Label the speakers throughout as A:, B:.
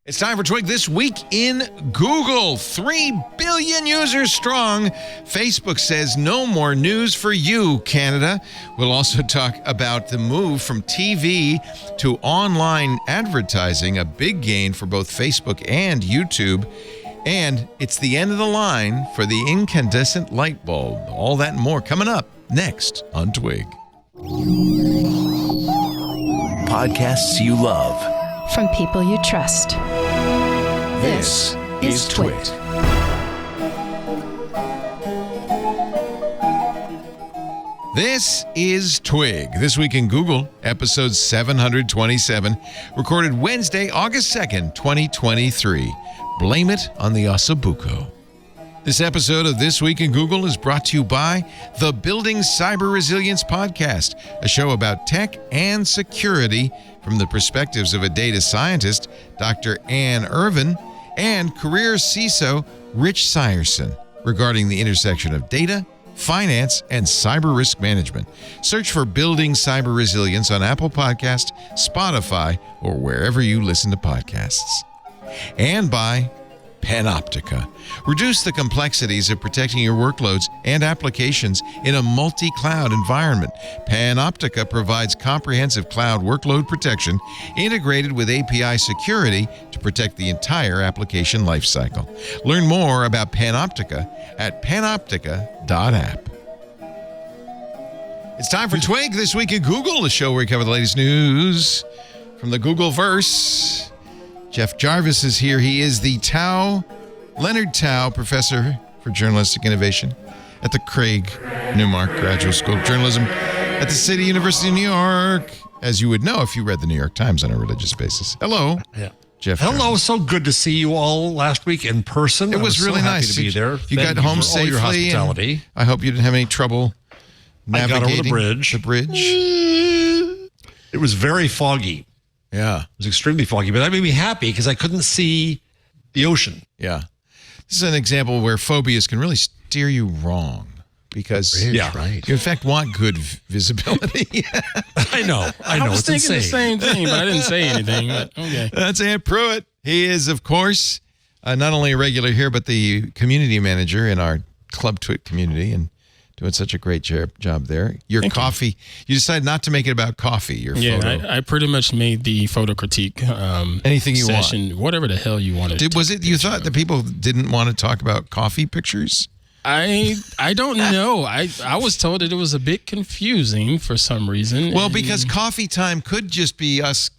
A: It's time for TWiG This Week in Google. 3 billion users strong. Facebook says no more news for you, Canada. We'll also talk about the move from TV to online advertising, a big gain for both Facebook and YouTube. And it's the end of the line for the incandescent light bulb. All that and more coming up next on TWiG.
B: Podcasts you love.
C: From people you trust.
B: This is TWiG.
A: This is TWiG. This Week in Google, episode 727, recorded Wednesday, August 2nd, 2023. Blame it on the Osso Buco. This episode of This Week in Google is brought to you by the Building Cyber Resilience Podcast, a show about tech and security from the perspectives of a data scientist, Dr. Ann Irvin, and career CISO, Rich Sierson, regarding the intersection of data, finance, and cyber risk management. Search for Building Cyber Resilience on Apple Podcasts, Spotify, or wherever you listen to podcasts. And by Panoptica. Reduce the complexities of protecting your workloads and applications in a multi-cloud environment. Panoptica provides comprehensive cloud workload protection integrated with API security to protect the entire application lifecycle. Learn more about Panoptica at panoptica.app. It's time for TWiG This Week in Google, the show where we cover the latest news from the Googleverse. Jeff Jarvis is here. He is the Leonard Tao Professor for Journalistic Innovation at the Craig Newmark Graduate School of Journalism at the City University of New York, as you would know if you read the New York Times on a religious basis. Hello, Jeff.
D: Hello,
A: Jarvis.
D: so good to see you all last week in person.
A: It was really nice
D: to be there.
A: You got home safely.
D: Your hospitality.
A: I hope you didn't have any trouble navigating
D: I got over the bridge. It was very foggy.
A: Yeah.
D: It was extremely foggy, but that made me happy because I couldn't see the ocean.
A: Yeah. This is an example where phobias can really steer you wrong because you, in fact, want good visibility.
D: I know.
E: I was
D: it's
E: thinking
D: insane.
E: the same thing, but I didn't say anything. But okay.
A: That's Ant Pruitt. He is, of course, not only a regular here, but the community manager in our Club TWiG community and doing such a great job there. Your coffee, you decided not to make it about coffee, your photo.
E: I pretty much made the photo critique
A: anything you
E: session,
A: want.
E: whatever the hell you wanted.
A: Was it you thought that people didn't want to talk about coffee pictures?
E: I don't know. I was told that it was a bit confusing for some reason.
A: Well, because coffee time could just be us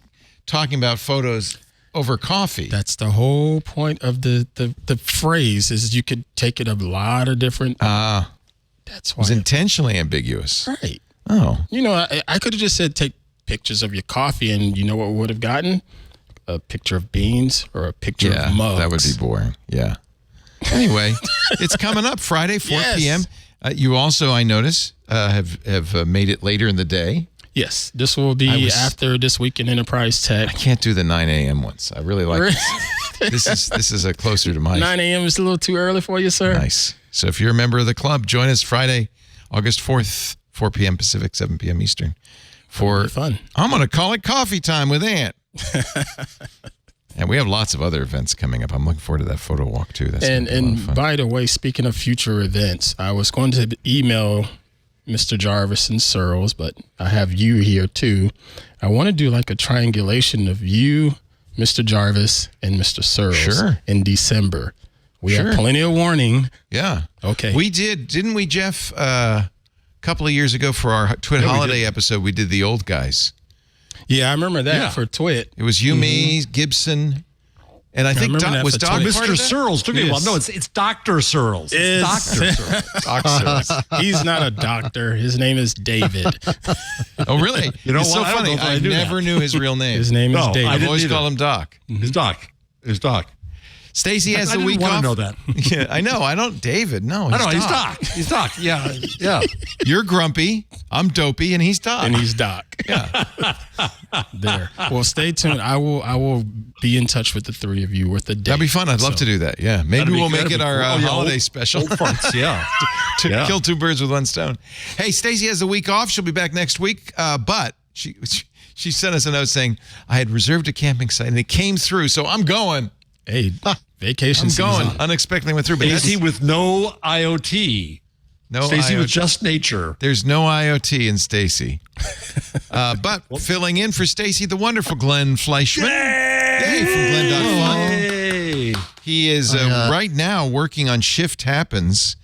A: talking about photos over coffee.
E: That's the whole point of the phrase is you could take it a lot of different... That's why
A: it was intentionally ambiguous.
E: Right.
A: Oh.
E: You know, I could have just said take pictures of your coffee and you know what we would have gotten? A picture of beans or a picture of mugs.
A: That would be boring. Yeah. Anyway, it's coming up Friday, 4 p.m. You also, I notice, have made it later in the day.
E: Yes. This will be after This Week in Enterprise Tech.
A: I can't do the 9 a.m. ones. I really like this. This is a closer to my...
E: 9 a.m. is a little too early for you, sir?
A: Nice. So if you're a member of the club, join us Friday, August 4th, 4 p.m. Pacific, 7 p.m. Eastern. For
E: fun.
A: I'm going to call it Coffee Time with Ant. And we have lots of other events coming up. I'm looking forward to that photo walk, too. That's
E: and by the way, speaking of future events, I was going to email Mr. Jarvis and Searles, but I have you here, too. I want to do like a triangulation of you, Mr. Jarvis, and Mr. Searles in December. We have plenty of warning.
A: Yeah.
E: Okay.
A: We didn't we, Jeff? A couple of years ago for our TWiT holiday episode, we did the old guys.
E: Yeah, I remember that for TWiT.
A: It was you, me, Gibson, and I think was Doc
D: Mr. Searles. Took me a while. No, it's Dr. Searles. It's Dr. Searles.
A: Dr. Searles.
E: He's not a doctor. His name is David.
A: Oh, really?
D: You know
A: it's
D: what?
A: so funny. I never knew his real name.
E: His name is David.
A: I've always called him Doc.
D: It's Doc. It's Doc.
A: Stacy has the week off.
D: I didn't want to know that.
A: Yeah, I know. I don't. David. No,
D: I know. He's Doc. He's Doc. Yeah. Yeah.
A: You're grumpy. I'm dopey, and he's Doc.
E: And he's Doc.
A: Yeah.
E: There. Well, stay tuned. I will be in touch with the three of you with the date.
A: That'd be fun. I'd love to do that. Yeah. Maybe we'll make it our holiday special.
D: Old farts, yeah.
A: To kill two birds with one stone. Hey, Stacy has the week off. She'll be back next week. But she She sent us a note saying, I had reserved a camping site and it came through, so I'm going.
E: Hey, vacation season.
A: I'm going. Unexpectedly went through.
D: Stacy with no IoT.
A: No
D: Stacy
A: IoT.
D: with just nature.
A: There's no IoT in Stacy. But filling in for Stacy, the wonderful Glenn Fleischman. Yay! From Glenn.fun.
D: Hey.
A: He is right now working on Shift Happens.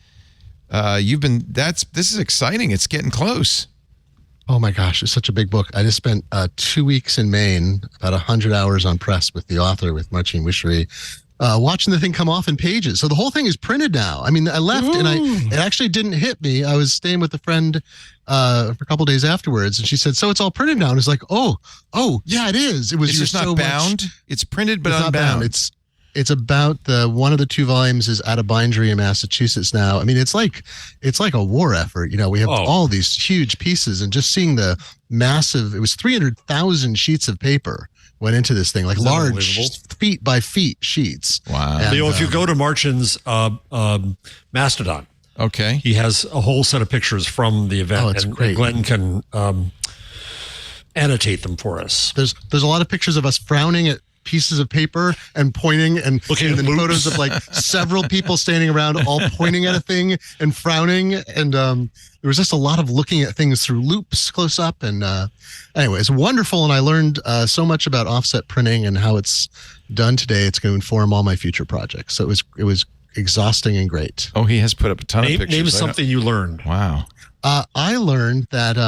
A: This is exciting. It's getting close.
F: Oh my gosh, it's such a big book. I just spent 2 weeks in Maine, about 100 hours on press with the author, with Marcin Wishery, watching the thing come off in pages. So the whole thing is printed now. I mean, I left and it actually didn't hit me. I was staying with a friend for a couple days afterwards, and she said, "So it's all printed now." And it's like, oh, yeah, it is. It was
A: It's just not bound. It's printed but unbound.
F: It's about one of the 2 volumes is at a bindery in Massachusetts now. I mean, it's like a war effort. You know, we have all these huge pieces, and just seeing the massive, it was 300,000 sheets of paper went into this thing, like large feet by feet sheets.
A: Wow.
F: And,
D: Leo, if you go to Marcin's Mastodon,
A: okay,
D: he has a whole set of pictures from the event.
F: Oh, it's great.
D: And Glenn can annotate them for us.
F: There's a lot of pictures of us frowning at pieces of paper and pointing, and
D: looking at
F: then photos of like several people standing around all pointing at a thing and frowning, and there was just a lot of looking at things through loops close up, and anyway, it's wonderful, and I learned so much about offset printing and how it's done today. It's going to inform all my future projects. So it was exhausting and great.
A: Oh, he has put up a ton of pictures.
D: Name something you learned.
A: Wow.
F: I learned that,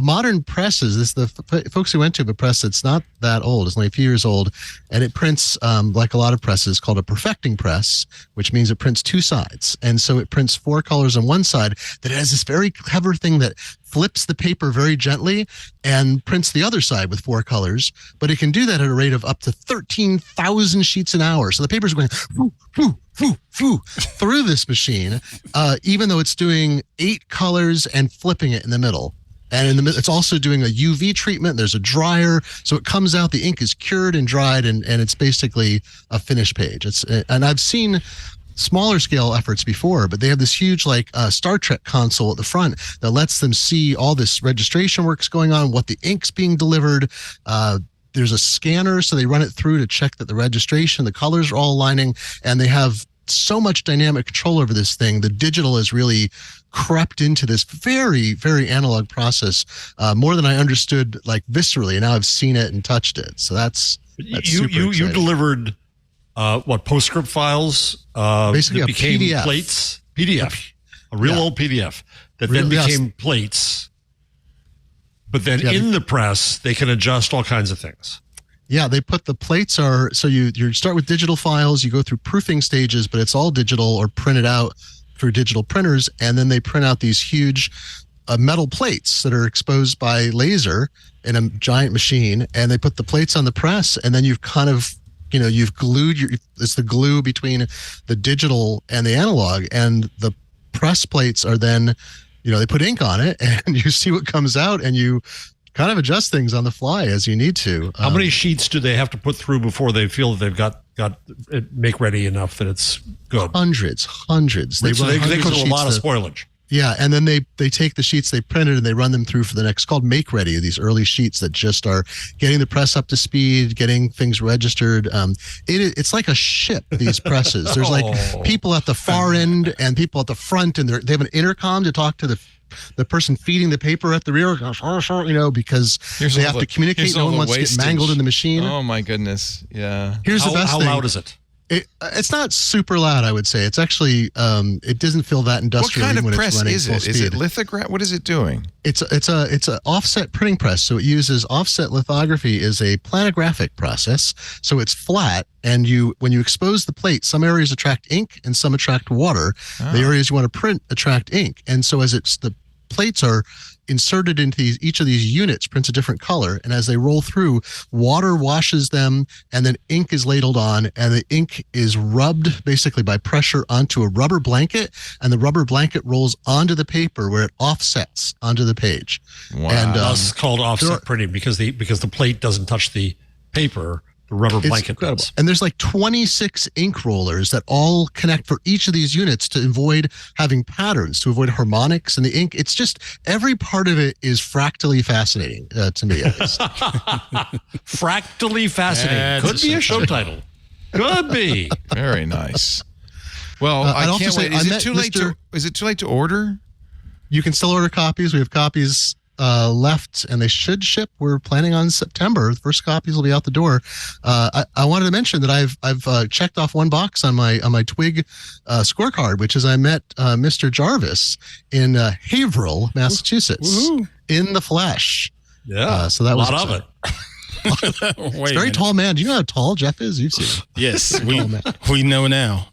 F: modern presses, the folks who went to a press that's not that old, it's only a few years old, and it prints, like a lot of presses, called a perfecting press, which means it prints 2 sides. And so it prints 4 colors on one side, that it has this very clever thing that flips the paper very gently and prints the other side with 4 colors, but it can do that at a rate of up to 13,000 sheets an hour. So the paper's going whoo, whoo, whoo, whoo, through this machine, even though it's doing 8 colors and flipping it in the middle. And it's also doing a UV treatment. There's a dryer, so it comes out. The ink is cured and dried, and it's basically a finished page. And I've seen smaller scale efforts before, but they have this huge Star Trek console at the front that lets them see all this registration work's going on, what the ink's being delivered. There's a scanner, so they run it through to check that the registration, the colors are all aligning, and they have so much dynamic control over this thing. The digital has really crept into this very, very analog process, more than I understood viscerally, and now I've seen it and touched it. So that's super exciting.
D: You delivered PostScript files
F: basically
D: that became
F: PDF.
D: plates, PDF, a real old PDF that then became plates. But then in the press, they can adjust all kinds of things.
F: Yeah, they put the plates so you start with digital files, you go through proofing stages, but it's all digital or printed out through digital printers, and then they print out these huge metal plates that are exposed by laser in a giant machine, and they put the plates on the press, and then you've kind of you've glued it's the glue between the digital and the analog, and the press plates are then, they put ink on it, and you see what comes out, and you kind of adjust things on the fly as you need to.
D: How many sheets do they have to put through before they feel that they've got it make ready enough that it's good?
F: Hundreds.
D: They go through a lot of spoilage.
F: Yeah, and then they take the sheets they printed and they run them through for the next, called make ready, these early sheets that just are getting the press up to speed, getting things registered. It's like a ship, these presses. There's people at the far end and people at the front, and they have an intercom to talk to the person feeding the paper at the rear, because they have to communicate. No one wants to get mangled in the machine.
A: Oh my goodness. Yeah.
F: Here's the best thing.
D: How loud is it?
F: It's not super loud, I would say. It's actually, it doesn't feel that industrial.
A: What kind of
F: when
A: press
F: it's running
A: is
F: full
A: it?
F: speed.
A: Is it lithograph? What is it doing?
F: It's a offset printing press. So it uses offset lithography is a planographic process. So it's flat, and when you expose the plate, some areas attract ink and some attract water. The areas you want to print attract ink. And so as the plates are inserted into each of these units, prints a different color, and as they roll through, water washes them, and then ink is ladled on, and the ink is rubbed basically by pressure onto a rubber blanket, and the rubber blanket rolls onto the paper where it offsets onto the page.
A: Wow.
F: And
D: it's called offset printing because the plate doesn't touch the paper. The rubber
F: It's
D: blanket
F: incredible.
D: does.
F: And there's like 26 ink rollers that all connect for each of these units to avoid having patterns, to avoid harmonics in the ink. It's just every part of it is fractally fascinating to me. At least.
D: Fractally fascinating. Could be a show title. Could be.
A: Very nice. Well, I can't wait. Is it too late to order?
F: You can still order copies. We have copies left, and they should ship. We're planning on September. The first copies will be out the door. I wanted to mention that I've checked off one box on my TWiG scorecard, which is I met Mr. Jarvis in Haverhill, Massachusetts, in the flesh.
D: Yeah,
F: so that was
D: a lot of it.
F: He's a very tall man. Do you know how tall Jeff is? You've seen him.
E: Yes, we know now.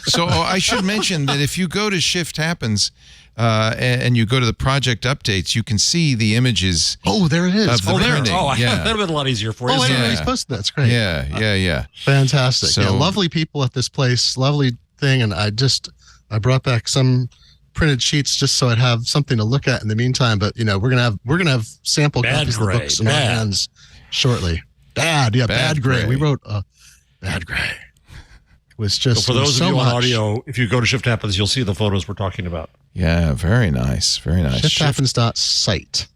A: So I should mention that if you go to Shift Happens and you go to the project updates, you can see the images.
F: Oh, there it is.
A: Of the printing.
D: That would have been a lot easier for you.
F: Oh, I didn't know he's posted that. That's great.
A: Yeah.
F: Fantastic.
A: So,
F: lovely people at this place. Lovely thing. And I brought back some printed sheets just so I'd have something to look at in the meantime. But we're gonna have sample copies of the books in our hands shortly. Bad gray. We wrote bad gray. It was just
D: so for those of you
F: much.
D: on audio, if you go to Shift Happens, you'll see the photos we're talking about.
A: Yeah, very nice. Very nice.
F: Shifthappens.site.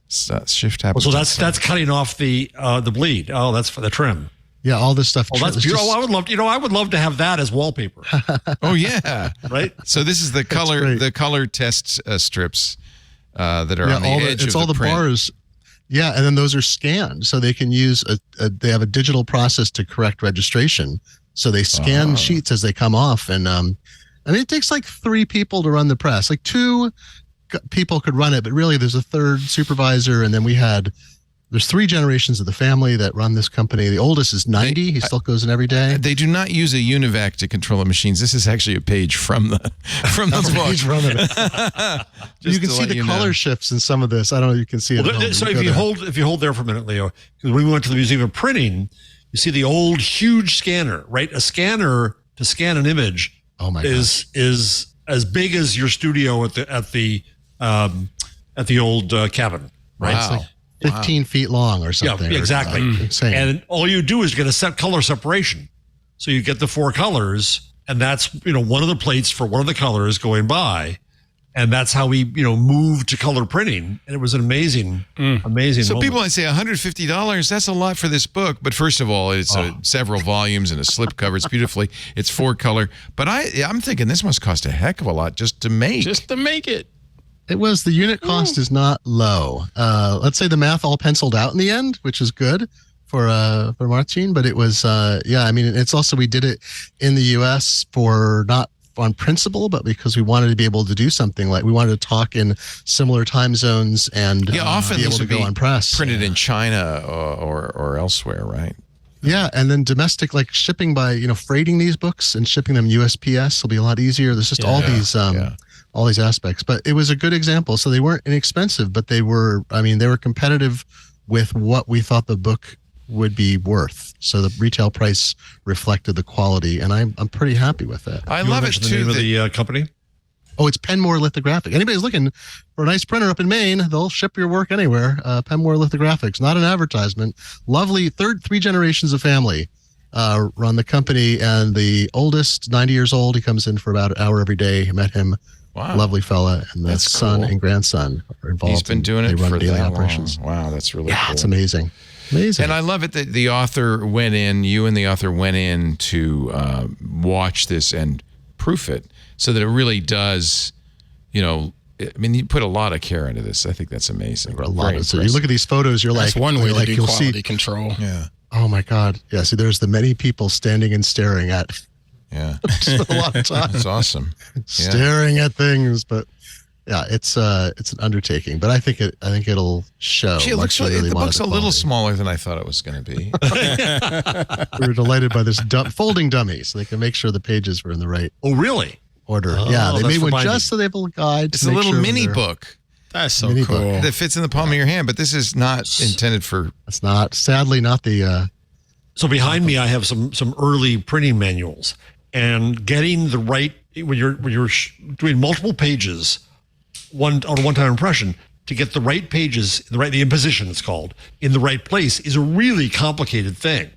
A: Shift Happens.
D: So that's cutting off the bleed. Oh, that's for the trim.
F: Yeah, all this stuff.
D: Oh, that's beautiful. I would love to have that as wallpaper.
A: Oh yeah,
D: right.
A: So this is the color test strips that are on the edge
F: it's
A: of
F: all the
A: print.
F: bars. Yeah, and then those are scanned, so they can use they have a digital process to correct registration. So they scan sheets as they come off, and it takes like 3 people to run the press. Like 2 people could run it, but really there's a 3rd supervisor, and then there's 3 generations of the family that run this company. The oldest is 90. He still goes in every day.
A: They do not use a UNIVAC to control the machines. This is actually a page from the book.
F: You can see the color shifts in some of this. I don't know if you can see it.
D: So if you hold there for a minute, Leo, because when we went to the Museum of Printing, you see the old huge scanner, right? A scanner to scan an image is as big as your studio at the old cabin, right?
A: Wow.
F: It's like 15 feet long or something.
D: Yeah, exactly.
F: Insane.
D: And all you do is get a set color separation. So you get the 4 colors, and that's one of the plates for one of the colors going by. And that's how we, moved to color printing. And it was an amazing
A: So
D: moment.
A: people might say $150, that's a lot for this book. But first of all, it's several volumes and a slip cover. It's beautifully, it's 4 color. But I'm thinking this must cost a heck of a lot just to make.
E: it.
F: It was, the unit cost is not low. Let's say the math all penciled out in the end, which is good for Martin. But it was, it's also, we did it in the US for not on principle, but because we wanted to be able to do something like we wanted to talk in similar time zones and
A: often
F: be able to go on press.
A: Printed in China or elsewhere, right?
F: Yeah, and then domestic, like shipping by freighting these books and shipping them USPS will be a lot easier. There's just all these aspects, but it was a good example. So they weren't inexpensive, but they were competitive with what we thought the book would be worth. So the retail price reflected the quality, and I'm pretty happy with that.
A: I love it too.
D: The name of the company?
F: Oh, it's Penmore Lithographic. Anybody's looking for a nice printer up in Maine, they'll ship your work anywhere. Penmore Lithographics, not an advertisement. Lovely 3 generations of family run the company, and the oldest, 90 years old, he comes in for about an hour every day. I met him.
A: Wow.
F: Lovely fella. And the
A: That's
F: son
A: cool.
F: and grandson are involved.
A: He's been doing it for
F: daily
A: that
F: operations.
A: long. Wow, that's really cool.
F: It's amazing. Amazing.
A: And I love it that the author went in, you and the author went in to watch this and proof it so that it really does, you put a lot of care into this. I think that's amazing.
F: A lot of, so you look at these photos, you're
E: That's
F: like,
E: one way to do
F: you'll
E: quality
F: see,
E: control.
A: Yeah.
F: oh my God. Yeah. See, there's the many people standing and staring at
A: Yeah.
F: just a lot of time.
A: That's awesome.
F: Staring at things, but yeah, it's an undertaking, but I think it'll show.
A: Gee, it looks
F: like
A: the book's a little
F: quality.
A: smaller than I thought it was going to be.
F: We were delighted by this folding dummy, so they can make sure the pages were in the right
D: Oh, really?
F: order.
D: Oh,
F: Yeah, they
D: that's
F: made
D: for
F: one
D: binding.
F: just so they have a little guide.
A: It's a little mini book
E: That's so
F: Mini
E: cool.
F: book.
A: that fits in the palm of your hand, but this is not intended for.
F: It's not, sadly, not the.
D: So behind me, I have some early printing manuals, and getting the right when you're doing multiple pages, on a one-time impression, to get the right pages, the imposition it's called, in the right place is a really complicated thing.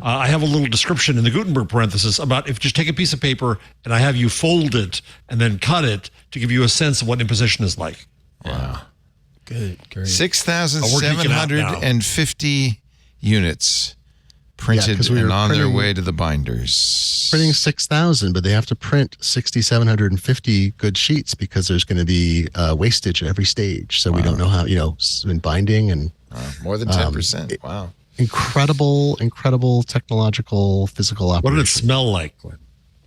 D: I have a little description in the Gutenberg parenthesis about if you just take a piece of paper and I have you fold it and then cut it to give you a sense of what imposition is like.
E: Wow. Good. Great.
A: 6,750 units printed and on their way to the binders.
F: Printing 6,000, but they have to print 6,750 good sheets because there's going to be wastage at every stage. So we don't know how, in binding and
A: more than 10%. Wow.
F: Incredible technological, physical operation.
D: What did it smell like, Glenn?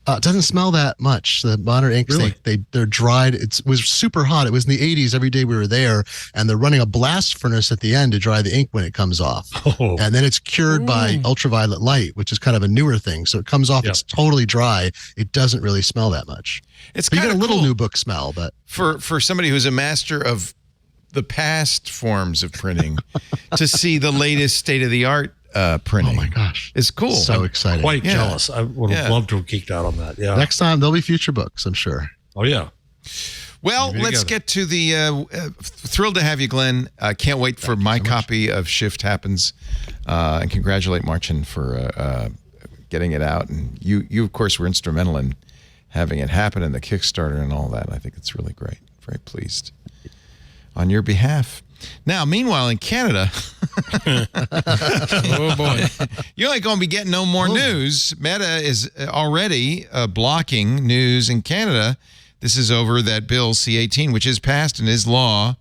F: It doesn't smell that much. The modern inks,
D: Really?
F: they're dried. It was super hot. It was in the 80s every day we were there, and they're running a blast furnace at the end to dry the ink when it comes off.
D: Oh.
F: And then it's cured by ultraviolet light, which is kind of a newer thing. So it comes off, It's totally dry. It doesn't really smell that much.
A: It's
F: but you
A: kind
F: get
A: of
F: a little
A: cool
F: new book smell, but
A: for somebody who's a master of the past forms of printing to see the latest state-of-the-art printing.
F: Oh my gosh.
A: It's cool.
F: So exciting.
D: Quite jealous. I would have loved to have geeked out on that. Yeah.
F: Next time, there'll be future books, I'm sure.
D: Oh, yeah.
A: Well, let's get to the thrilled to have you, Glenn. Can't wait for my copy of Shift Happens, and congratulate Marcin for getting it out. And you, of course, were instrumental in having it happen and the Kickstarter and all that. I think it's really great. Very pleased on your behalf. Now, meanwhile, in Canada,
E: Oh, boy.
A: you ain't going to be getting no more news. Meta is already blocking news in Canada. This is over that bill, C-18, which is passed and is law.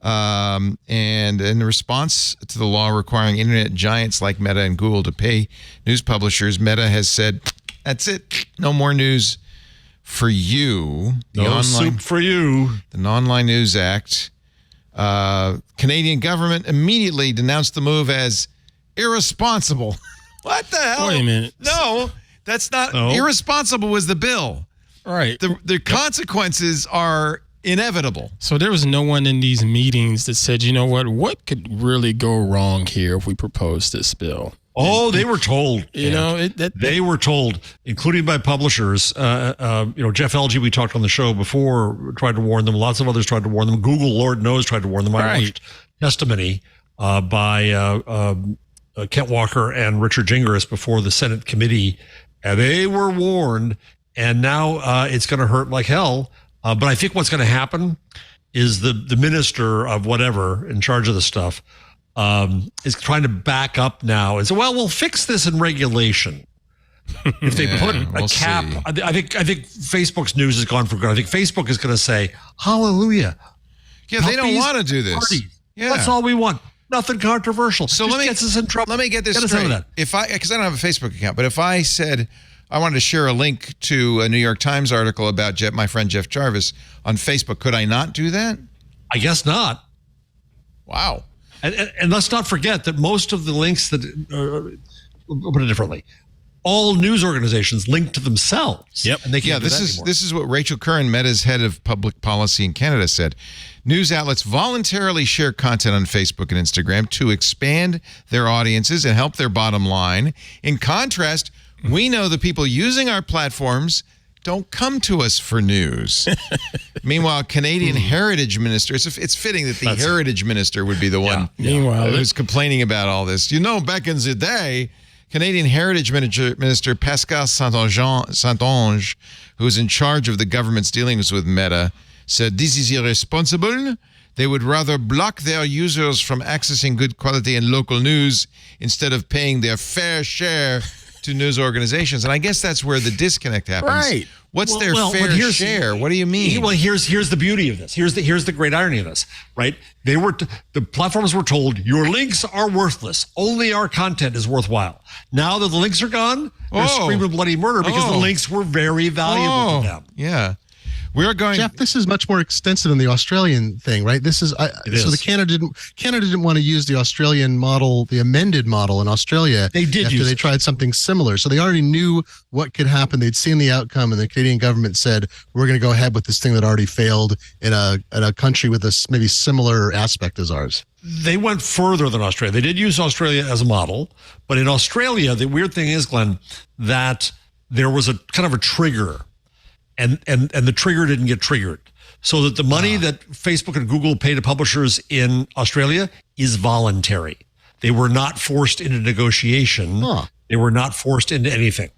A: And in response to the law requiring internet giants like Meta and Google to pay news publishers, Meta has said, that's it. No more news for you.
D: No soup for you.
A: The Non-Online News Act. Canadian government immediately denounced the move as irresponsible. What the hell?
E: Wait a minute.
A: No, that's not.
D: No.
A: Irresponsible was the bill.
E: Right.
A: The consequences are inevitable.
E: So there was no one in these meetings that said, you know what could really go wrong here if we propose this bill?
D: Oh, they were told.
E: They
D: were told, including by publishers. Jeff Elgie, we talked on the show before, tried to warn them. Lots of others tried to warn them. Google, Lord knows, tried to warn them. I watched testimony by Kent Walker and Richard Gingras before the Senate committee, and they were warned. And now it's going to hurt like hell. But I think what's going to happen is the minister of whatever in charge of the stuff is trying to back up now and say, well, we'll fix this in regulation. If they put a cap, I think Facebook's news has gone for good. I think Facebook is going to say, hallelujah.
A: Yeah, they don't want to do this.
D: Parties.
A: Yeah.
D: That's all we want. Nothing controversial.
A: So
D: Just
A: let me
D: gets us in trouble.
A: Let me get this
D: Get us
A: straight.
D: out of that.
A: Because I don't have a Facebook account, but if I said I wanted to share a link to a New York Times article about my friend Jeff Jarvis on Facebook, could I not do that?
D: I guess not.
A: Wow.
D: And let's not forget that most of the links that, I'll put it differently, all news organizations link to themselves.
E: Yep.
D: And they can't do that anymore.
A: This is what Rachel Curran, Meta's head of public policy in Canada, said. News outlets voluntarily share content on Facebook and Instagram to expand their audiences and help their bottom line. In contrast, we know the people using our platforms don't come to us for news. Meanwhile, Canadian Heritage Minister, it's fitting that the Heritage Minister would be the one who's complaining about all this. Back in the day, Canadian Heritage Minister Pascal Saint-Onge, who is in charge of the government's dealings with Meta, said this is irresponsible. They would rather block their users from accessing good quality and local news instead of paying their fair share to news organizations. And I guess that's where the disconnect happens.
E: Right.
A: What's their fair share? What do you mean?
D: Well, here's the beauty of this. Here's the great irony of this, right? The platforms were told your links are worthless. Only our content is worthwhile. Now that the links are gone, they're screaming bloody murder because the links were very valuable to them.
A: Yeah. We're going,
F: Jeff, this is much more extensive than the Australian thing, right? This is so the Canada didn't want to use the Australian model, the amended model in Australia.
D: They did
F: after they tried something similar. So they already knew what could happen. They'd seen the outcome, and the Canadian government said, we're going to go ahead with this thing that already failed in a country with a maybe similar aspect as ours.
D: They went further than Australia. They did use Australia as a model, but in Australia, the weird thing is, Glenn, that there was a kind of a trigger. And the trigger didn't get triggered. So that the money that Facebook and Google pay to publishers in Australia is voluntary. They were not forced into negotiation They were not forced into anything.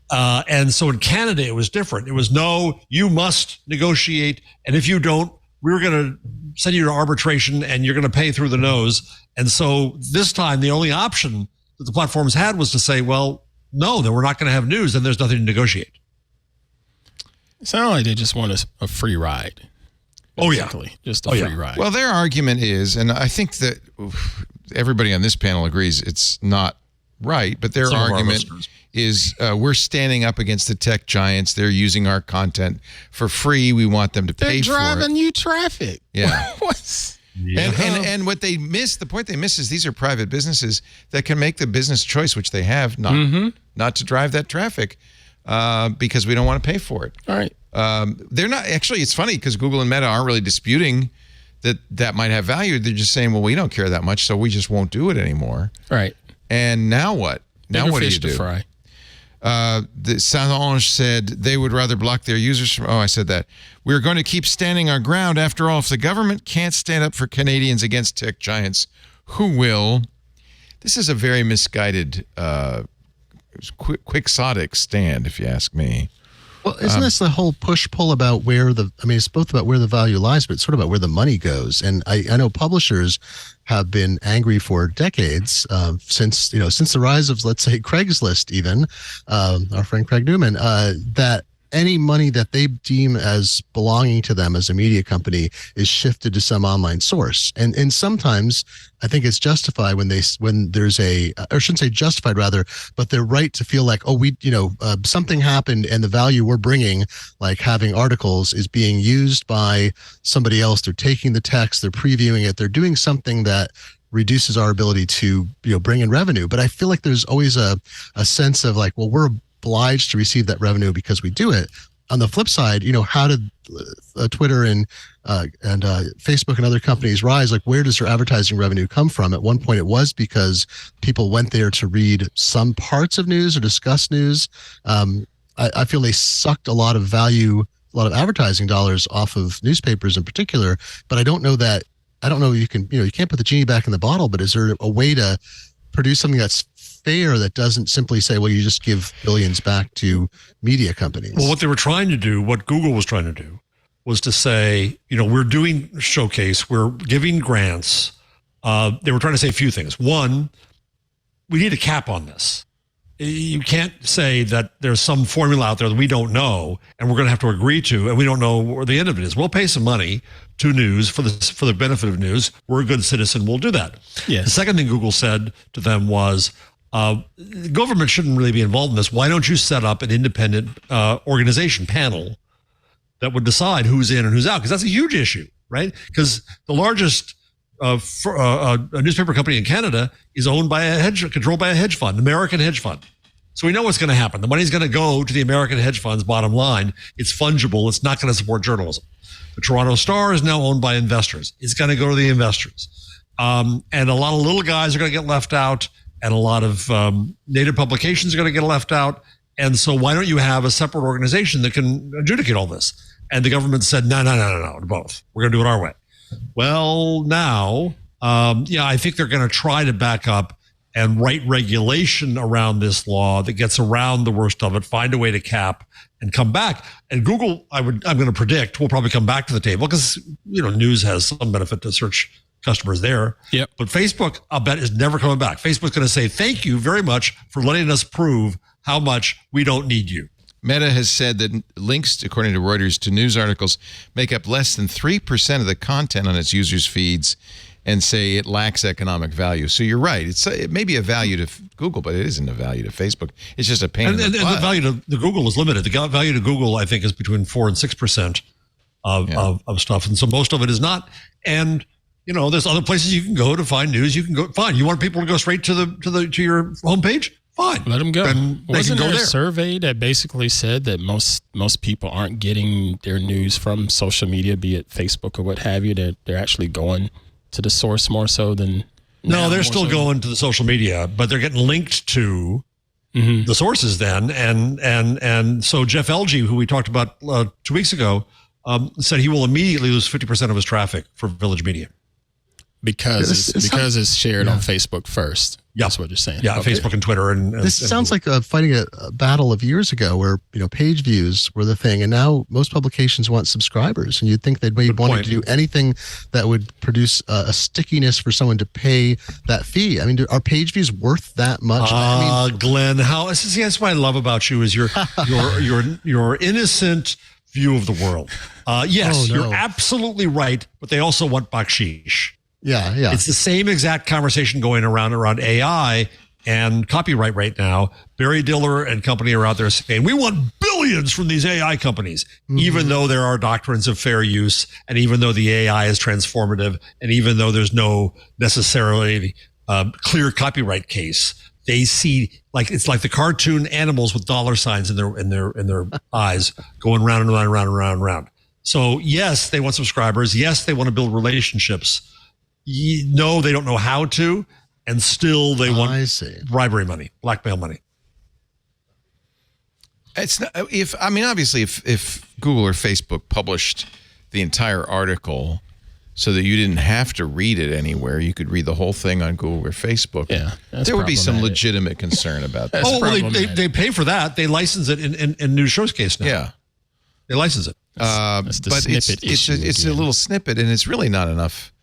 D: And so in Canada, it was different. It was, no, you must negotiate. And if you don't, we're going to send you to arbitration and you're going to pay through the nose. And so this time, the only option that the platforms had was to say, well, no, then we're not going to have news and there's nothing to negotiate.
E: It sounds like they just want a free ride. Basically.
D: Oh, yeah.
E: Just a free ride.
A: Well, their argument is, and I think that everybody on this panel agrees it's not right, but their argument is we're standing up against the tech giants. They're using our content for free. We want them to pay for it.
E: They're driving you traffic.
A: Yeah.
E: Yeah.
A: And what they miss, the point they miss is these are private businesses that can make the business choice, which they have, not to drive that traffic because we don't want to pay for it.
E: All right.
A: They're not, actually, it's funny because Google and Meta aren't really disputing that might have value. They're just saying, well, we don't care that much, so we just won't do it anymore.
E: Right.
A: And now what? Now what do you do?
E: To fry.
A: The Solange said they would rather block their users from, I said that. We're going to keep standing our ground. After all, if the government can't stand up for Canadians against tech giants, who will? This is a very misguided, quixotic stand, if you ask me.
F: Well, isn't this the whole push-pull about it's both about where the value lies, but it's sort of about where the money goes. And I know publishers have been angry for decades, since the rise of, let's say, Craigslist even, our friend Craig Newman, that any money that they deem as belonging to them as a media company is shifted to some online source. And sometimes I think it's justified when there's or I shouldn't say justified rather, but they're right to feel like, something happened and the value we're bringing, like having articles, is being used by somebody else. They're taking the text, they're previewing it, they're doing something that reduces our ability to, bring in revenue. But I feel like there's always a sense of like, well, we're obliged to receive that revenue because we do it. On the flip side, how did Twitter and Facebook and other companies rise? Like, where does their advertising revenue come from? At one point, it was because people went there to read some parts of news or discuss news. I feel they sucked a lot of value, a lot of advertising dollars off of newspapers in particular. But I don't know, you can't put the genie back in the bottle, but is there a way to produce something that's fair, that doesn't simply say, well, you just give billions back to media companies?
D: Well, what they were trying to do, what Google was trying to do, was to say, we're doing Showcase, we're giving grants. They were trying to say a few things. One, we need a cap on this. You can't say that there's some formula out there that we don't know and we're going to have to agree to, and we don't know where the end of it is. We'll pay some money to news for the benefit of news. We're a good citizen. We'll do that. Yes. The second thing Google said to them was, the government shouldn't really be involved in this. Why don't you set up an independent organization panel that would decide who's in and who's out? Because that's a huge issue, right? Because the largest newspaper company in Canada is controlled by a hedge fund, American hedge fund. So we know what's going to happen. The money's going to go to the American hedge fund's bottom line. It's fungible. It's not going to support journalism. The Toronto Star is now owned by investors. It's going to go to the investors. And a lot of little guys are going to get left out. And a lot of native publications are going to get left out. And so why don't you have a separate organization that can adjudicate all this? And the government said, no, both. We're going to do it our way. Well, now, I think they're going to try to back up and write regulation around this law that gets around the worst of it, find a way to cap and come back. And Google, I'm going to predict, will probably come back to the table because, news has some benefit to search customers there. Yep. But Facebook, I'll bet, is never coming back. Facebook's going to say, thank you very much for letting us prove how much we don't need you.
A: Meta has said that links, according to Reuters, to news articles make up less than 3% of the content on its users' feeds and say it lacks economic value. So you're right. It may be a value to Google, but it isn't a value to Facebook. It's just a pain in the butt.
D: And the value to Google is limited. The value to Google, I think, is between 4 and 6% of stuff. And so most of it is not. And there's other places you can go to find news. You can go, fine. You want people to go straight to your homepage? Fine.
E: Let them go.
D: And
E: wasn't
D: there
E: a survey that basically said that most people aren't getting their news from social media, be it Facebook or what have you, that they're actually going to the source more so than...
D: No, they're still going to the social media, but they're getting linked to the sources then. And so Jeff Elgie, who we talked about 2 weeks ago, said he will immediately lose 50% of his traffic for Village Media.
E: because it's shared on Facebook first.
D: Yeah.
E: That's what you're saying.
D: Yeah,
E: Okay.
D: Facebook and Twitter. And
F: This sounds like fighting a battle of years ago where, page views were the thing. And now most publications want subscribers. And you'd think they'd maybe want to do anything that would produce a stickiness for someone to pay that fee. I mean, are page views worth that much?
D: Glenn, that's what I love about you is your innocent view of the world. Yes, you're absolutely right. But they also want bakshish.
F: Yeah.
D: It's the same exact conversation going around AI and copyright right now. Barry Diller and company are out there saying, we want billions from these AI companies, even though there are doctrines of fair use, and even though the AI is transformative, and even though there's no necessarily clear copyright case. They see it's like the cartoon animals with dollar signs in their eyes going round and round and round and round and round. So yes, they want subscribers. Yes, they want to build relationships. No, they don't know how to, and still they want bribery money, blackmail money.
A: It's not, obviously, if Google or Facebook published the entire article so that you didn't have to read it anywhere, you could read the whole thing on Google or Facebook.
E: Yeah,
A: there would be some legitimate concern about that.
D: They pay for that. They license it in News Showcase now.
A: Yeah,
D: they license it.
E: But
A: it's a little snippet, and it's really not enough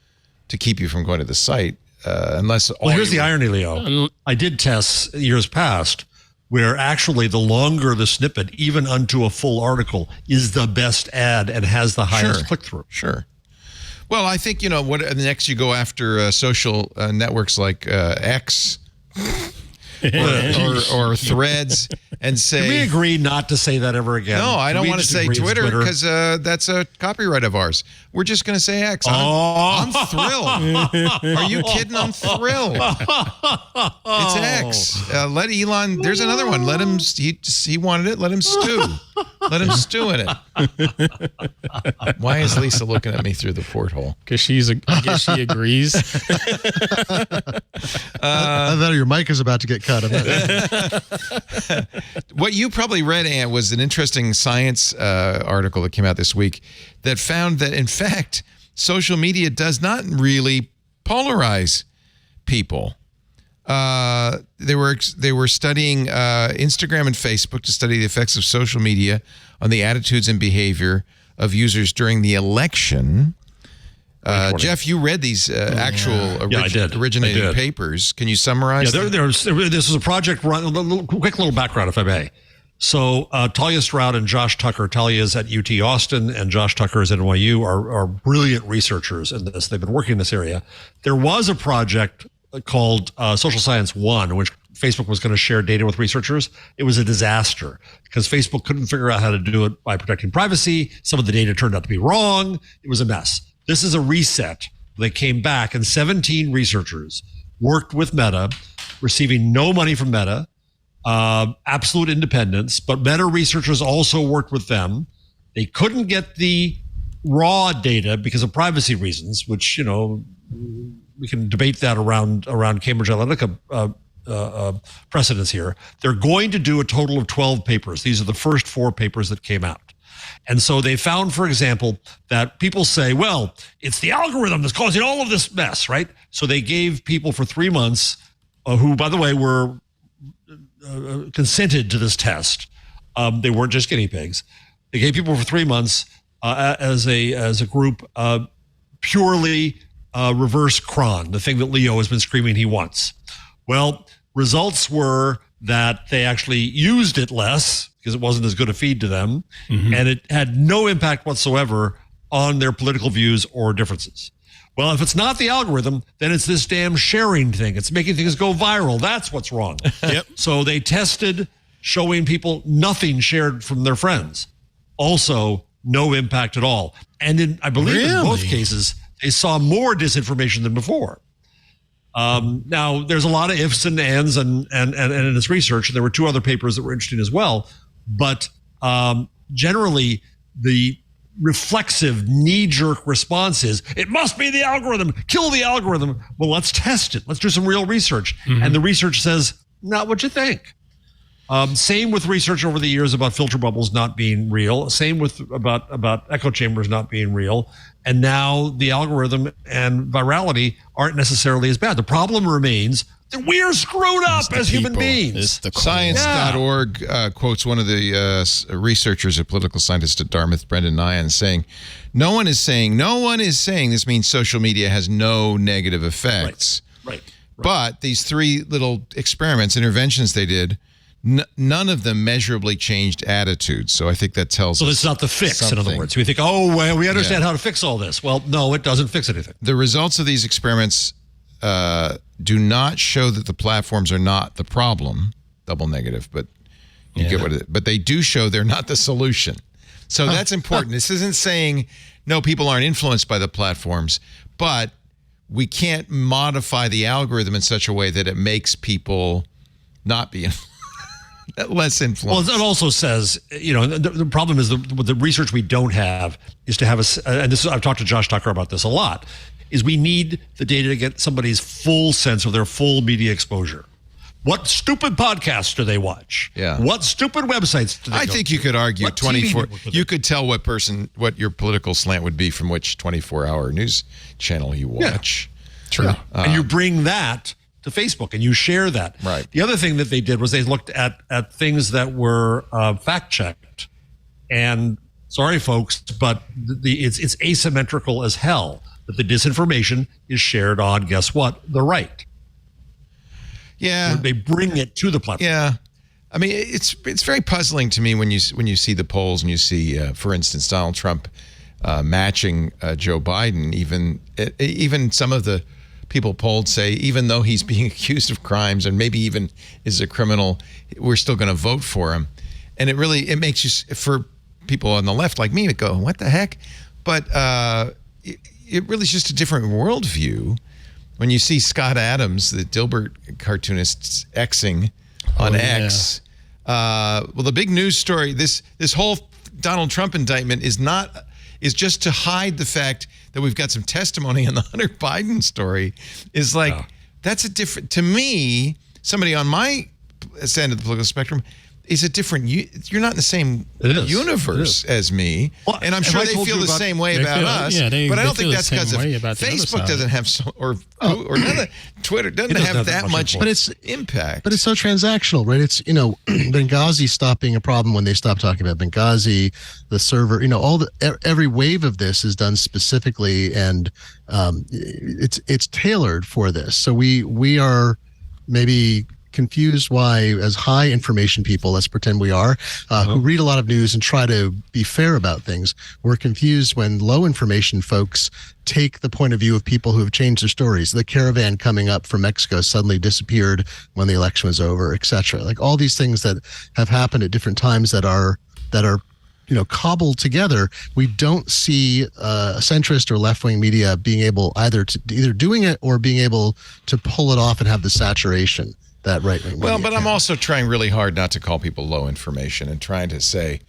A: to keep you from going to the site unless.
D: Here's the irony, Leo. I did tests years past where actually the longer the snippet, even unto a full article, is the best ad and has the highest click-through.
A: Sure. Well, I think, what next you go after social networks like X or Threads and say...
D: Can we agree not to say that ever again?
A: No, I don't want to say Twitter because that's a copyright of ours. We're just going to say X. I'm thrilled. Are you kidding? I'm thrilled. It's X. Let Elon... There's another one. Let him... He wanted it. Let him stew. Let him stew in it. Why is Lisa looking at me through the porthole?
E: Because I guess she agrees.
F: I thought your mic is about to get cut.
A: What you probably read, Ann, was an interesting science article that came out this week that found that, in fact, social media does not really polarize people. They were studying Instagram and Facebook to study the effects of social media on the attitudes and behavior of users during the election. Jeff, you read these originating papers. Can you summarize?
D: Yeah, this is a project run. Quick little background, if I may. So Talia Stroud and Josh Tucker, Talia is at UT Austin and Josh Tucker is at NYU, are brilliant researchers in this. They've been working in this area. There was a project called Social Science One, in which Facebook was going to share data with researchers. It was a disaster because Facebook couldn't figure out how to do it by protecting privacy. Some of the data turned out to be wrong. It was a mess. This is a reset. They came back and 17 researchers worked with Meta, receiving no money from Meta, absolute independence, but Meta researchers also worked with them. They couldn't get the raw data because of privacy reasons, which, we can debate that around Cambridge Analytica precedents here. They're going to do a total of 12 papers. These are the first 4 papers that came out. And so they found, for example, that people say, well, it's the algorithm that's causing all of this mess, right? So they gave people for 3 months, who, by the way, were consented to this test. They weren't just guinea pigs. They gave people for 3 months as a group purely reverse cron, the thing that Leo has been screaming he wants. Well, results were that they actually used it less because it wasn't as good a feed to them, and it had no impact whatsoever on their political views or differences. Well, if it's not the algorithm, then it's this damn sharing thing. It's making things go viral. That's what's wrong.
E: Yep.
D: So they tested, showing people nothing shared from their friends. Also, no impact at all. And I believe in both cases, they saw more disinformation than before. Now, there's a lot of ifs and ands and in this research, and there were 2 other papers that were interesting as well. But generally, the reflexive knee-jerk response is, it must be the algorithm, kill the algorithm. Well, let's test it. Let's do some real research. And the research says, not what you think. Same with research over the years about filter bubbles not being real. Same with about echo chambers not being real. And now the algorithm and virality aren't necessarily as bad. The problem remains that we're screwed up as human beings.
A: Science.org quotes one of the researchers, a political scientist at Dartmouth, Brendan Nyan, saying, no one is saying this means social media has no negative effects.
D: Right.
A: But these three little interventions they did, none of them measurably changed attitudes. So I think that tells us.
D: So this is not the fix,
A: something.
D: In other words. We think, well, we understand how to fix all this. Well, no, it doesn't fix anything.
A: The results of these experiments do not show that the platforms are not the problem, double negative, but you get what it is. But they do show they're not the solution. So that's important. This isn't saying, no, people aren't influenced by the platforms, but we can't modify the algorithm in such a way that it makes people not be less influenced.
D: Well, it also says, the problem is the research we don't have is to have and this is, I've talked to Josh Tucker about this a lot, is we need the data to get somebody's full sense of their full media exposure. What stupid podcasts do they watch?
A: Yeah.
D: What stupid websites do they
A: I
D: go
A: think
D: to?
A: you could argue
D: What
A: 24.
D: TV
A: You could tell what your political slant would be from which 24-hour news channel you watch.
D: Yeah. True. And you bring that to Facebook and you share that.
A: Right.
D: The other thing that they did was they looked at things that were fact checked, and sorry folks, but it's asymmetrical as hell that the disinformation is shared on, guess what, the right.
A: Yeah.
D: They bring it to the platform.
A: Yeah. I mean, it's very puzzling to me when you see the polls and you see, for instance, Donald Trump matching Joe Biden. Even some of the people polled say, even though he's being accused of crimes and maybe even is a criminal, we're still going to vote for him. And it makes you, for people on the left like me, to go, what the heck? But it really is just a different worldview. When you see Scott Adams, the Dilbert cartoonist, Xing on X, well, the big news story, this whole Donald Trump indictment is just to hide the fact that we've got some testimony on the Hunter Biden story. Is like, that's a different, to me, somebody on my end of the political spectrum, is a different, you're not in the same universe as me. Well, and I'm sure they feel the same way about us. But I don't think that's because Facebook doesn't have, or none of Twitter doesn't have that much impact.
F: But it's so transactional, right? It's, Benghazi stopped being a problem when they stopped talking about Benghazi, the server, every wave of this is done specifically, and it's tailored for this. So we are maybe confused why, as high information people, let's pretend we are, who read a lot of news and try to be fair about things, we're confused when low information folks take the point of view of people who have changed their stories. The caravan coming up from Mexico suddenly disappeared when the election was over, etc. Like all these things that have happened at different times that are cobbled together. We don't see centrist or left-wing media being able either doing it or being able to pull it off and have the saturation that right-wing.
A: Well, but I'm also trying really hard not to call people low information and trying to say.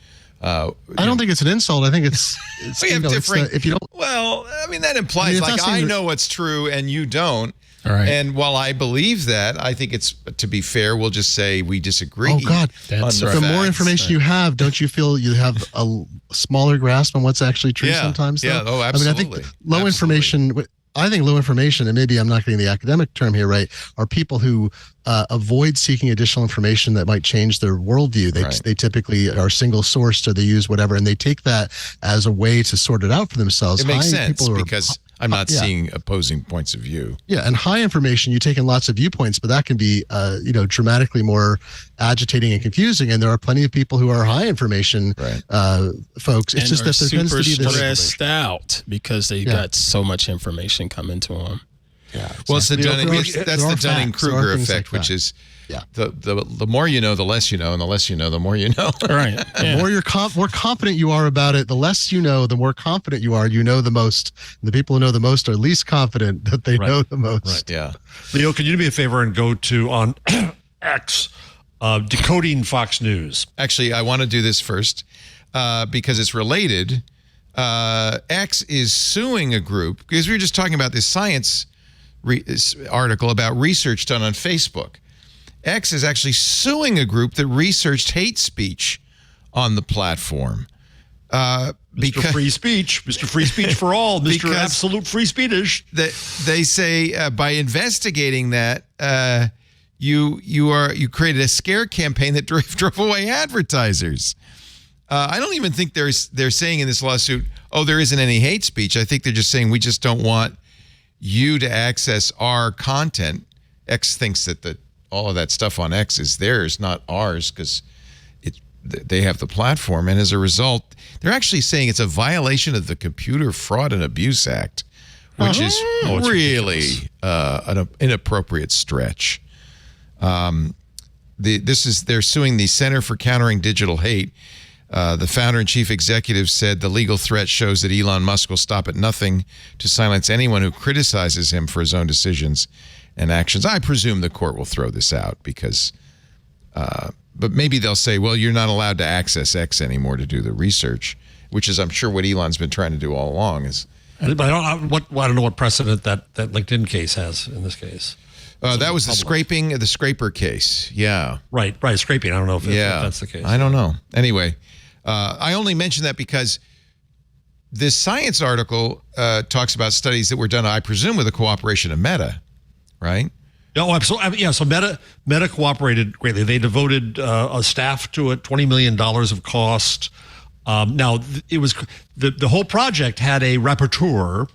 F: I don't think it's an insult. I think it's
A: we have different.
F: If you don't.
A: Well, I mean that implies I know what's true and you don't.
F: All right.
A: And while I believe that, I think it's, to be fair, we'll just say we disagree.
F: Oh God, the more information you have, don't you feel you have a smaller grasp on what's actually true sometimes?
A: Yeah. Oh, absolutely.
F: I mean, I think low information. I think low information, and maybe I'm not getting the academic term here right, are people who avoid seeking additional information that might change their worldview. They typically are single sourced, or they use whatever, and they take that as a way to sort it out for themselves.
A: It makes sense because I'm not seeing opposing points of view.
F: Yeah, and high information, you take in lots of viewpoints, but that can be, dramatically more agitating and confusing. And there are plenty of people who are high information folks. It's just that there tends to be this
E: stressed out because they got so much information coming to them.
F: Yeah, exactly.
A: Well, it's the Dunning-Kruger effect, which is the more you know, the less you know, and the less you know, the more you know.
E: Right.
F: The more more confident you are about it, the less you know, the more confident you are. You know the most. The people who know the most are least confident that they know the most.
A: Right. Yeah.
D: Leo, can you do me a favor and go to on X, decoding Fox News?
A: Actually, I want to do this first because it's related. X is suing a group because we were just talking about this science article about research done on Facebook. X is actually suing a group that researched hate speech on the platform.
D: Mr. Free Speech, Mr. Free Speech for all, Mr. Absolute Free Speech.
A: They say by investigating that, you created a scare campaign that drove away advertisers. I don't even think they're saying in this lawsuit, oh, there isn't any hate speech. I think they're just saying we just don't want you to access our content. X thinks that all of that stuff on X is theirs, not ours, because they have the platform. And as a result, they're actually saying it's a violation of the Computer Fraud and Abuse Act, which is really an inappropriate stretch. They're suing the Center for Countering Digital Hate. The founder and chief executive said the legal threat shows that Elon Musk will stop at nothing to silence anyone who criticizes him for his own decisions and actions. I presume the court will throw this out because, but maybe they'll say, well, you're not allowed to access X anymore to do the research, which is, I'm sure, what Elon's been trying to do all along.
D: But I don't know what precedent that LinkedIn case has in this case.
A: That was the scraper case. Yeah.
D: Right. Scraping. I don't know if that's the case.
A: I don't know. Anyway, I only mention that because this Science article talks about studies that were done, I presume, with the cooperation of Meta, right?
D: No, absolutely. Yeah. So Meta cooperated greatly. They devoted a staff to it, $20 million of cost. Now, it was the whole project had a rapporteur,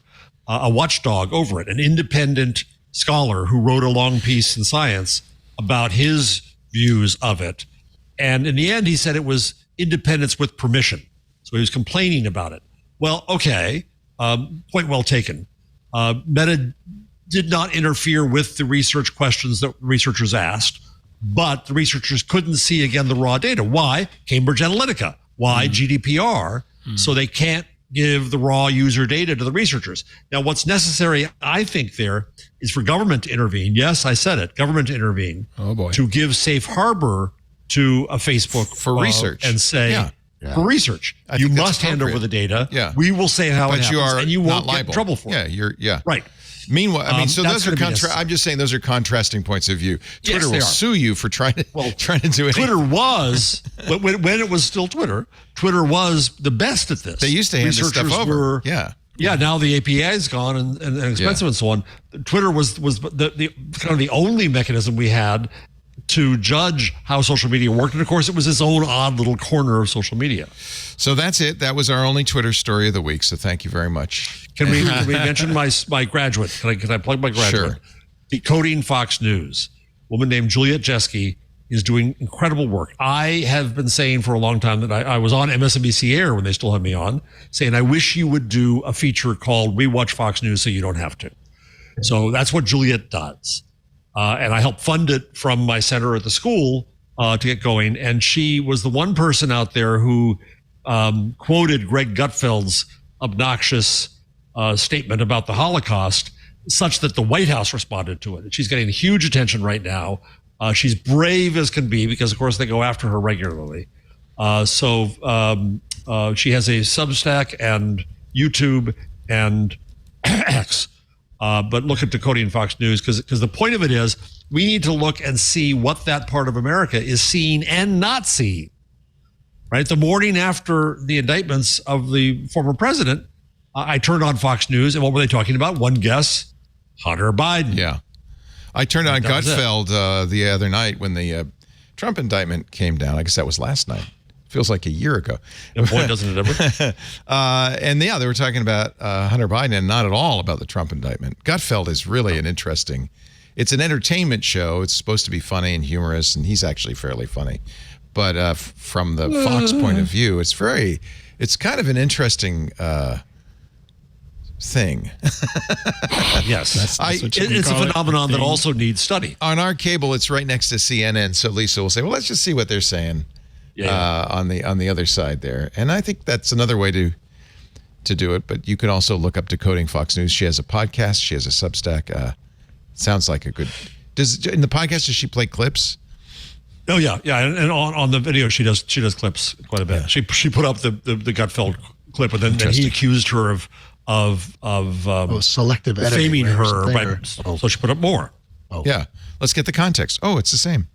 D: a watchdog over it, an independent scholar who wrote a long piece in Science about his views of it. And in the end, he said it was independence with permission. So he was complaining about it. Well, okay, point well taken. Meta did not interfere with the research questions that researchers asked, but the researchers couldn't see, again, the raw data. Why? Cambridge Analytica. Why? GDPR. So they can't give the raw user data to the researchers. Now, what's necessary, I think, there is for government to intervene. Yes, I said it. Government to intervene.
E: Oh boy.
D: To give safe harbor to a Facebook
A: for research
D: and say, for research, you must hand over the data.
A: Yeah.
D: We will say how it happens, and you won't get in trouble for it.
A: Yeah.
D: Right.
A: Meanwhile, I mean, so those are I'm just saying those are contrasting points of view. Twitter will sue you for trying to do it.
D: Twitter was, when it was still Twitter was the best at this.
A: They used to hand this stuff over.
D: Yeah. Now the API is gone and expensive and so on. Twitter was the kind of the only mechanism we had to judge how social media worked. And of course, it was its own odd little corner of social media.
A: So that's it. That was our only Twitter story of the week. So thank you very much.
D: Can we mention my graduate? Can I plug my graduate?
A: Sure.
D: Decoding Fox News. A woman named Juliet Jeske is doing incredible work. I have been saying for a long time that I was on MSNBC Air when they still had me on, saying I wish you would do a feature called We Watch Fox News so you don't have to. So that's what Juliet does. And I helped fund it from my center at the school to get going. And she was the one person out there who quoted Greg Gutfeld's obnoxious statement about the Holocaust, such that the White House responded to it. And she's getting huge attention right now. She's brave as can be because, of course, they go after her regularly. So she has a Substack and YouTube and X. But look at Decoding Fox News because the point of it is we need to look and see what that part of America is seeing and not seeing. Right? The morning after the indictments of the former president, I turned on Fox News, and what were they talking about? One guess, Hunter Biden.
A: Yeah. I turned on Gutfeld the other night when the Trump indictment came down. I guess that was last night. Feels like a year ago.
D: Yeah, boy, doesn't it ever?
A: And yeah, they were talking about Hunter Biden and not at all about the Trump indictment. Gutfeld is really it's an entertainment show. It's supposed to be funny and humorous, and he's actually fairly funny. But from the Fox point of view, it's kind of an interesting thing.
D: Yes. It's a phenomenon that also needs study.
A: On our cable, it's right next to CNN. So Lisa will say, well, let's just see what they're saying. On the other side there. And I think that's another way to do it. But you can also look up Decoding Fox News. She has a podcast. She has a Substack. Sounds like a good. In the podcast, does she play clips?
D: Oh yeah. And on the video, she does clips quite a bit. Yeah. She put up the Gutfeld clip, and then he accused her of
F: selective editing,
D: faming her. So she put up more.
A: Oh. Yeah. Let's get the context. Oh, it's the same.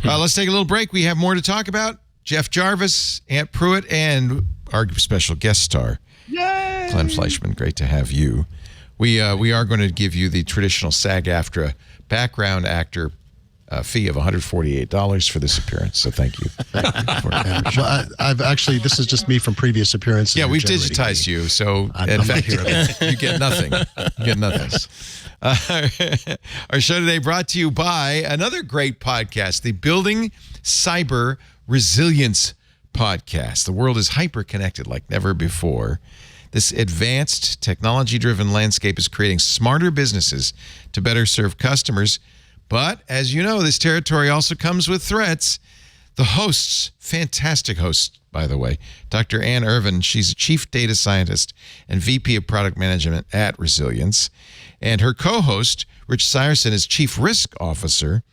A: Let's take a little break. We have more to talk about. Jeff Jarvis, Ant Pruitt, and our special guest star, Glenn Fleischman. Great to have you. We are going to give you the traditional SAG-AFTRA background actor fee of $148 for this appearance. So thank you.
F: Well, I've actually, this is just me from previous appearances.
A: Yeah, we've digitized you. So in fact, you get nothing. You get nothing. Our show today brought to you by another great podcast, the Building Cyber Resilience podcast. The world is hyper-connected like never before. This advanced technology-driven landscape is creating smarter businesses to better serve customers. But as you know, this territory also comes with threats. The hosts, fantastic host, by the way, Dr. Ann Irvin, she's a chief data scientist and VP of product management at Resilience. And her co-host, Rich Sierson, is chief risk officer.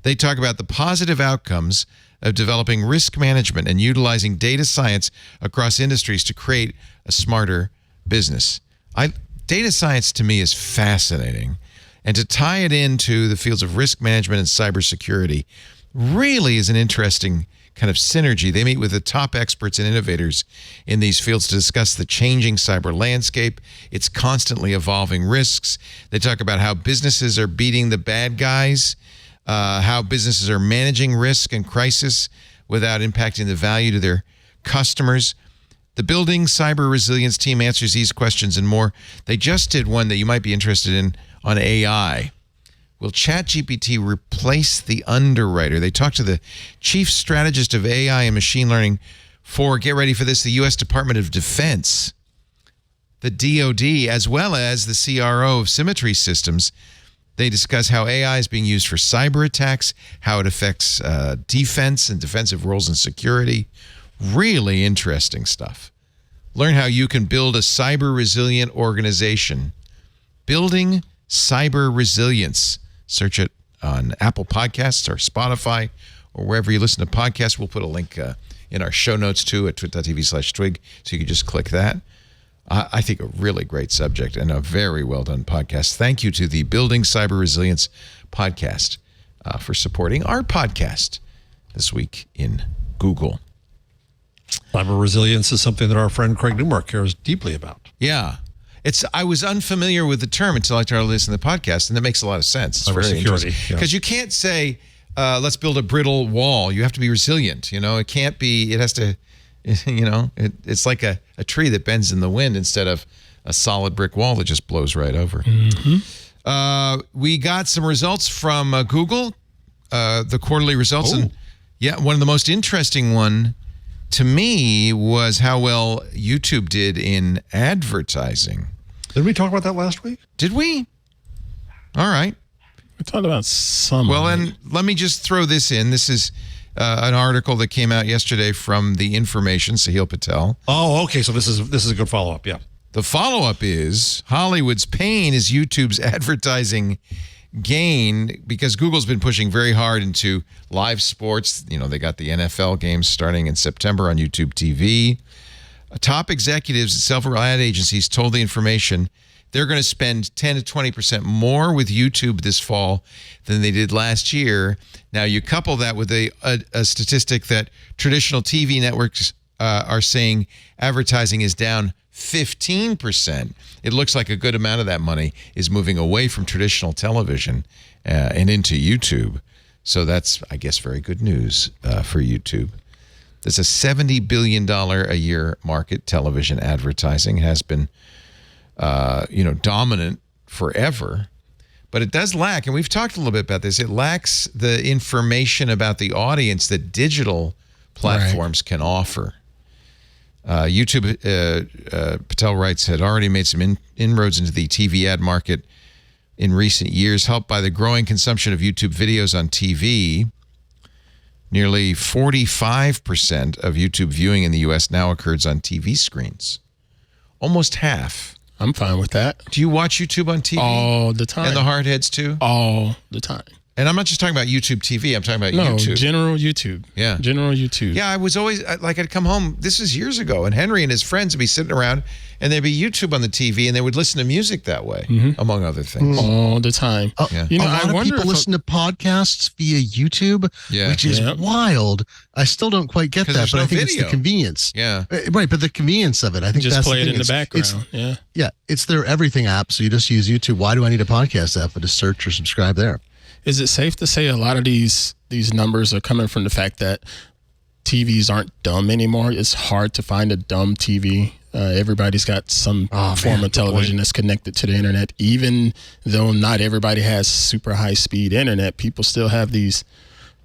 A: They talk about the positive outcomes of developing risk management and utilizing data science across industries to create a smarter business. Data science to me is fascinating. And to tie it into the fields of risk management and cybersecurity really is an interesting kind of synergy. They meet with the top experts and innovators in these fields to discuss the changing cyber landscape, its constantly evolving risks. They talk about how businesses are beating the bad guys, how businesses are managing risk and crisis without impacting the value to their customers. The Building Cyber Resilience team answers these questions and more. They just did one that you might be interested in on AI. Will ChatGPT replace the underwriter? They talked to the chief strategist of AI and machine learning for, get ready for this, the U.S. Department of Defense, the DoD, as well as the CRO of Symmetry Systems. They discuss how AI is being used for cyber attacks, how it affects defense and defensive roles in security. Really interesting stuff. Learn how you can build a cyber resilient organization. Building Cyber Resilience. Search it on Apple Podcasts or Spotify or wherever you listen to podcasts. We'll put a link in our show notes too at twit.tv/twig, so you can just click that. I think a really great subject and a very well done podcast. Thank you to the Building Cyber Resilience podcast for supporting our podcast this week in Google.
D: Cyber resilience is something that our friend Craig Newmark cares deeply about.
A: Yeah. I was unfamiliar with the term until I started listening to the podcast, and that makes a lot of sense. It's very interesting. Because you can't say, let's build a brittle wall. You have to be resilient. It can't be, it has to, it's like a tree that bends in the wind instead of a solid brick wall that just blows right over. Mm-hmm. We got some results from Google, the quarterly results. And yeah, one of the most interesting one to me was how well YouTube did in advertising.
D: Did we talk about that last week?
A: Did we? All right.
E: We talked about some.
A: Well, and let me just throw this in. This is an article that came out yesterday from The Information, Sahil Patel.
D: Oh, okay. So this is a good follow-up. Yeah.
A: The follow-up is Hollywood's pain is YouTube's advertising gain, because Google's been pushing very hard into live sports. They got the NFL games starting in September on YouTube TV. Top executives at several ad agencies told The Information they're going to spend 10 to 20% more with YouTube this fall than they did last year. Now, you couple that with a statistic that traditional TV networks are saying advertising is down 15%. It looks like a good amount of that money is moving away from traditional television and into YouTube. So that's, I guess, very good news for YouTube. There's a $70 billion a year market. Television advertising has been, dominant forever. But it does lack, and we've talked a little bit about this, it lacks the information about the audience that digital platforms can offer. YouTube, Patel writes, had already made some inroads into the TV ad market in recent years, helped by the growing consumption of YouTube videos on TV. Nearly 45% of YouTube viewing in the U.S. now occurs on TV screens. Almost half.
E: I'm fine with that.
A: Do you watch YouTube on TV?
E: All the time.
A: And the hardheads too?
E: All the time.
A: And I'm not just talking about YouTube TV. I'm talking about
E: No,
A: YouTube.
E: general YouTube.
A: Yeah.
E: General YouTube.
A: Yeah, I was always, I'd come home, this is years ago, and Henry and his friends would be sitting around, and there'd be YouTube on the TV, and they would listen to music that way, among other things.
E: All the time.
A: Yeah.
F: A lot of people listen to podcasts via YouTube, which is wild. I still don't quite get that, but I think it's the convenience.
A: Yeah.
F: Right, but the convenience of it. I think
E: just
F: that's
E: play
F: the
E: it in the background.
F: Yeah, it's their everything app, so you just use YouTube. Why do I need a podcast app? I just search or subscribe there.
E: Is it safe to say a lot of these numbers are coming from the fact that TVs aren't dumb anymore? It's hard to find a dumb TV. Everybody's got some form of television that's connected to the internet. Even though not everybody has super high-speed internet, people still have these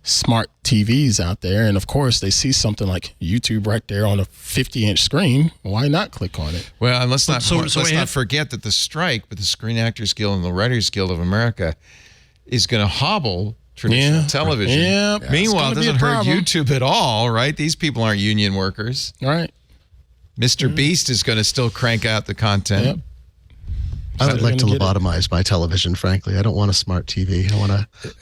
E: smart TVs out there. And, of course, they see something like YouTube right there on a 50-inch screen. Why not click on it?
A: Well, and let's not forget that the strike with the Screen Actors Guild and the Writers Guild of America is going to hobble traditional television.
E: Yeah.
A: Meanwhile, it doesn't hurt YouTube at all, right? These people aren't union workers.
E: Right.
A: Mr. Beast is going to still crank out the content.
E: Yep.
F: I would like to lobotomize my television, frankly. I don't want a smart TV. I want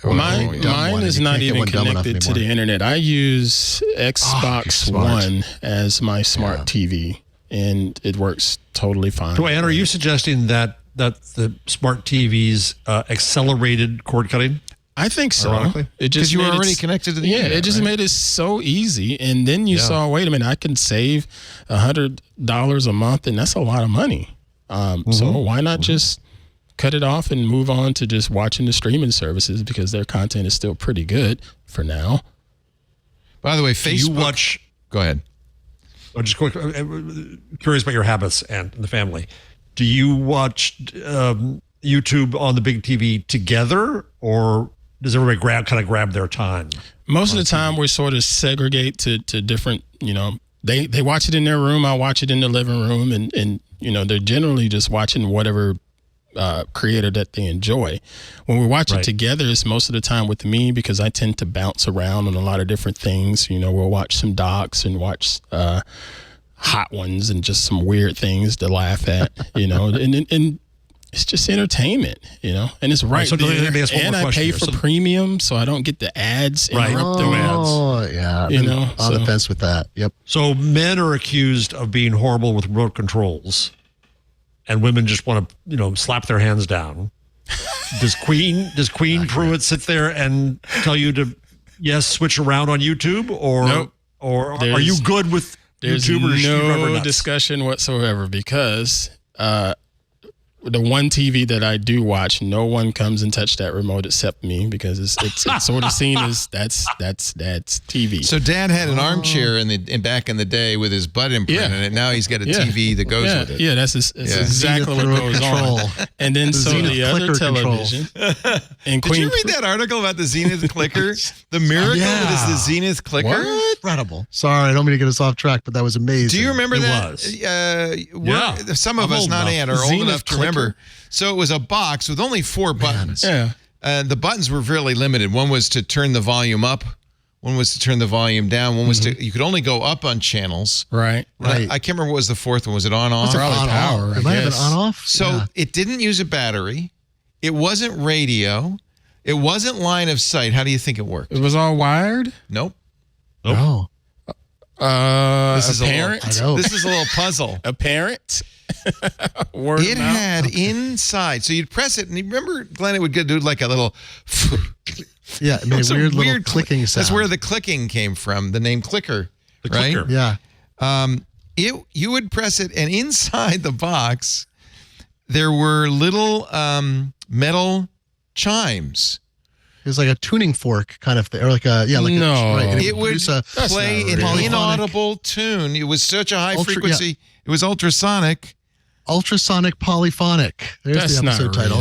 E: Mine is not even connected to the internet. I use Xbox One as my smart TV, and it works totally fine.
D: So, Ann, are you suggesting that the smart TVs accelerated cord cutting?
E: I think so.
D: Ironically?
A: Because you were already connected to the internet.
E: Yeah, it just made it so easy. And then you saw, wait a minute, I can save $100 a month, and that's a lot of money. So why not just cut it off and move on to just watching the streaming services, because their content is still pretty good for now.
A: By the way, Facebook. Go ahead.
D: I'm just curious about your habits and the family. Do you watch YouTube on the big TV together, or does everybody grab their time?
E: Most of the time, we sort of segregate to different, they watch it in their room, I watch it in the living room, and they're generally just watching whatever creator that they enjoy. When we watch it together, it's most of the time with me, because I tend to bounce around on a lot of different things. We'll watch some docs and watch hot ones and just some weird things to laugh at, and it's just entertainment, and it's right there. And I pay for premium, so I don't get the ads interrupt the ads.
F: Oh, yeah. On the fence with that. Yep.
D: So men are accused of being horrible with remote controls, and women just want to, slap their hands down. Does Queen Pruitt sit there and tell you to switch around on YouTube, or
E: nope.
D: or are you good with YouTubers?
E: There's no discussion whatsoever, because the one TV that I do watch, no one comes and touch that remote except me, because it's sort of seen as that's TV.
A: So Dad had an armchair back in the day with his butt imprint in it. Now he's got a TV that goes with it.
E: Yeah, that's exactly what goes on. And then the other television. And
A: Did you read that article about the Zenith Clicker? The miracle that is the Zenith Clicker?
F: What? Incredible. Sorry, I don't mean to get us off track, but that was amazing.
A: Do you remember that? Some of us, not Ann, are old enough to remember. So it was a box with only 4 buttons.
E: Yeah.
A: The buttons were really limited. One was to turn the volume up. One was to turn the volume down. One was you could only go up on channels.
E: Right.
A: I can't remember what was the fourth one. Was it on, off?
E: Probably power.
F: It might have been on, off.
A: So it didn't use a battery. It wasn't radio. It wasn't line of sight. How do you think it worked?
E: It was all wired?
A: Nope.
F: Oh.
A: This is a little puzzle.
E: Apparent.
A: It had inside, so you'd press it, and you remember, Glenn, it would do like a little.
F: Yeah, it made a weird little clicking sound.
A: That's where the clicking came from. The name Clicker, right?
D: Clicker.
F: Yeah.
A: You would press it, and inside the box, there were little metal chimes.
F: It was like a tuning fork kind of thing, or like a
A: It would play an inaudible tune. It was such a high frequency. Yeah. It was ultrasonic.
F: Ultrasonic polyphonic. There's the episode title.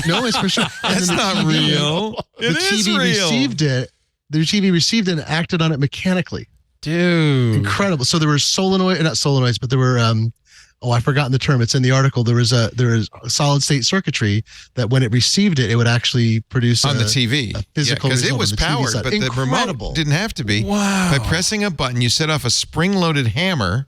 F: No, it's for sure.
A: That's not real.
F: The TV received it. The TV received it and acted on it mechanically.
E: Dude,
F: incredible. So there were not solenoids, but there were. I've forgotten the term. It's in the article. There was solid state circuitry that when it received it, it would actually produce
A: on the TV.
F: A physical
A: because it was powered, but the remote didn't have to be.
E: Wow!
A: By pressing a button, you set off a spring-loaded hammer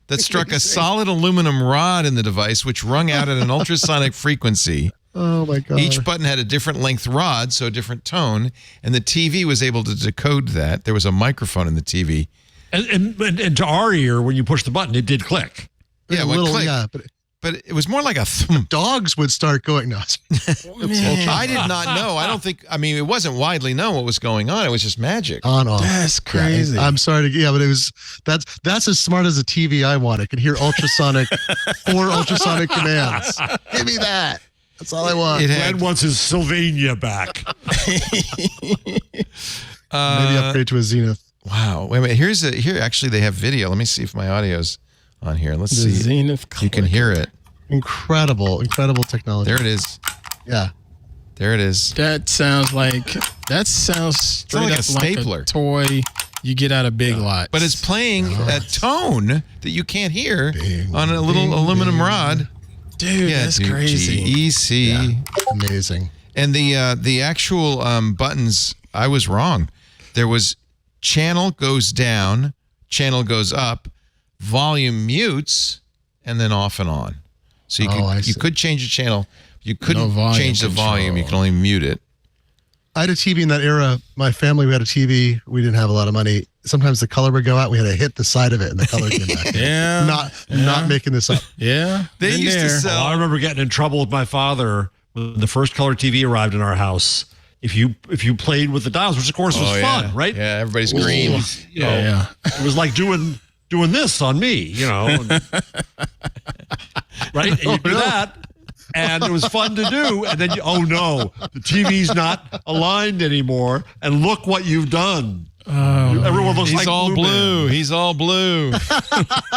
A: that struck a solid aluminum rod in the device, which rung out at an ultrasonic frequency.
F: Oh my God.
A: Each button had a different length rod, so a different tone, and the TV was able to decode that. There was a microphone in the TV.
D: And to our ear, when you push the button, it did click.
A: Yeah,
F: little,
A: click.
F: yeah,
A: But it was more like a thump.
F: dogs would start going nuts.
A: I did not know. It wasn't widely known what was going on. It was just magic.
F: On off.
E: That's crazy.
F: I'm sorry but that's as smart as a TV I want. I could hear ultrasonic, 4 ultrasonic commands. Give me that. That's all I want.
D: Brad wants his Sylvania back.
F: Maybe upgrade to a Zenith.
A: Wow. Wait a minute. Here actually they have video. Let me see if my audio's on here. Let's see.
E: Zenith Clicker.
A: You can hear it.
F: Incredible technology.
A: There it is.
F: Yeah.
A: There it is.
E: That sounds straight
A: like
E: up
A: a stapler.
E: like a toy you get out of Big Lots.
A: But it's playing a tone that you can't hear on a little aluminum rod.
E: Dude, that's crazy.
A: GEC.
F: Yeah. Amazing.
A: And the actual buttons, I was wrong. There was channel goes down, channel goes up, volume mutes, and then off and on. So you could change the channel. You couldn't change the volume. You can only mute it.
F: I had a TV in that era. My family, we had a TV. We didn't have a lot of money. Sometimes the color would go out. We had to hit the side of it, and the color came back. Not making this up.
E: Yeah.
A: They used to sell.
D: I remember getting in trouble with my father when the first color TV arrived in our house. If you played with the dials, which of course was fun, right?
A: Yeah, everybody's green.
D: It was like doing this on me, right? And you do that, and it was fun to do. And then the TV's not aligned anymore, and look what you've done. Everyone looks like
A: all
D: blue.
A: He's all blue.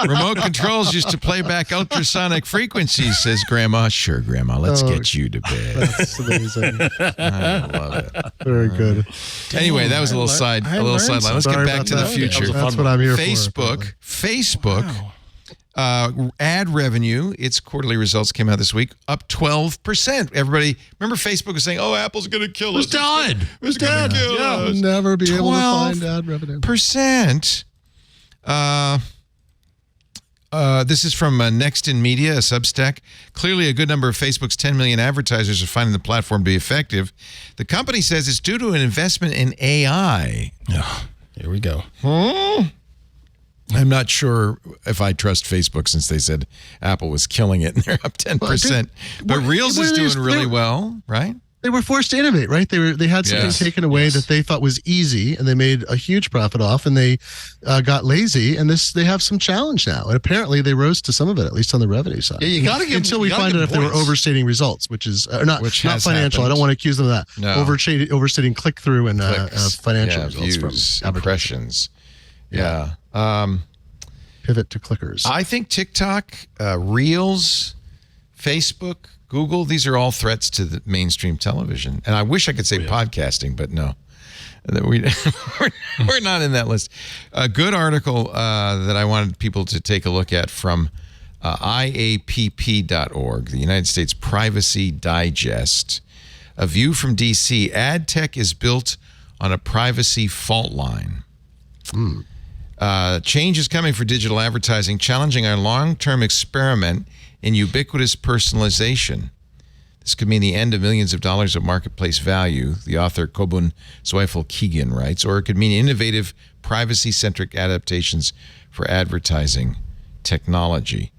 A: Remote controls used to play back ultrasonic frequencies, says Grandma. Sure, Grandma, let's get you to bed.
F: That's amazing.
A: I love it.
F: Very good.
A: Anyway, that was a little sideline. Let's get back to the future.
F: That's what I'm here
A: for. Facebook. Ad revenue, its quarterly results came out this week, up 12%. Everybody, remember Facebook was saying, Apple's going to kill us.
D: It was dead.
F: We'll never be able to find ad revenue.
A: Percent. This is from Next in Media, a Substack. Clearly, a good number of Facebook's 10 million advertisers are finding the platform to be effective. The company says it's due to an investment in AI.
E: Here we go.
A: I'm not sure if I trust Facebook since they said Apple was killing it and they're up 10%. But Reels is doing really well, right?
F: They were forced to innovate, right? They had something taken away that they thought was easy, and they made a huge profit off, and they got lazy, and they have some challenge now. And apparently, they rose to some of it, at least on the revenue side.
D: Yeah, you got to give
F: until we find out if they were overstating results, which is not financial.
A: Happened.
F: I don't want to accuse them of that.
A: No.
F: Overstating click through and financial results
A: views,
F: from
A: impressions. Yeah.
F: Pivot to clickers.
A: I think TikTok, Reels, Facebook, Google, these are all threats to the mainstream television. And I wish I could say podcasting, but no. We're not in that list. A good article that I wanted people to take a look at from IAPP.org, the United States Privacy Digest. A view from D.C. Adtech is built on a privacy fault line. Change is coming for digital advertising, challenging our long-term experiment in ubiquitous personalization. This could mean the end of millions of dollars of marketplace value, the author Kobun Zweifel-Keegan writes, or it could mean innovative, privacy-centric adaptations for advertising technology.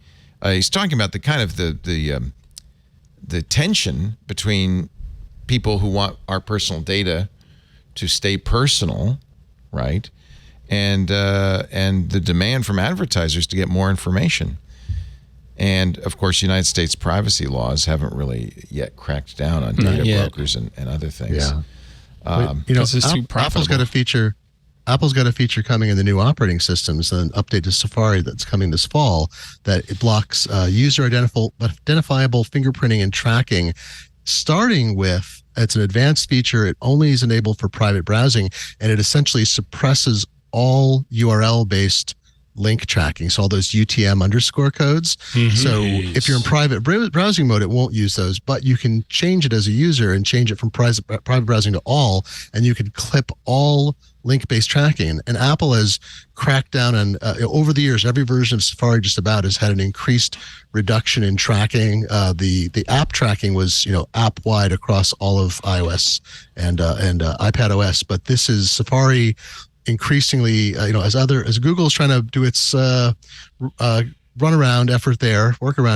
A: He's talking about the kind of the tension between people who want our personal data to stay personal, right? And the demand from advertisers to get more information. And, of course, United States privacy laws haven't really yet cracked down on data brokers and other things.
F: Yeah. Apple's got a feature. Apple's got a feature coming in the new operating systems, an update to Safari that's coming this fall, that it blocks user identifiable fingerprinting and tracking, starting with, it's an advanced feature. It only is enabled for private browsing, and it essentially suppresses all URL-based link tracking. So all those UTM underscore codes. So if you're in private browsing mode, it won't use those, but you can change it as a user and change it from private browsing to all, and you can clip all link-based tracking. And Apple has cracked down on, over the years, every version of Safari just about has had an increased reduction in tracking. The app tracking was, app-wide across all of iOS and iPad OS, but this is Safari increasingly, as Google's trying to do its workaround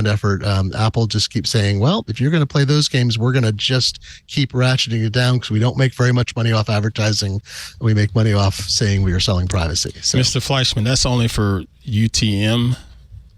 F: effort, Apple just keeps saying, well, if you're going to play those games, we're going to just keep ratcheting it down because we don't make very much money off advertising. We make money off saying we are selling privacy. So,
E: Mr. Fleischman, that's only for UTM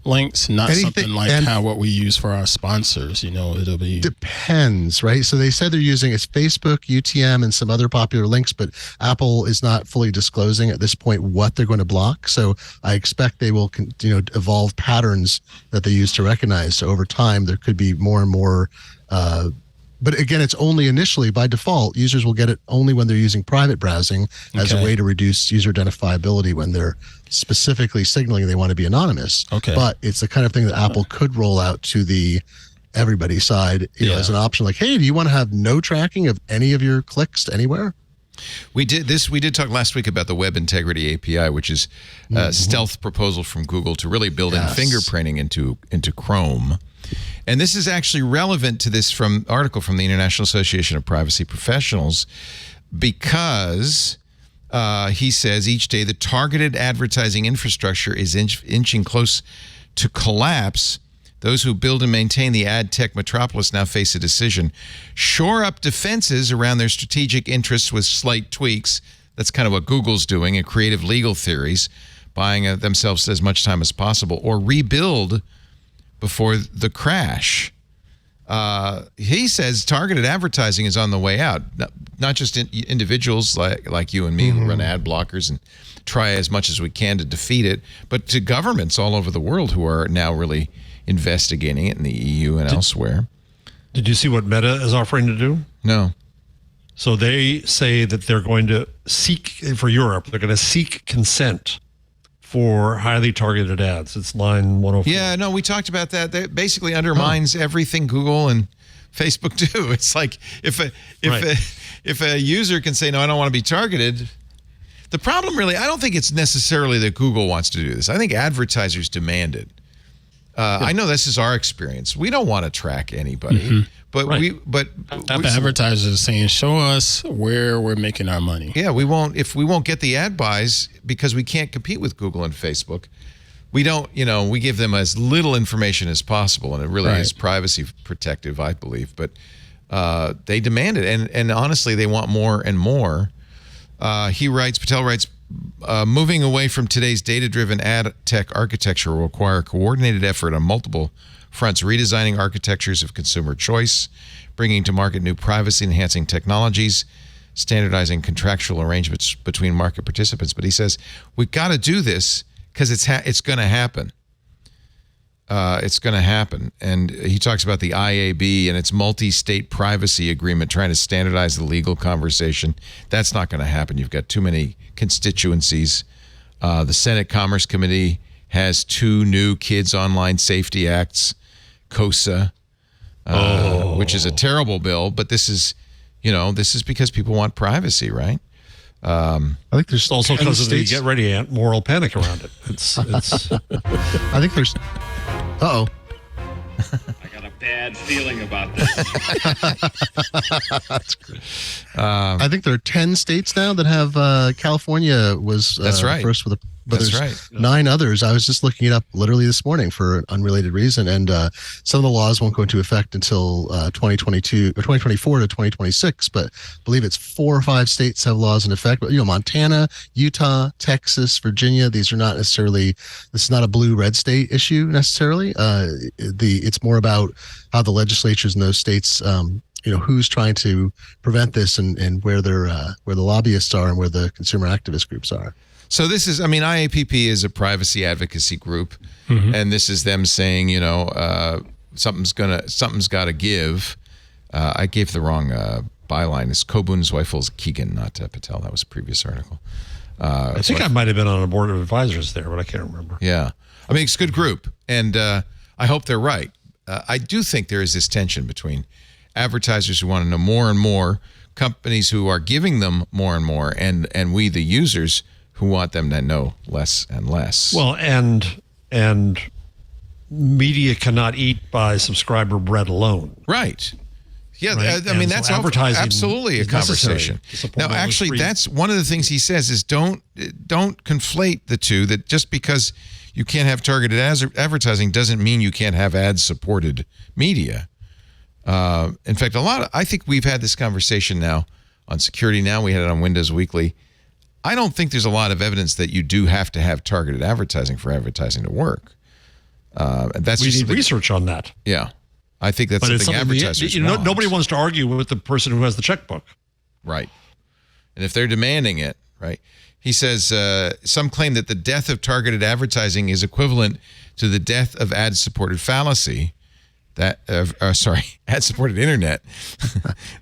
E: links, not something like what we use for our sponsors. It'll be
F: depends, right? So they said they're using it's Facebook, UTM, and some other popular links, but Apple is not fully disclosing at this point what they're going to block. So I expect they will, evolve patterns that they use to recognize. So over time, there could be more and more. But again, it's only initially by default. Users will get it only when they're using private browsing as a way to reduce user identifiability when they're specifically signaling they want to be anonymous.
E: Okay.
F: But it's the kind of thing that Apple could roll out to the everybody side as an option. Like, hey, do you want to have no tracking of any of your clicks anywhere?
A: We did talk last week about the Web Integrity API, which is a stealth proposal from Google to really build in fingerprinting into Chrome. And this is actually relevant to this article from the International Association of Privacy Professionals because he says each day the targeted advertising infrastructure is inching close to collapse. Those who build and maintain the Adtech metropolis now face a decision. Shore up defenses around their strategic interests with slight tweaks. That's kind of what Google's doing, and creative legal theories, buying themselves as much time as possible, or rebuild before the crash. He says targeted advertising is on the way out. Not just individuals like you and me who run ad blockers and try as much as we can to defeat it, but to governments all over the world who are now really investigating it in the EU and elsewhere.
D: Did you see what Meta is offering to do?
A: No.
D: So they say that they're going to seek, for Europe, they're going to seek consent for highly targeted ads. It's line 104.
A: Yeah, no, we talked about that. That basically undermines everything Google and Facebook do. It's like if a user can say, no, I don't want to be targeted. The problem really, I don't think it's necessarily that Google wants to do this. I think advertisers demand it. I know this is our experience. We don't want to track anybody, but
E: advertisers are saying, show us where we're making our money.
A: Yeah, we won't get the ad buys because we can't compete with Google and Facebook. We don't, we give them as little information as possible, and it really is privacy protective, I believe. But they demand it, and honestly, they want more and more. Patel writes, moving away from today's data-driven ad tech architecture will require a coordinated effort on multiple fronts, redesigning architectures of consumer choice, bringing to market new privacy-enhancing technologies, standardizing contractual arrangements between market participants. But he says, we've got to do this because it's going to happen. It's going to happen. And he talks about the IAB and its multi-state privacy agreement trying to standardize the legal conversation. That's not going to happen. You've got too many constituencies. The Senate Commerce Committee has 2 new Kids Online Safety Acts, COSA, which is a terrible bill. But this is because people want privacy, right?
F: I think there's
D: also because of the get ready Aunt moral panic around it. It's
F: I think there's I
G: got a bad feeling about this.
F: That's good. I think there are 10 states now that have California was first with but there's 9 others. I was just looking it up literally this morning for an unrelated reason, and some of the laws won't go into effect until 2022 or 2024 to 2026. But I believe it's 4 or 5 states have laws in effect. But Montana, Utah, Texas, Virginia. These are not necessarily. This is not a blue-red state issue necessarily. It's more about how the legislatures in those states. Who's trying to prevent this and where the lobbyists are and where the consumer activist groups are.
A: So this is, IAPP is a privacy advocacy group, and this is them saying, something's got to give. I gave the wrong byline. It's Kobun Zweifels Keegan, not Patel. That was a previous article.
D: I think I might have been on a board of advisors there, but I can't remember.
A: Yeah. I mean, it's a good group, and I hope they're right. I do think there is this tension between advertisers who want to know more and more, companies who are giving them more and more, and we, the users, who want them to know less and less.
D: Well, and media cannot eat by subscriber bread alone.
A: Right. Yeah,
D: right?
A: I mean, that's
D: advertising
A: absolutely a conversation. Now, actually, that's one of the things he says is don't conflate the two, that just because you can't have targeted advertising doesn't mean you can't have ad-supported media. In fact, I think we've had this conversation now on Security Now. We had it on Windows Weekly. I don't think there's a lot of evidence that you do have to have targeted advertising for advertising to work. And that's
D: we need research on that.
A: Yeah. I think that's something advertisers want.
D: Nobody wants to argue with the person who has the checkbook.
A: Right. And if they're demanding it, right? He says, some claim that the death of targeted advertising is equivalent to the death of ad-supported fallacy. Ad-supported internet.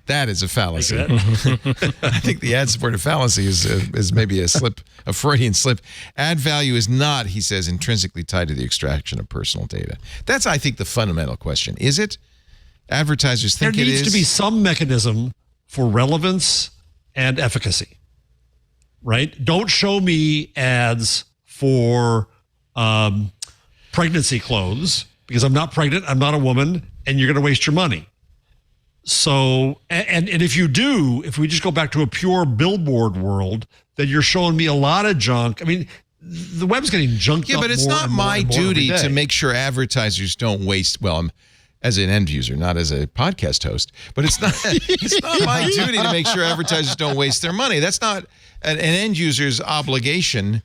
A: That is a fallacy. I think the ad-supported fallacy is maybe a Freudian slip. Ad value is not, he says, intrinsically tied to the extraction of personal data. That's, I think, the fundamental question. Is it? Advertisers think it is.
D: There needs to be some mechanism for relevance and efficacy, right? Don't show me ads for pregnancy clothes, because I'm not pregnant, I'm not a woman, and you're going to waste your money. So, and if you do, if we just go back to a pure billboard world, then you're showing me a lot of junk. I mean, the web's getting junked up.
A: Yeah, but it's not my duty to make sure advertisers don't waste. Well, I'm as an end user, not as a podcast host, but it's not my duty to make sure advertisers don't waste their money. That's not an end user's obligation.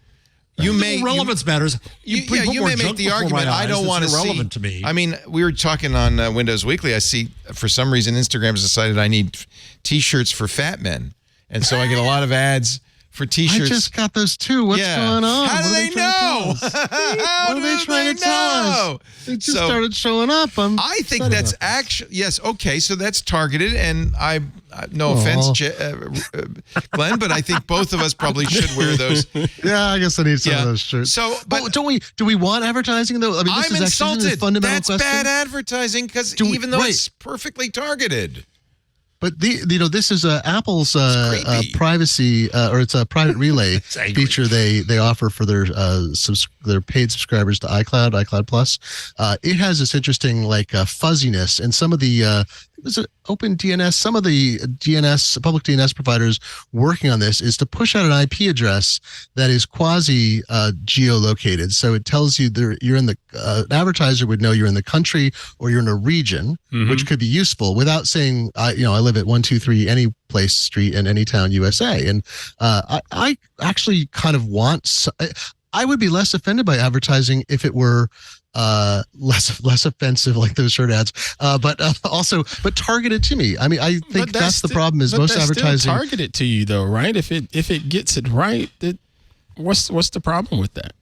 D: Relevance matters.
A: You may make the argument. I don't want to see.
D: To me.
A: I mean, we were talking on Windows Weekly. I see, for some reason, Instagram has decided I need T-shirts for fat men, and so I get a lot of ads for T-shirts.
F: I just got those too. What's going on?
A: How do they know?
F: What are they trying to tell us? They just started showing up.
A: I think that's actually, yes, okay, so that's targeted, and no offense, Glenn, but I think both of us probably should wear those.
F: Yeah, I guess I need some of those shirts.
A: So, but
F: do we want advertising though? I mean,
A: I'm insulted. That's
F: question.
A: bad advertising, because even though it's perfectly targeted.
F: But this is Apple's privacy or it's a private relay feature they offer for their paid subscribers to iCloud Plus. It has this interesting fuzziness, and some of the Open DNS, some of the public DNS providers working on this is to push out an IP address that is quasi geolocated. So it tells you you're in an advertiser would know you're in the country or you're in a region, which could be useful without saying, I live at 123 any place street in any town, USA. And I actually kind of I would be less offended by advertising if it were less offensive, like those shirt ads, but targeted to me. I mean, I think that's the problem. Is most advertising
E: targeted to you though, right? If it gets it right, what's the problem with that?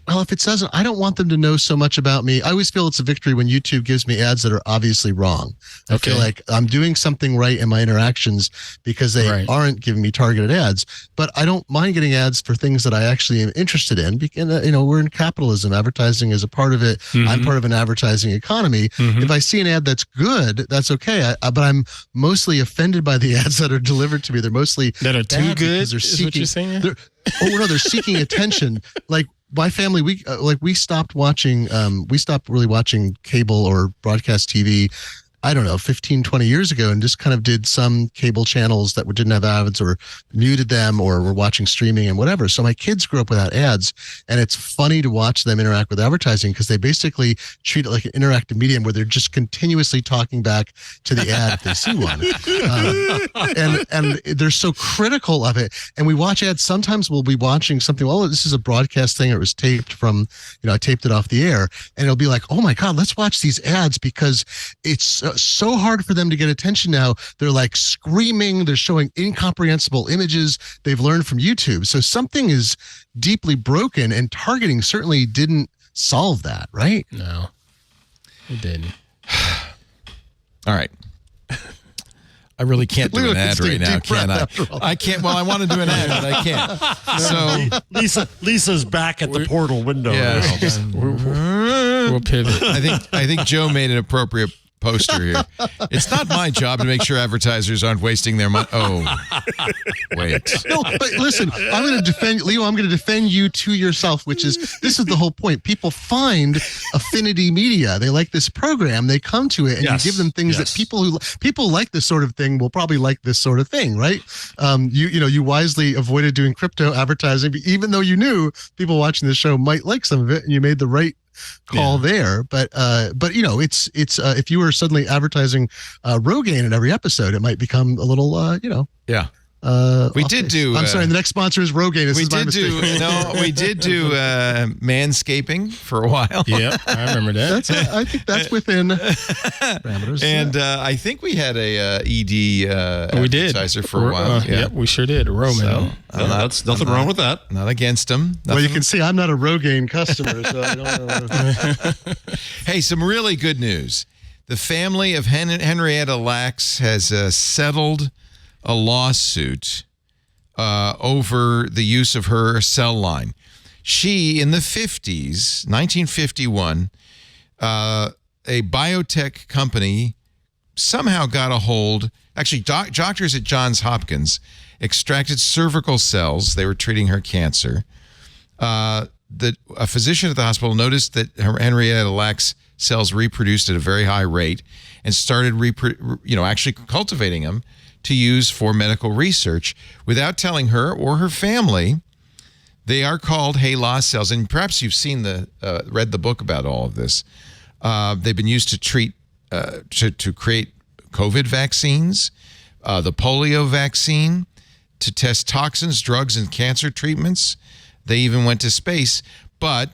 F: Well, if it doesn't, I don't want them to know so much about me. I always feel it's a victory when YouTube gives me ads that are obviously wrong. I feel like I'm doing something right in my interactions because they aren't giving me targeted ads. But I don't mind getting ads for things that I actually am interested in. And, we're in capitalism. Advertising is a part of it. I'm part of an advertising economy. If I see an ad that's good, that's okay. But I'm mostly offended by the ads that are delivered to me. They're mostly
E: that are too good.
F: They're seeking,
E: is what you're saying?
F: They're seeking attention. Like, my family, we stopped really watching cable or broadcast TV, I don't know, 15, 20 years ago, and just kind of did some cable channels that didn't have ads or muted them or were watching streaming and whatever. So my kids grew up without ads, and it's funny to watch them interact with advertising because they basically treat it like an interactive medium where they're just continuously talking back to the ad if they see one. And they're so critical of it. And we watch ads. Sometimes we'll be watching something. Well, this is a broadcast thing. It was taped from, I taped it off the air, and it'll be like, oh my God, let's watch these ads because it's so hard for them to get attention now. They're like screaming. They're showing incomprehensible images they've learned from YouTube. So something is deeply broken, and targeting certainly didn't solve that, right?
E: No, it didn't.
A: All right. I really can't do
F: Leo
A: an
F: can
A: ad
F: take a
A: right now,
F: deep breath
A: can I?
F: after all.
A: I can't. Well, I want to do an ad, but I can't. So
D: Lisa's back at the portal window.
A: yeah,
E: We'll pivot.
A: I think Joe made an appropriate poster here. It's not my job to make sure advertisers aren't wasting their money. Oh, wait.
F: No, but listen, I'm going to defend Leo. I'm going to defend you to yourself, which is this is the whole point. People find affinity media. They like this program. They come to it, and
D: Yes,
F: you give them things
D: yes.
F: that people like this sort of thing will probably like this sort of thing, right? You wisely avoided doing crypto advertising, even though you knew people watching the show might like some of it, and you made the right call there. But it's if you were suddenly advertising Rogaine in every episode, it might become a little
A: Yeah. We did do.
F: I'm sorry. The next sponsor is Rogaine.
A: We did do manscaping for a while.
E: Yep, I remember that.
F: I think that's within parameters.
A: And I think we had a ED
E: We did
A: advertiser for a while.
E: Yep, we sure did. Roman.
A: So,
D: That's nothing wrong with that.
A: Not against him.
F: Well, you can see I'm not a Rogaine customer, so I don't know.
A: Hey, some really good news. The family of Henrietta Lacks has settled a lawsuit over the use of her cell line. She, in the 50s, 1951, a biotech company somehow got a hold. Actually, doctors at Johns Hopkins extracted cervical cells. They were treating her cancer. A physician at the hospital noticed that Henrietta Lacks cells reproduced at a very high rate and started actually cultivating them to use for medical research without telling her or her family. They are called HeLa cells, and perhaps you've seen read the book about all of this. They've been used to treat to create COVID vaccines, the polio vaccine, to test toxins, drugs, and cancer treatments. They even went to space, but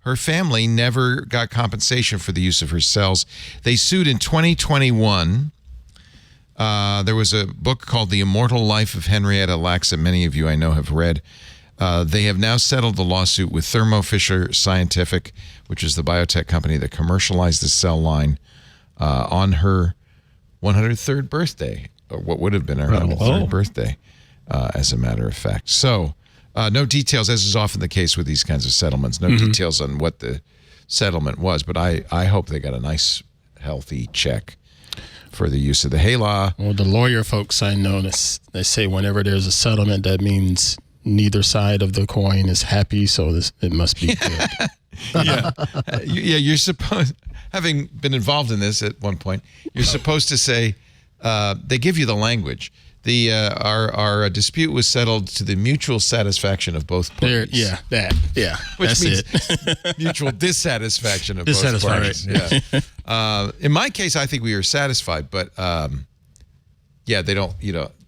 A: her family never got compensation for the use of her cells. They sued in 2021. There was a book called The Immortal Life of Henrietta Lacks that many of you I know have read. They have now settled the lawsuit with Thermo Fisher Scientific, which is the biotech company that commercialized the cell line on her 103rd birthday, or what would have been her 103rd birthday, as a matter of fact. So no details, as is often the case with these kinds of settlements, no details on what the settlement was, but I hope they got a nice, healthy check for the use of the HeLa.
E: Well, the lawyer folks I know, they say whenever there's a settlement, that means neither side of the coin is happy, so it must be good.
A: Yeah. You're supposed, having been involved in this at one point, you're supposed to say, they give you the language. Our dispute was settled to the mutual satisfaction of both parties.
E: Which
A: Which
E: means
A: means mutual dissatisfaction of both parties. Yeah. In my case, I think we were satisfied, but they don't.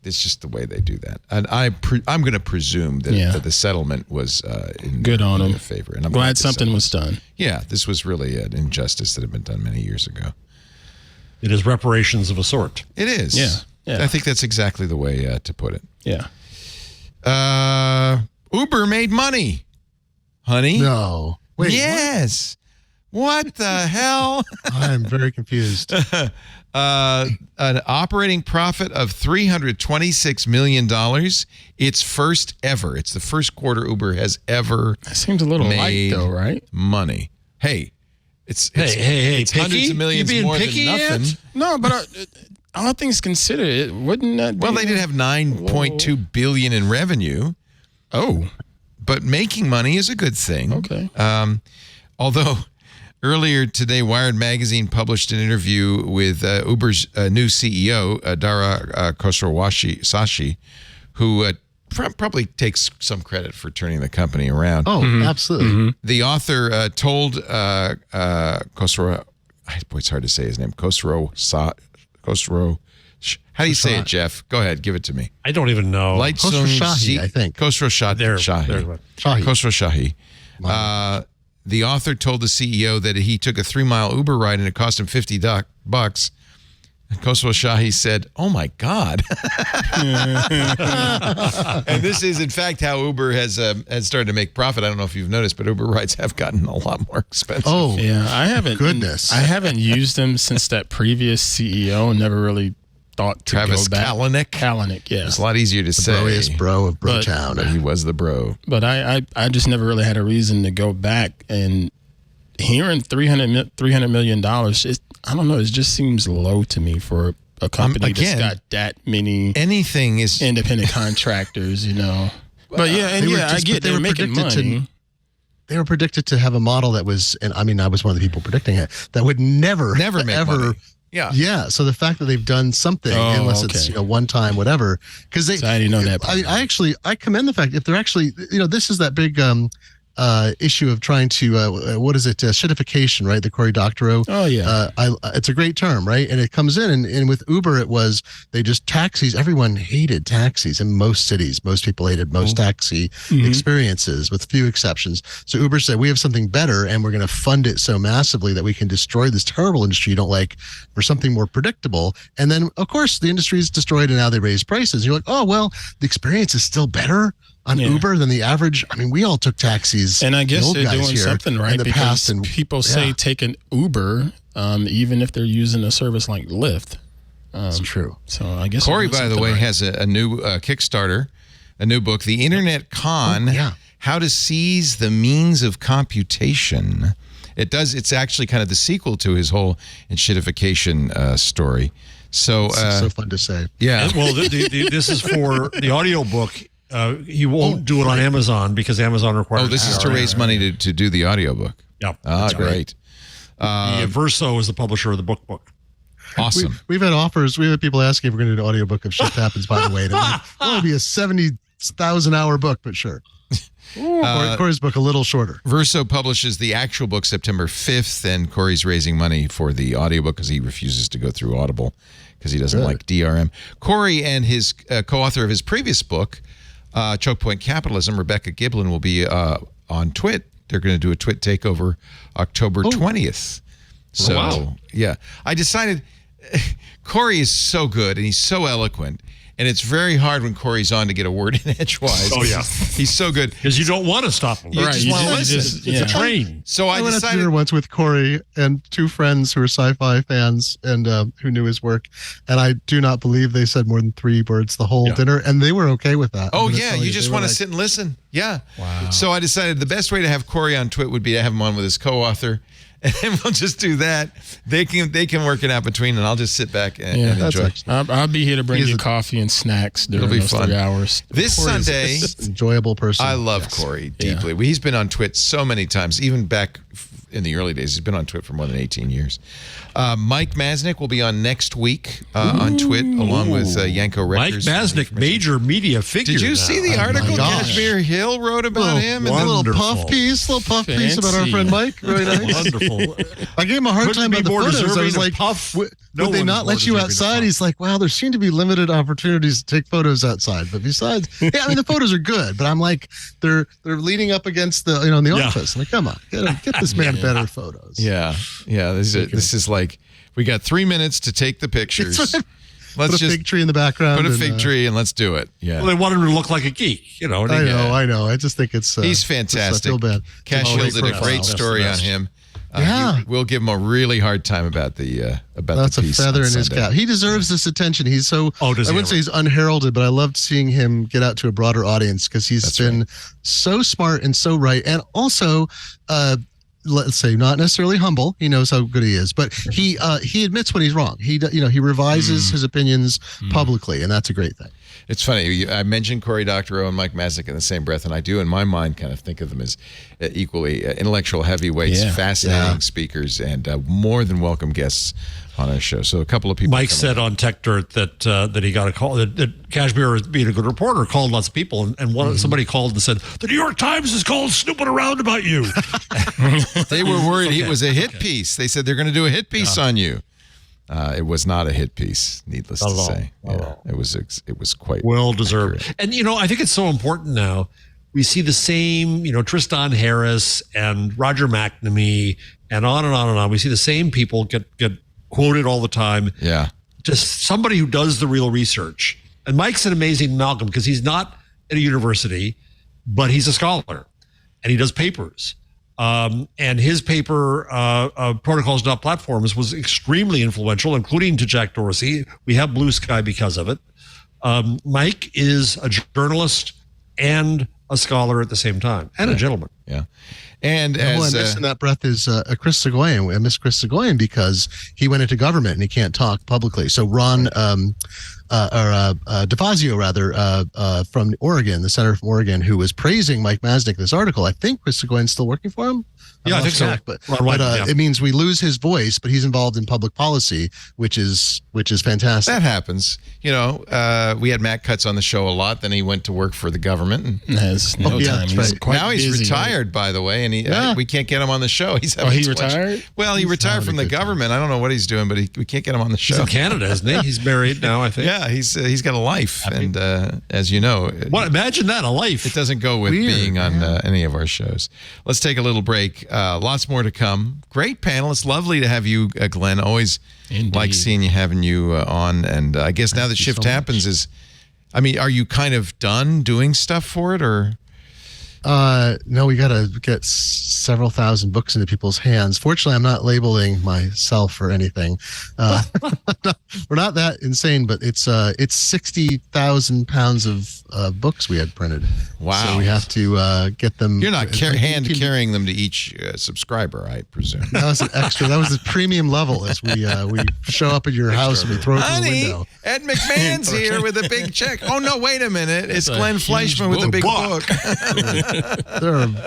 A: It's just the way they do that. And I'm going to presume that the settlement was in
E: good on them.
A: their favor. And I'm
E: glad something was done.
A: Yeah, this was really an injustice that had been done many years ago.
D: It is reparations of a sort.
A: It is.
E: Yeah.
A: I think that's exactly the way to put it.
E: Yeah.
A: Uber made money, honey.
F: No. Wait.
A: Yes. What the hell?
F: I'm very confused.
A: An operating profit of $326 million. It's first ever. It's the first quarter Uber has ever
E: That seems a little
A: made
E: light, though, right?
A: money. Hey, it's
D: Hey,
A: it's hundreds of millions
D: you being
A: more
D: picky
A: than nothing.
D: yet?
E: No, but all things considered, wouldn't that be?
A: Well, they did have $9.2 billion in revenue.
E: Oh,
A: But making money is a good thing.
E: okay.
A: Although earlier today, Wired Magazine published an interview with Uber's new CEO, Dara Khosrowshahi, who probably takes some credit for turning the company around.
F: Oh, absolutely.
E: Mm-hmm.
A: The author told Khosrow, it's hard to say his name, Khosrow. How do you say it, Jeff? Go ahead, give it to me.
D: I don't even know.
F: Khosrowshahi, I think.
A: Khosrowshahi. Khosrowshahi. The author told the CEO that he took a 3-mile Uber ride and it cost him $50. Khosrowshahi said, "Oh my God!" And this is, in fact, how Uber has started to make profit. I don't know if you've noticed, but Uber rides have gotten a lot more expensive.
F: Oh,
E: Yeah, I haven't.
F: Goodness.
E: I haven't used them since that previous CEO. Never really thought to
A: Travis
E: go back. Kalanick, yeah.
A: It's a lot easier to say.
F: Broiest bro of Brotown.
A: But he was the bro.
E: But I just never really had a reason to go back. And hearing $300 million, I don't know, it just seems low to me for a company that's got that many independent contractors, But I get they're making money.
F: They were predicted to have a model that was, and I mean, I was one of the people predicting it, that would never
A: make money.
F: Yeah. So the fact that they've done something, unless it's one time, whatever, because
E: So I didn't know that.
F: I commend the fact if they're actually, this is that big issue of trying to shitification, right? The Cory Doctorow.
E: Oh yeah.
F: It's a great term, right? And it comes in, and with Uber, it was they just taxis. Everyone hated taxis in most cities. Most people hated most taxi experiences, with few exceptions. So Uber said, we have something better, and we're going to fund it so massively that we can destroy this terrible industry you don't like for something more predictable. And then, of course, the industry is destroyed, and now they raise prices. You're like, oh well, the experience is still better on Uber than the average. I mean, we all took taxis.
E: And I guess they're doing something right, because people say take an Uber, even if they're using a service like Lyft.
F: It's true.
E: So I guess
A: Corey, by the way, has a new Kickstarter, a new book, The Internet Con, How to Seize the Means of Computation. It's actually kind of the sequel to his whole enshittification story. So,
F: it's so fun to say.
A: Yeah.
D: Well, this is for the audiobook. He won't do it on Amazon because Amazon requires.
A: Oh, this is to raise money to do the audiobook.
D: Yeah.
A: Ah, great.
D: Verso is the publisher of the book.
A: Awesome.
F: We've had offers. We had people asking if we're going to do an audiobook of Shift Happens, by the way. It'll only be a 70,000-hour book, but sure. Corey's book a little shorter.
A: Verso publishes the actual book September 5th, and Corey's raising money for the audiobook because he refuses to go through Audible because he doesn't like DRM. Corey and his co-author of his previous book, Choke Point Capitalism, Rebecca Giblin, will be on Twit. They're going to do a Twit takeover October 20th. So, yeah. I decided Corey is so good and he's so eloquent. And it's very hard when Corey's on to get a word in edgewise.
D: Oh, yeah.
A: He's so good.
D: Because you don't want to stop him.
A: You just want to listen.
D: It's a train.
A: So I
F: went out to
A: decided...
F: dinner once with Corey and two friends who are sci-fi fans and who knew his work. And I do not believe they said more than 3 words the whole dinner. And they were okay with that.
A: Oh, yeah. You just want to sit and listen. Yeah. Wow. So I decided the best way to have Corey on Twit would be to have him on with his co-author. And we'll just do that. They can work it out between, and I'll just sit back and enjoy.
E: I'll be here to bring you coffee and snacks during those 3 hours.
A: This Sunday,
F: enjoyable person.
A: I love Corey deeply. Yeah. He's been on Twit so many times, even back in the early days. He's been on Twit for more than 18 years. Mike Masnick will be on next week on Twit, along with Yanko Records.
D: Mike Masnick, major media figure.
A: Did you see the article Kashmir Hill wrote about him?
F: A little puff piece about our friend Mike. Really nice.
D: Wonderful.
F: I gave him a hard time about the photos. I was like, would they not let you outside? He's like, well, there seem to be limited opportunities to take photos outside. But besides, the photos are good. But I'm like, they're leaning up against the, in the office. I'm like, come on, get this man better photos.
A: Yeah. This is like, we got 3 minutes to take the pictures.
F: Let's put a fig tree in the background.
A: Put a fig tree and let's do it. Yeah.
D: Well, they want him to look like a geek,
F: I know. I just think it's
A: he's fantastic.
F: I feel bad.
A: Cash Hill did a great story on him. We'll give him a really hard time about the
F: That's
A: the piece.
F: A feather in his cap. He deserves this attention. He's so I wouldn't say he's unheralded, but I loved seeing him get out to a broader audience because he's been so smart and so right, and also let's say not necessarily humble. He knows how good he is, but he admits when he's wrong. He revises his opinions publicly, and that's a great thing.
A: It's funny. I mentioned Cory Doctorow and Mike Masnick in the same breath, and I do, in my mind, kind of think of them as equally intellectual heavyweights, fascinating speakers, and more than welcome guests on our show. So a couple of people.
D: Mike said on Tech Dirt that he got a call that Kashmir, being a good reporter, called lots of people, and somebody called and said the New York Times is called snooping around about you.
A: They were worried it was a hit piece. They said they're going to do a hit piece on you. It was not a hit piece, needless to say. It was quite
D: well deserved. And I think it's so important now. We see the same, Tristan Harris and Roger McNamee and on and on and on. We see the same people get quoted all the time.
A: Yeah.
D: Just somebody who does the real research. And Mike's an amazing amalgam because he's not at a university, but he's a scholar and he does papers. And his paper, Protocols Not Platforms, was extremely influential, including to Jack Dorsey. We have Blue Sky because of it. Mike is a journalist and a scholar at the same time, and a gentleman.
A: Yeah. And
F: who I miss in that breath is Chris Soghoian. I miss Chris Soghoian because he went into government and he can't talk publicly. So Ron, DeFazio rather, from Oregon, the senator from Oregon, who was praising Mike Masnick in this article. I think Chris Soghoian's still working for him.
D: I think so.
F: But it means we lose his voice, but he's involved in public policy, which is fantastic.
A: That happens. We had Matt Cutts on the show a lot. Then he went to work for the government. And
E: has no time. He's quite
A: now he's
E: busy,
A: retired, by the way, and we can't get him on the show. He's
E: he retired?
A: Well, he retired from the government. I don't know what he's doing, but we can't get him on the show.
D: He's in Canada, isn't he? He's married now, I think.
A: Yeah, he's got a life, and as you know,
D: imagine that, a life.
A: It doesn't go with being on any of our shows. Let's take a little break. Lots more to come. Great panel. It's lovely to have you, Glenn. Always like having you on. And I guess now that shift happens are you kind of done doing stuff for it, or?
F: No, we got to get several thousand books into people's hands. Fortunately, I'm not labeling myself or anything. We're not that insane, but it's 60,000 pounds of books we had printed.
A: Wow!
F: So we have to get them.
A: You're not carrying them to each subscriber, I presume.
F: That was an extra. That was the premium level. As we show up at your house and we throw it through the window.
A: Ed McMahon's here with a big check. Oh no! Wait a minute! It's Glenn Fleischman with a big book.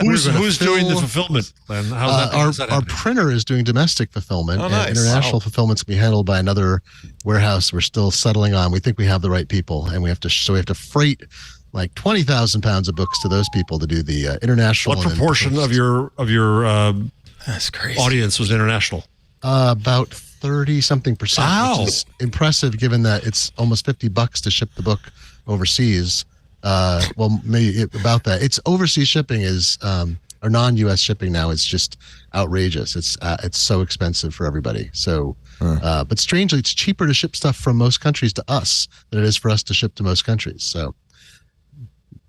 D: Who's doing the fulfillment? How's that
F: our printer is doing domestic fulfillment.
A: Oh, nice.
F: And international fulfillment's going to be handled by another warehouse we're still settling on. We think we have the right people, and we have to freight like 20,000 pounds of books to those people to do the international.
D: What proportion of your
E: that's crazy
D: audience was international?
F: About 30-something%.
A: Wow.
F: Which is impressive given that it's almost $50 to ship the book overseas. Well, maybe about that. It's overseas shipping is or non-U.S. shipping now is just outrageous. It's so expensive for everybody. So, but strangely, it's cheaper to ship stuff from most countries to us than it is for us to ship to most countries. So,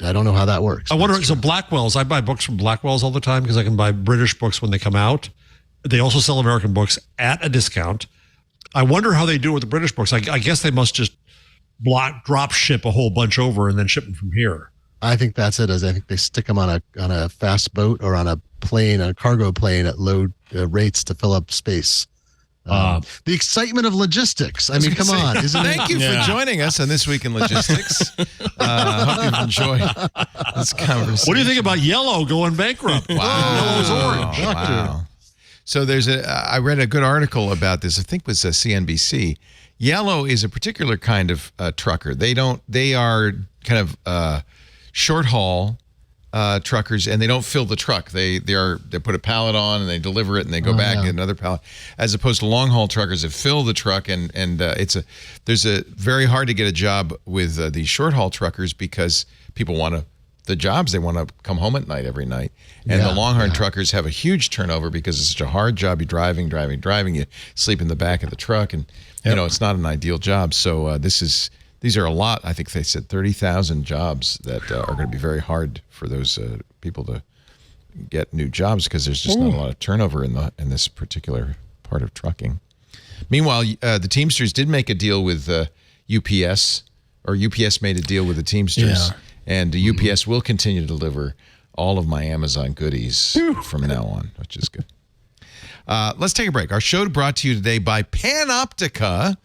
F: I don't know how that works.
D: I wonder. So Blackwell's, I buy books from Blackwell's all the time because I can buy British books when they come out. They also sell American books at a discount. I wonder how they do it with the British books. I guess they must just drop ship a whole bunch over and then ship them from here.
F: I think that's it. I think they stick them on a fast boat or on a plane, a cargo plane at low rates to fill up space. The excitement of logistics. I mean, come on.
A: Thank you for joining us on This Week in Logistics. Hope you've enjoyed this conversation.
D: What do you think about yellow going bankrupt?
A: Wow.
D: Yellow's orange.
A: Wow. So I read a good article about this. I think it was CNBC. Yellow is a particular kind of trucker. They are kind of short haul truckers, and they don't fill the truck. They put a pallet on and they deliver it and they go back and get another pallet, as opposed to long haul truckers that fill the truck. And there's a very hard to get a job with these short haul truckers because people want the jobs. They want to come home at night every night. And the long haul truckers have a huge turnover because it's such a hard job. You're driving. You sleep in the back of the truck, and it's not an ideal job. So these are a lot. I think they said 30,000 jobs that are going to be very hard for those people to get new jobs because there's just not a lot of turnover in this particular part of trucking. Meanwhile, the Teamsters did make a deal with UPS, or UPS made a deal with the Teamsters, and UPS will continue to deliver all of my Amazon goodies from now on, which is good. Let's take a break. Our show brought to you today by Panoptica.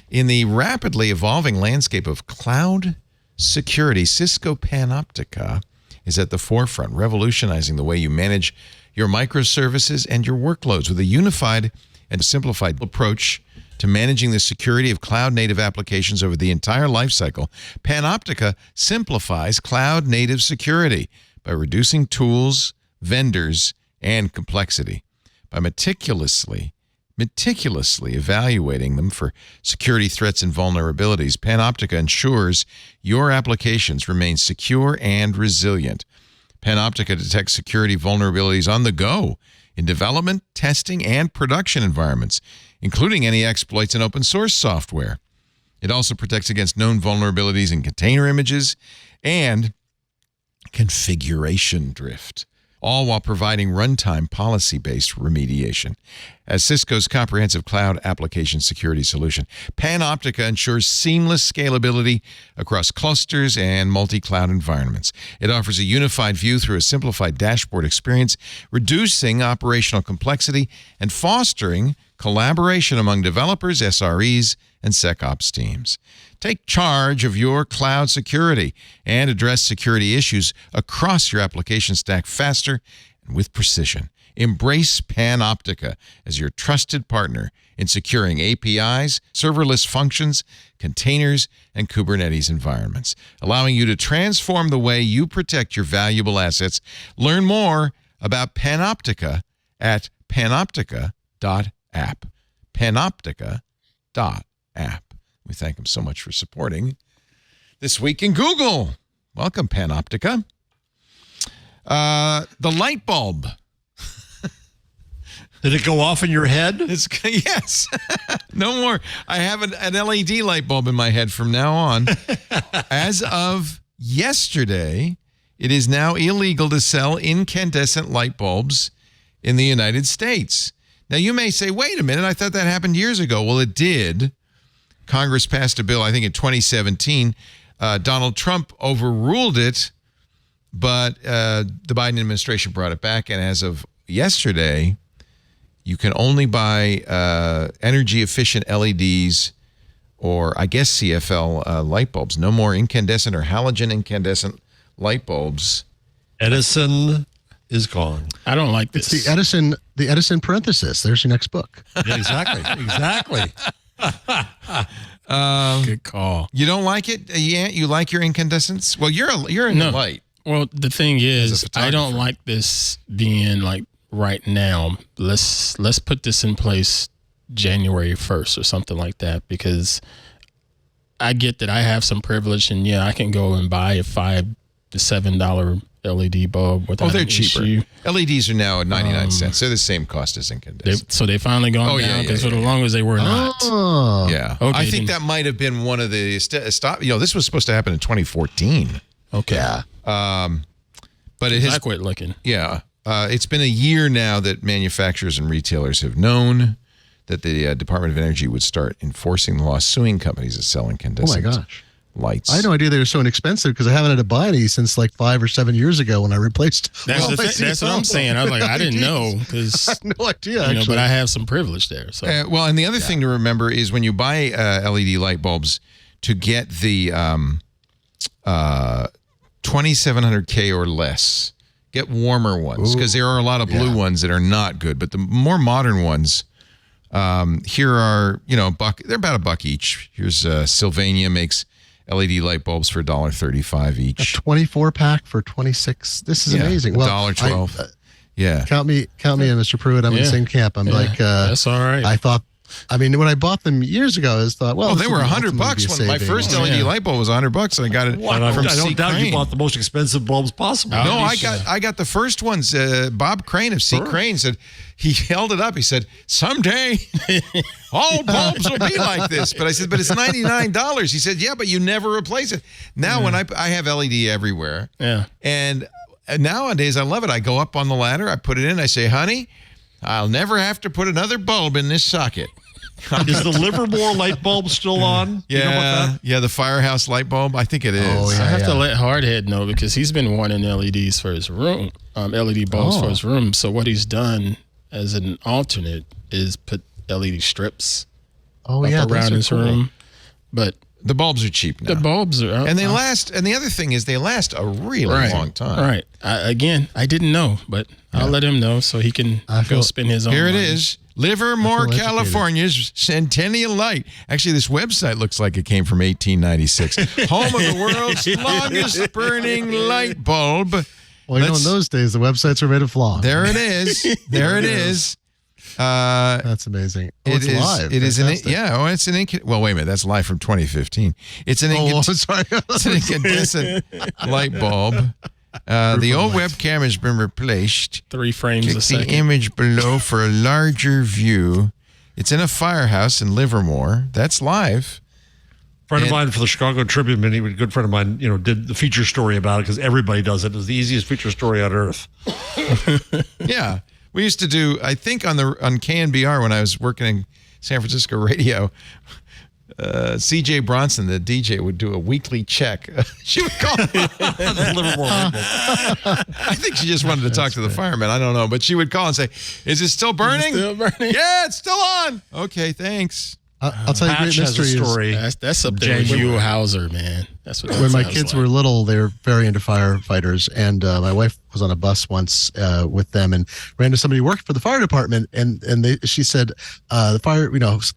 A: In the rapidly evolving landscape of cloud security, Cisco Panoptica is at the forefront, revolutionizing the way you manage your microservices and your workloads with a unified and simplified approach to managing the security of cloud-native applications over the entire lifecycle. Panoptica simplifies cloud-native security by reducing tools, vendors, and complexity. By meticulously evaluating them for security threats and vulnerabilities, Panoptica ensures your applications remain secure and resilient. Panoptica detects security vulnerabilities on the go in development, testing, and production environments, including any exploits in open source software. It also protects against known vulnerabilities in container images and configuration drift. all while providing runtime policy-based remediation. As Cisco's comprehensive cloud application security solution, Panoptica ensures seamless scalability across clusters and multi-cloud environments. It offers a unified view through a simplified dashboard experience, reducing operational complexity and fostering collaboration among developers, SREs, and SecOps teams. Take charge of your cloud security and address security issues across your application stack faster and with precision. Embrace Panoptica as your trusted partner in securing APIs, serverless functions, containers, and Kubernetes environments, allowing you to transform the way you protect your valuable assets. Learn more about Panoptica at panoptica.app. Panoptica.app. We thank them so much for supporting This Week in Google. Welcome, Panoptica. The light bulb.
D: Did it go off in your head?
A: Yes. No more. I have an LED light bulb in my head from now on. As of yesterday, it is now illegal to sell incandescent light bulbs in the United States. Now, you may say, wait a minute, I thought that happened years ago. Well, it did. Congress passed a bill, I think in 2017. Donald Trump overruled it, but the Biden administration brought it back. And as of yesterday, you can only buy energy-efficient LEDs or, I guess, CFL light bulbs. No more incandescent or halogen incandescent light bulbs.
D: Edison is gone.
E: I don't like this.
F: It's the Edison parenthesis. There's your next book.
D: Yeah, exactly.
E: Good call.
A: You don't like it? Yeah, you like your incandescents? Well, you're in the light.
E: Well, the thing is, I don't
A: photographer.
E: like this being like right now. Let's put this in place January 1st or something like that, because I get that I have some privilege, and yeah, I can go and buy a $5 to $7 LED bulb without
A: they're
E: an
A: cheaper.
E: issue.
A: LEDs are now at 99 cents. They're the same cost as incandescent.
E: So they finally gone down, because for the longest they were not.
F: Oh.
A: Yeah.
E: Okay,
A: I think that might have been one of the stop. This was supposed to happen in 2014.
E: Okay.
F: Yeah.
A: But it has
E: I quit looking.
A: Yeah. It's been a year now that manufacturers and retailers have known that the Department of Energy would start enforcing the law, suing companies that sell incandescent lights.
F: I had no idea they were so inexpensive, because I haven't had to buy any since like 5 or 7 years ago when I replaced.
E: That's what I'm saying. I was like, I didn't know, because
F: I have no idea. Actually.
E: but I have some privilege there. So
A: and the other thing to remember is when you buy LED light bulbs, to get the 2700K or less, get warmer ones, because there are a lot of blue ones that are not good. But the more modern ones, here are, they're about $1 each. Here's Sylvania makes LED light bulbs for $1.35 each.
F: A 24-pack for $26. This is amazing. Well,
A: $1.12. Yeah.
F: Count me in, Mr. Pruitt. I'm in the same camp. I'm like,
E: that's all right.
F: I thought, when I bought them years ago, I thought, well,
A: they were $100 when my first LED light bulb was $100, and I got it from
D: I don't
A: C.
D: doubt
A: Crane.
D: you bought the most expensive bulbs possible.
A: No, I got the first ones. Bob Crane of C. Crane said, he held it up. He said, someday all bulbs will be like this. But I said, but it's $99. He said, yeah, but you never replace it. Now when I have LED everywhere.
E: Yeah.
A: And nowadays I love it. I go up on the ladder, I put it in, I say, honey, I'll never have to put another bulb in this socket.
D: Is the Livermore light bulb still on?
A: Yeah,
D: You know about that?
A: yeah, the Firehouse light bulb. I think it is.
F: Oh, yeah.
E: I have to let Hardhead know, because he's been wanting LEDs for his room, LED bulbs for his room. So what he's done as an alternate is put LED strips around his room. But
A: the bulbs are cheap now.
E: the bulbs are,
A: and they last. And the other thing is, they last a really long time.
E: Right. I didn't know, but I'll let him know so he can go spend his own
A: Here it
E: money.
A: is. Livermore, California's Centennial Light. Actually, this website looks like it came from 1896. Home of the world's longest burning light bulb.
F: Well, in those days, the websites were made of flan.
A: There it is. There it is.
F: That's amazing. It's live.
A: It is
F: Fantastic.
A: it's an well, wait a minute. That's live from 2015. It's an
F: sorry.
A: it's an incandescent light bulb. The old webcam has been replaced.
E: 3 frames
A: Click
E: a second.
A: the image below for a larger view. It's in a firehouse in Livermore. That's live.
D: Friend of mine for the Chicago Tribune, a good friend of mine, did the feature story about it because everybody does it. It's the easiest feature story on earth.
A: Yeah. We used to do, I think on KNBR when I was working in San Francisco radio, CJ Bronson, the DJ, would do a weekly check. She would call. I think she just wanted to talk to the firemen. I don't know. But she would call and say, is it still burning? Yeah, it's still on. Okay, thanks.
F: I'll tell you a great mystery.
E: That's up there with Hugh Hauser, man. That's what that
F: when my kids were little, they were very into firefighters, and my wife was on a bus once with them and ran into somebody who worked for the fire department, and she said the fire,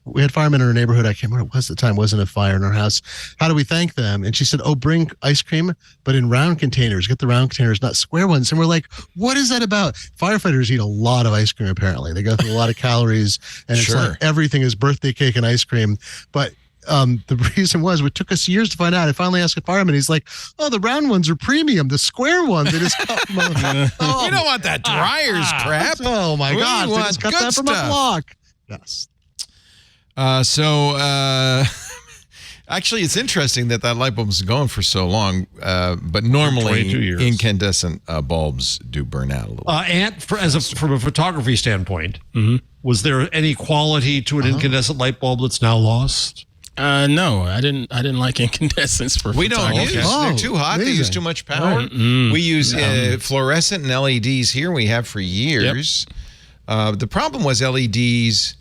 F: we had firemen in our neighborhood. I can't remember what it was at the time. Wasn't a fire in our house. How do we thank them? And she said, oh, bring ice cream, but in round containers. Get the round containers, not square ones. And we're like, what is that about? Firefighters eat a lot of ice cream. Apparently, they go through a lot of calories, and it's like everything is birthday cake and ice cream, but. The reason was it took us years to find out. I finally asked a fireman. He's like, "Oh, the round ones are premium. The square ones, they just cut them off."
A: We don't want that dryers crap.
F: Oh my God!
A: We
F: They
A: want
F: just cut
A: good
F: that from a
A: stuff.
F: block. Yes.
A: Actually, it's interesting that light bulb is going for so long. But normally,
D: 22 years.
A: incandescent bulbs do burn out a little.
D: And from a photography standpoint, was there any quality to an incandescent light bulb that's now lost?
E: No, I didn't like incandescents for
A: We don't
E: photography.
A: use. They're too hot. They use too much power. We use fluorescent and LEDs here. We have for years. Yep. The problem was LEDs.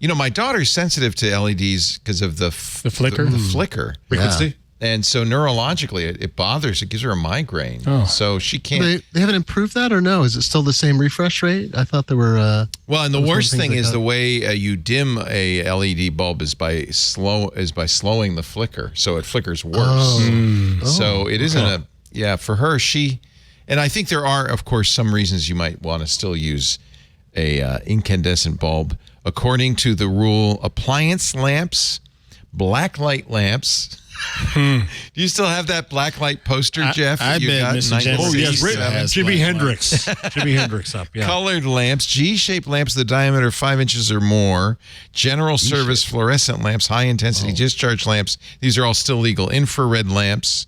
A: My daughter's sensitive to LEDs because of the
E: flicker.
A: The flicker.
D: Frequency.
A: And so neurologically, it bothers. It gives her a migraine. Oh. So she can't.
F: They haven't improved that, or no? Is it still the same refresh rate? I thought there were.
A: Well, and the worst thing is the way you dim a LED bulb is by slowing the flicker, so it flickers worse. So it isn't for her. And I think there are, of course, some reasons you might want to still use a incandescent bulb. According to the rule, appliance lamps, blacklight lamps. Do you still have that blacklight poster, Jeff?
E: I bet Mr. Jensen
D: yes, Jimi Hendrix. Jimi Hendrix up, yeah.
A: Colored lamps, G-shaped lamps, the diameter 5 inches or more, general service fluorescent lamps, high-intensity discharge lamps. These are all still legal. Infrared lamps.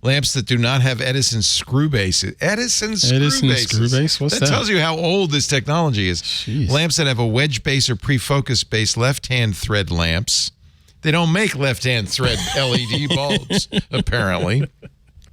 A: Lamps that do not have Edison screw bases. Edison screw base? What's that? That tells you how old this technology is. Jeez. Lamps that have a wedge base or pre-focus base, left-hand thread lamps. They don't make left-hand thread LED bulbs, apparently.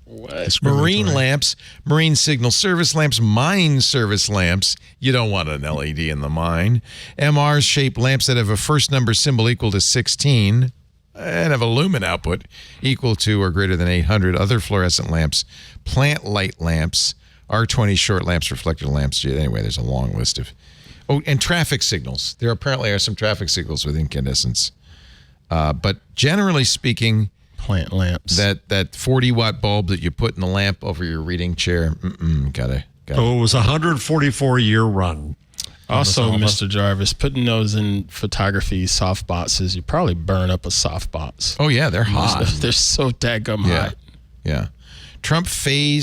A: What? Marine lamps, marine signal service lamps, mine service lamps. You don't want an LED in the mine. MR-shaped lamps that have a first number symbol equal to 16. And have a lumen output equal to or greater than 800. Other fluorescent lamps, plant light lamps, R20 short lamps, reflector lamps. Anyway, there's a long list of... Oh, and traffic signals. There apparently are some traffic signals with incandescents. But generally speaking...
E: Plant lamps.
A: That 40-watt bulb that you put in the lamp over your reading chair, gotta.
D: So it was a 144-year run.
E: Also, Mr. Jarvis, putting those in photography soft boxes, you probably burn up a soft box.
A: Oh, yeah, they're hot.
E: They're so daggum hot.
A: Yeah. Trump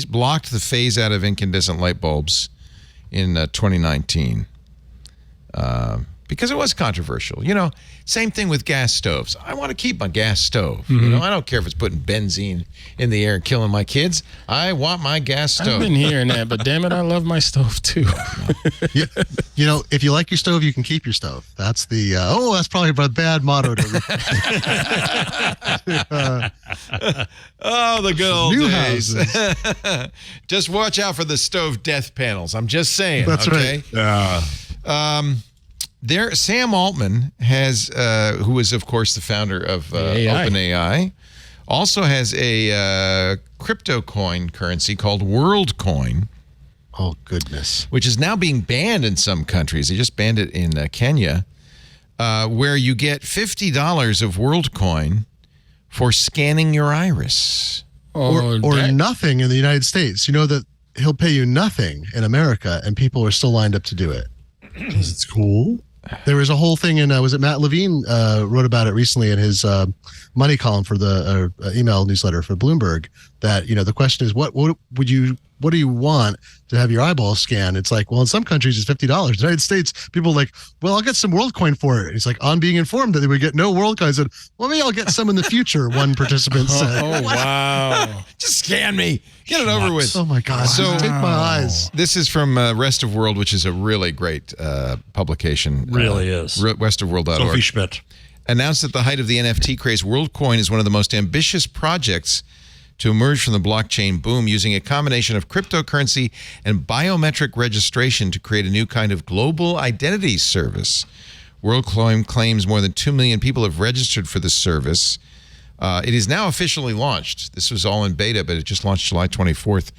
A: blocked the phase out of incandescent light bulbs in 2019 because it was controversial. Same thing with gas stoves. I want to keep my gas stove. I don't care if it's putting benzene in the air and killing my kids. I want my gas stove.
E: I've been hearing that, but damn it, I love my stove too.
F: If you like your stove, you can keep your stove. That's the that's probably a bad motto to
A: the good old
F: new
A: days.
F: houses.
A: Just watch out for the stove death panels. I'm just saying.
F: That's
A: okay?
F: right.
A: Sam Altman has, who is of course the founder of OpenAI, also has a crypto coin currency called Worldcoin.
F: Oh goodness!
A: Which is now being banned in some countries. They just banned it in Kenya, where you get $50 of Worldcoin for scanning your iris,
F: or nothing in the United States. You know that he'll pay you nothing in America, and people are still lined up to do it.
D: It's cool.
F: There was a whole thing in, was it Matt Levine wrote about it recently in his money column for the email newsletter for Bloomberg, that, the question is, what would you what do you want to have your eyeball scanned? It's like, well, in some countries it's $50. In the United States, people are like, well, I'll get some Worldcoin for it. It's like, on being informed that they would get no Worldcoin, I said, well, maybe I'll get some in the future. One participant said.
E: Oh, wow.
A: Just scan me. Get it over with.
F: Oh my God.
A: So-
F: Take my eyes.
A: This is from Rest of World, which is a really great publication.
D: Really is.
A: Westofworld.org.
D: Sophie Schmidt.
A: Announced at the height of the NFT craze, Worldcoin is one of the most ambitious projects to emerge from the blockchain boom, using a combination of cryptocurrency and biometric registration to create a new kind of global identity service. Worldcoin claims more than 2 million people have registered for the service. It is now officially launched. This was all in beta, but it just launched July 24th.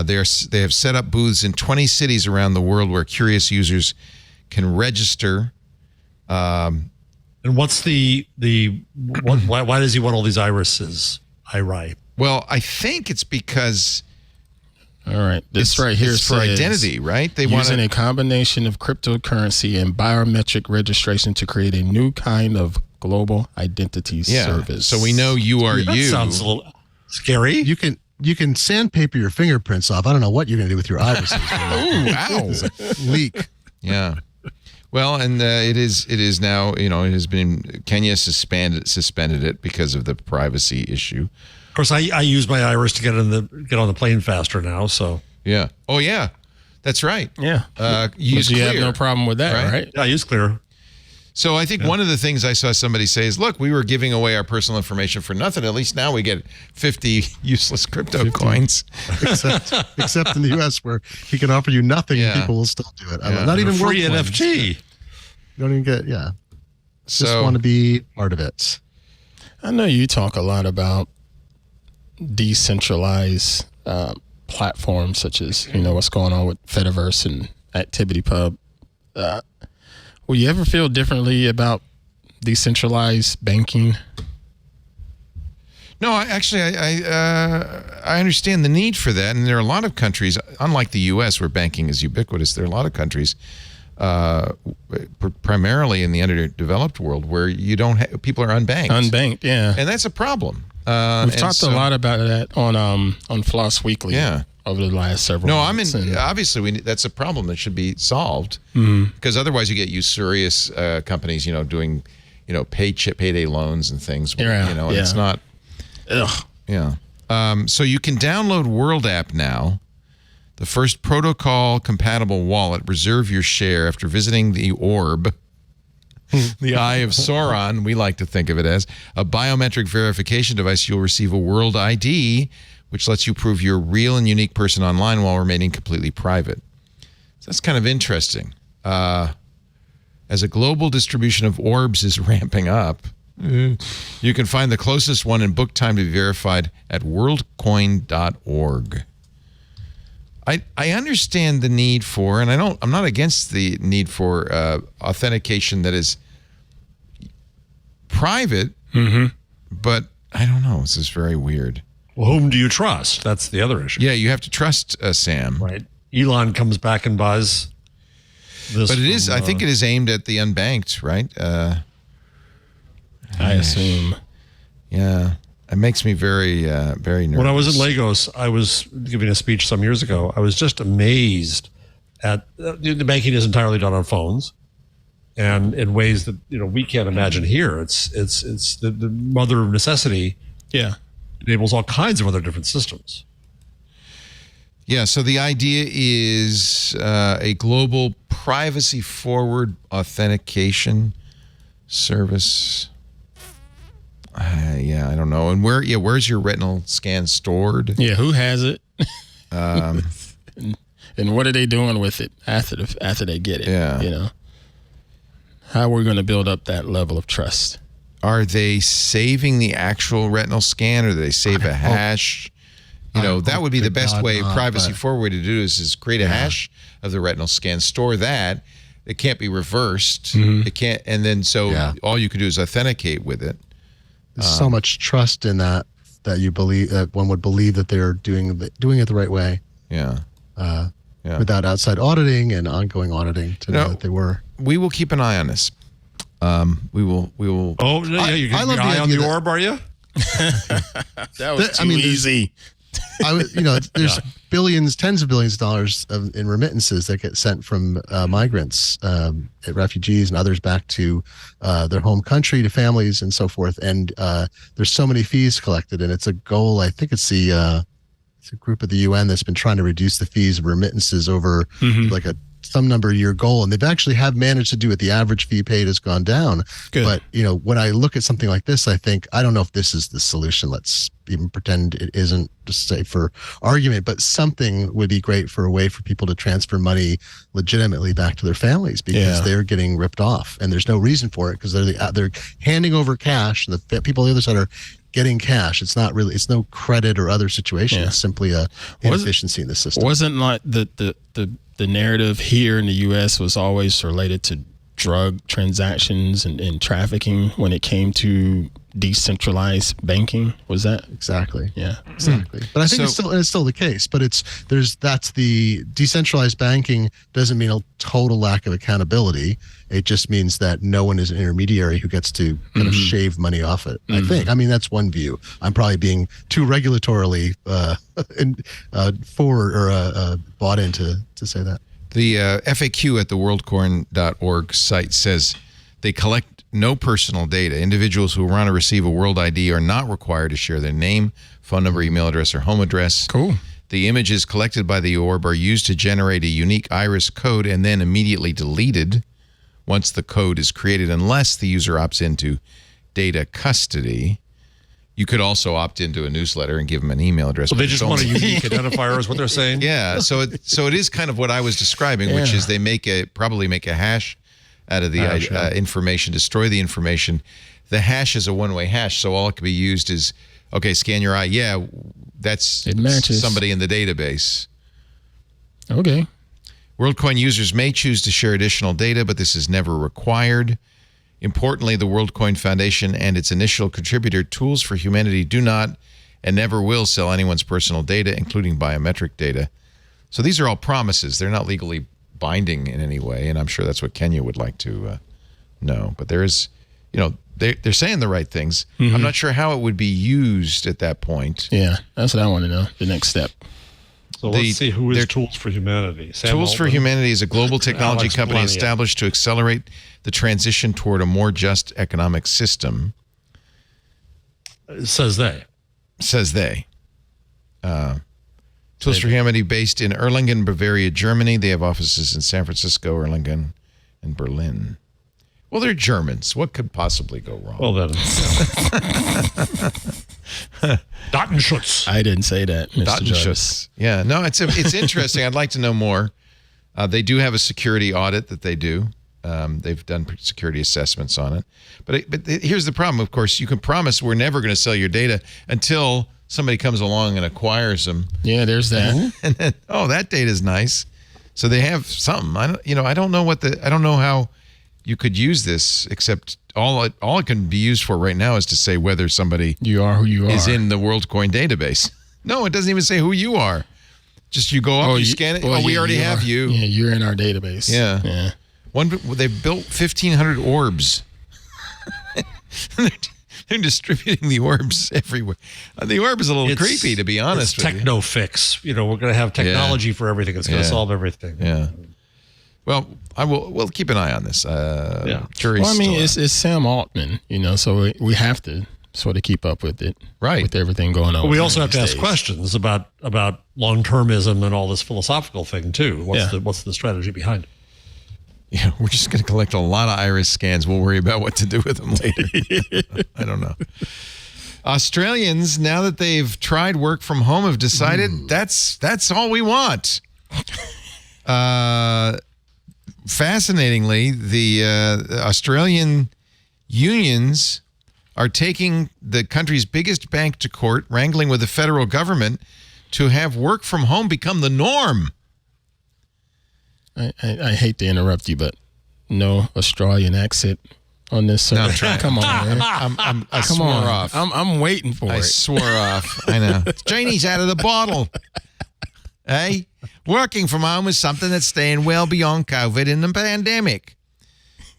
A: They have set up booths in 20 cities around the world where curious users can register.
D: And what's why does he want all these irises? Iri.
A: Well, I think it's because
E: All right. This right here
A: it's for
E: says,
A: identity, right? They
E: using
A: want
E: a combination of cryptocurrency and biometric registration to create a new kind of global identity service.
A: So we know you are
D: That
A: you.
D: sounds a little scary.
F: You can sandpaper your fingerprints off. I don't know what you're going to do with your irises.
A: Ooh, ow.
F: Leak.
A: Yeah. Well, and it is now, it has been, Kenya suspended it because of the privacy issue.
D: Of course, I use my iris to get on the plane faster now. So
A: Yeah. Oh, yeah. That's right.
E: Yeah.
A: You use
E: But you
A: Clear,
E: have no problem with that, right?
D: yeah, I use Clear.
A: So I think one of the things I saw somebody say is, look, we were giving away our personal information for nothing. At least now we get 50 useless crypto coins.
F: Except in the U.S. where he can offer you nothing
A: Yeah.
F: and people will still do it.
A: Yeah.
F: Not even
D: Free
F: Worldcoin.
D: NFT.
F: You don't even get,
A: So
F: just want to be part of it.
E: I know you talk a lot about decentralized platforms such as, what's going on with Fediverse and ActivityPub. Will you ever feel differently about decentralized banking?
A: No, I understand the need for that, and there are a lot of countries, unlike the U.S., where banking is ubiquitous. There are a lot of countries, primarily in the underdeveloped world, where you don't people are unbanked.
E: Unbanked, yeah.
A: And that's a problem.
E: We've talked a lot about that on Floss Weekly.
A: Yeah.
E: Over the last several.
A: No,
E: months.
A: obviously that's a problem that should be solved, because otherwise you get usurious companies, doing, payday loans and things. And it's not.
E: Ugh.
A: Yeah. So you can download World App now, the first protocol-compatible wallet. Reserve your share after visiting the Orb, the Eye of Sauron, we like to think of it as, a biometric verification device. You'll receive a World ID, which lets you prove you're a real and unique person online while remaining completely private. So that's kind of interesting. As a global distribution of orbs is ramping up, you can find the closest one and book time to be verified at worldcoin.org. I understand the need for, and I'm not against the need for authentication that is private, but I don't know. This is very weird.
D: Well, whom do you trust? That's the other issue.
A: Yeah, you have to trust Sam.
D: Right. Elon comes back and buys this.
A: But it is, I think it is aimed at the unbanked, right?
E: I assume.
A: Yeah. It makes me very, very nervous.
D: When I was in Lagos, I was giving a speech some years ago. I was just amazed at the banking is entirely done on phones, and in ways that we can't imagine here. It's the mother of necessity.
E: Yeah.
D: Enables all kinds of other different systems.
A: Yeah. So the idea is a global privacy-forward authentication service. Yeah, I don't know. And where's your retinal scan stored?
E: Yeah, who has it? And what are they doing with it after they get it?
A: Yeah.
E: How are we going to build up that level of trust?
A: Are they saving the actual retinal scan, or do they save a hash? That would be the best way, privacy forward way to do this is create a hash of the retinal scan, store that. It can't be reversed. It can't, and then all you can do is authenticate with it.
F: There's so much trust in that you believe that one would believe that they're doing it the right way.
A: Yeah.
F: Without outside auditing and ongoing auditing to know that they were.
A: We will keep an eye on this. We will.
D: Oh, yeah, you
F: I
D: got
F: love
D: your
F: the
D: eye on
F: idea
D: the
F: that-
D: orb, are you?
E: That was too easy.
F: there's billions, tens of billions of dollars in remittances that get sent from migrants, refugees, and others back to their home country, to families, and so forth. And there's so many fees collected, and it's a goal. I think it's a group of the UN that's been trying to reduce the fees of remittances over like some number of year goal, and they've actually have managed to do it. The average fee paid has gone down. Good. But when I look at something like this, I think, I don't know if this is the solution. Let's even pretend it isn't, just say for argument, but something would be great for a way for people to transfer money legitimately back to their families, because they're getting ripped off and there's no reason for it, because they're handing over cash, and the people on the other side are getting cash. It's no credit or other situation. It's simply a inefficiency in the system.
E: Wasn't like the narrative here in the U.S. was always related to drug transactions and trafficking when it came to decentralized banking? Was that
F: exactly?
E: Yeah,
F: exactly. But I think it's still the case. But that's the decentralized banking doesn't mean a total lack of accountability. It just means that no one is an intermediary who gets to kind of shave money off it. I think. I mean, that's one view. I'm probably being too regulatorily forward or bought into to say that.
A: The FAQ at the worldcoin.org site says they collect no personal data. Individuals who want to receive a World ID are not required to share their name, phone number, email address, or home address.
E: Cool.
A: The images collected by the orb are used to generate a unique iris code and then immediately deleted once the code is created, unless the user opts into data custody. You could also opt into a newsletter and give them an email address.
D: So they just want a unique identifier is what they're saying?
A: Yeah, so it is kind of what I was describing, which is they probably make a hash out of the information, destroy the information. The hash is a one-way hash, so all it can be used is, okay, scan your eye. Yeah, that's somebody in the database.
E: Okay.
A: WorldCoin users may choose to share additional data, but this is never required. Importantly, the WorldCoin Foundation and its initial contributor, Tools for Humanity, do not and never will sell anyone's personal data, including biometric data. So these are all promises. They're not legally binding in any way, and I'm sure that's what Kenya would like to know. But there is, they're saying the right things. I'm not sure how it would be used at that point.
E: Yeah, that's what I want to know, the next step.
D: So let's see who is Tools for Humanity. Sam
A: Tools for
D: Altman.
A: Humanity is a global technology company established to accelerate the transition toward a more just economic system.
D: Says they.
A: Tools for Humanity, based in Erlangen, Bavaria, Germany. They have offices in San Francisco, Erlangen, and Berlin. Well, they're Germans. What could possibly go wrong?
D: Well, then. Datenschutz.
E: I didn't say that, Mr. Jarvis.
A: Yeah, no, it's interesting. I'd like to know more. They do have a security audit that they do. They've done security assessments on it. But here's the problem. Of course, you can promise we're never going to sell your data until somebody comes along and acquires them.
E: Yeah, there's that.
A: And then, that data is nice. So they have something. I don't know how you could use this, except all it can be used for right now is to say whether somebody
E: you are who you are
A: is in the WorldCoin database. No, it doesn't even say who you are. Just you go up, you scan it. We already have you.
E: Yeah, you're in our database.
A: Yeah. They've built 1,500 orbs. They're distributing the orbs everywhere. The orb is a little creepy, to be honest with you.
D: Techno fix. We're going to have technology for everything. It's going to solve everything.
A: Yeah. Well, we'll keep an eye on this.
E: Well, I mean, it's Sam Altman, so we have to sort of keep up with it,
A: right?
E: With everything going on.
D: But we also have to ask questions about long-termism and all this philosophical thing too. What's the strategy behind it?
A: Yeah, we're just going to collect a lot of iris scans. We'll worry about what to do with them later. I don't know. Australians, now that they've tried work from home, have decided that's all we want. Fascinatingly, the Australian unions are taking the country's biggest bank to court, wrangling with the federal government to have work from home become the norm.
E: I hate to interrupt you, but no Australian accent on this. Sir.
A: No, come on, man. I swore off.
E: I'm waiting for it.
A: I swore off. I know. Genie's out of the bottle. Hey, working from home is something that's staying well beyond COVID and the pandemic.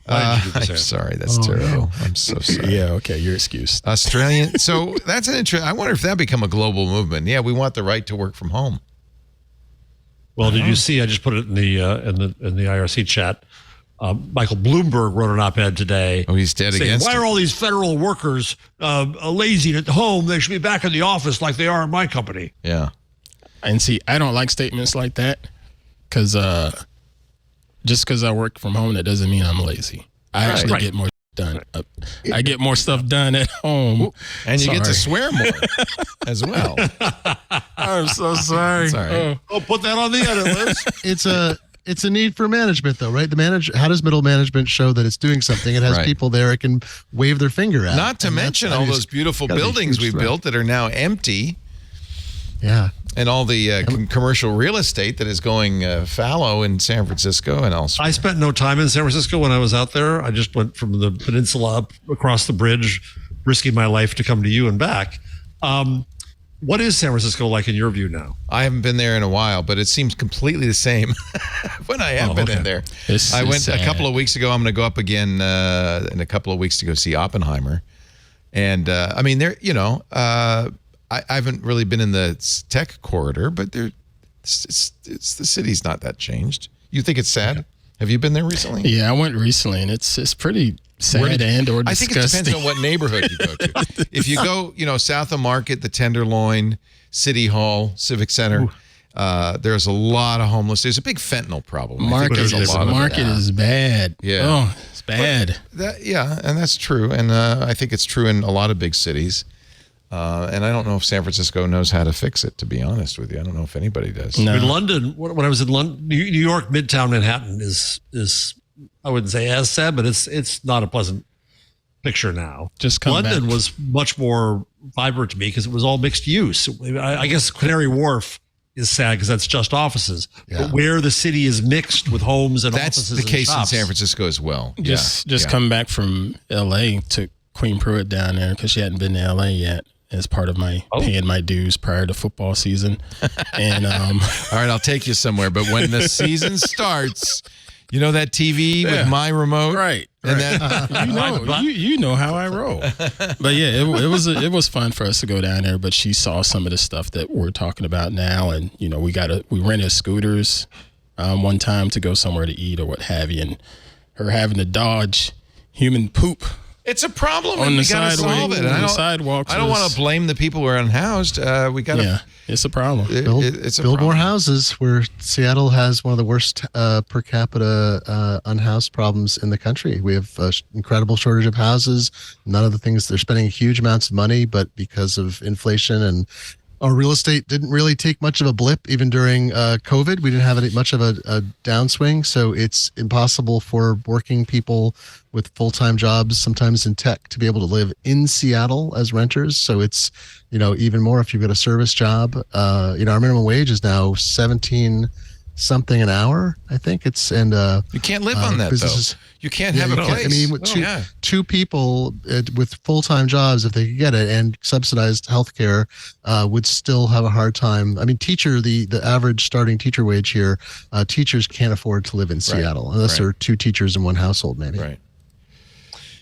D: Why did you do this,
A: I'm
D: Aaron?
A: sorry. That's terrible. I'm so sorry.
E: Yeah, okay, you're excused.
A: Australian. So that's an interest. I wonder if that become a global movement. Yeah, we want the right to work from home.
D: Well, did you see? I just put it in the IRC chat. Michael Bloomberg wrote an op-ed today.
A: Oh, he's dead
D: saying,
A: against
D: why
A: it.
D: are all these federal workers lazy at home? They should be back in the office like they are in my company.
A: Yeah.
E: And see, I don't like statements like that because just because I work from home, that doesn't mean I'm lazy. I actually get more done. I get more stuff done at home.
A: And you get to swear more as well.
E: I'm so sorry.
A: Sorry.
D: Put that on the edit list.
F: It's a need for management, though, right? How does middle management show that it's doing something? It has people there it can wave their finger at.
A: Not to mention all those beautiful buildings we built that are now empty.
F: Yeah.
A: And all the commercial real estate that is going fallow in San Francisco and elsewhere.
D: I spent no time in San Francisco when I was out there. I just went from the peninsula up across the bridge, risking my life to come to you and back. What is San Francisco like in your view now?
A: I haven't been there in a while, but it seems completely the same when I have been in there. I went a couple of weeks ago. I'm going to go up again in a couple of weeks to go see Oppenheimer. And I mean, there, I haven't really been in the tech corridor, but it's the city's not that changed. You think it's sad? Okay. Have you been there recently?
E: Yeah, I went recently, and it's pretty sad or disgusting.
A: I think it depends on what neighborhood you go to. If you go, south of Market, the Tenderloin, City Hall, Civic Center, there's a lot of homeless. There's a big fentanyl problem.
E: Market is bad.
A: Yeah.
E: Oh, it's bad.
A: And that's true. And I think it's true in a lot of big cities. And I don't know if San Francisco knows how to fix it, to be honest with you. I don't know if anybody does.
E: No.
D: In London, when I was in London, New York, Midtown Manhattan is I wouldn't say as sad, but it's not a pleasant picture now. London was much more vibrant to me because it was all mixed use. I guess Canary Wharf is sad because that's just offices. Yeah. But where the city is mixed with homes and offices,
A: that's the case
D: in
A: San Francisco as well.
E: Just come back from L.A. to Queen Pruitt down there because she hadn't been to L.A. yet. As part of my paying my dues prior to football season. And all
A: right, I'll take you somewhere. But when the season starts, that TV with my remote,
E: right?
A: And that
E: you know how I roll. But yeah, it was fun for us to go down there. But she saw some of the stuff that we're talking about now, and we rented scooters one time to go somewhere to eat or what have you, and her having to dodge human poop.
A: It's a problem,
E: on
A: and
E: the
A: we got to solve it.
E: On the sidewalks.
A: I don't want to blame the people who are unhoused. We got to.
E: Yeah, it's a problem.
F: Build more houses. Where Seattle has one of the worst per capita unhoused problems in the country. We have an incredible shortage of houses. None of the things they're spending huge amounts of money, but because of inflation and our real estate didn't really take much of a blip even during COVID. We didn't have much of a downswing. So it's impossible for working people with full-time jobs, sometimes in tech, to be able to live in Seattle as renters. So it's, even more if you've got a service job. Our minimum wage is now 17 something an hour, I think it's, and
A: you can't live on that though. You can't have a place.
F: I mean, with two people with full-time jobs, if they could get it, and subsidized healthcare, would still have a hard time. I mean, the average starting teacher wage here, teachers can't afford to live in Seattle unless there are two teachers in one household, maybe.
A: Right.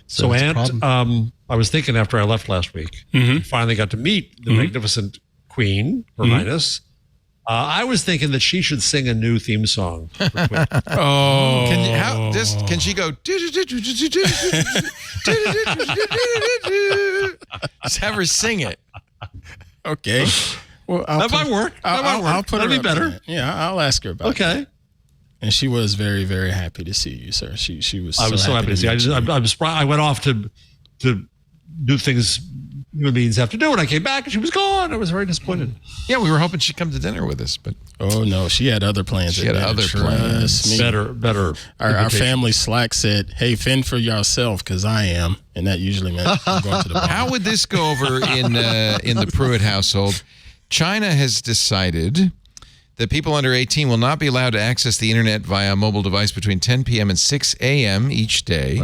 D: So Ant, I was thinking after I left last week, finally got to meet the magnificent Queen, Her Highness. I was thinking that she should sing a new theme song.
E: Oh,
A: can she go? Just have her sing it.
E: Okay. Well,
D: that might work.
E: I'll put
D: That'd
E: her
D: be better.
E: There. Yeah, I'll ask her about it.
D: Okay.
E: And she was very, very happy to see you, sir. She was.
D: I was so happy to see you. I was surprised. I went off to do things human beings have to do, and I came back and she was gone. I was very disappointed.
A: Yeah, we were hoping she'd come to dinner with us, but
E: oh no, she had other plans.
A: She had other plans.
D: Better.
E: Our family Slack said, "Hey, fend for yourself, because I am," and that usually meant going to the bar.
A: How would this go over in the Pruitt household? China has decided that people under 18 will not be allowed to access the internet via a mobile device between 10 p.m. and 6 a.m. each day.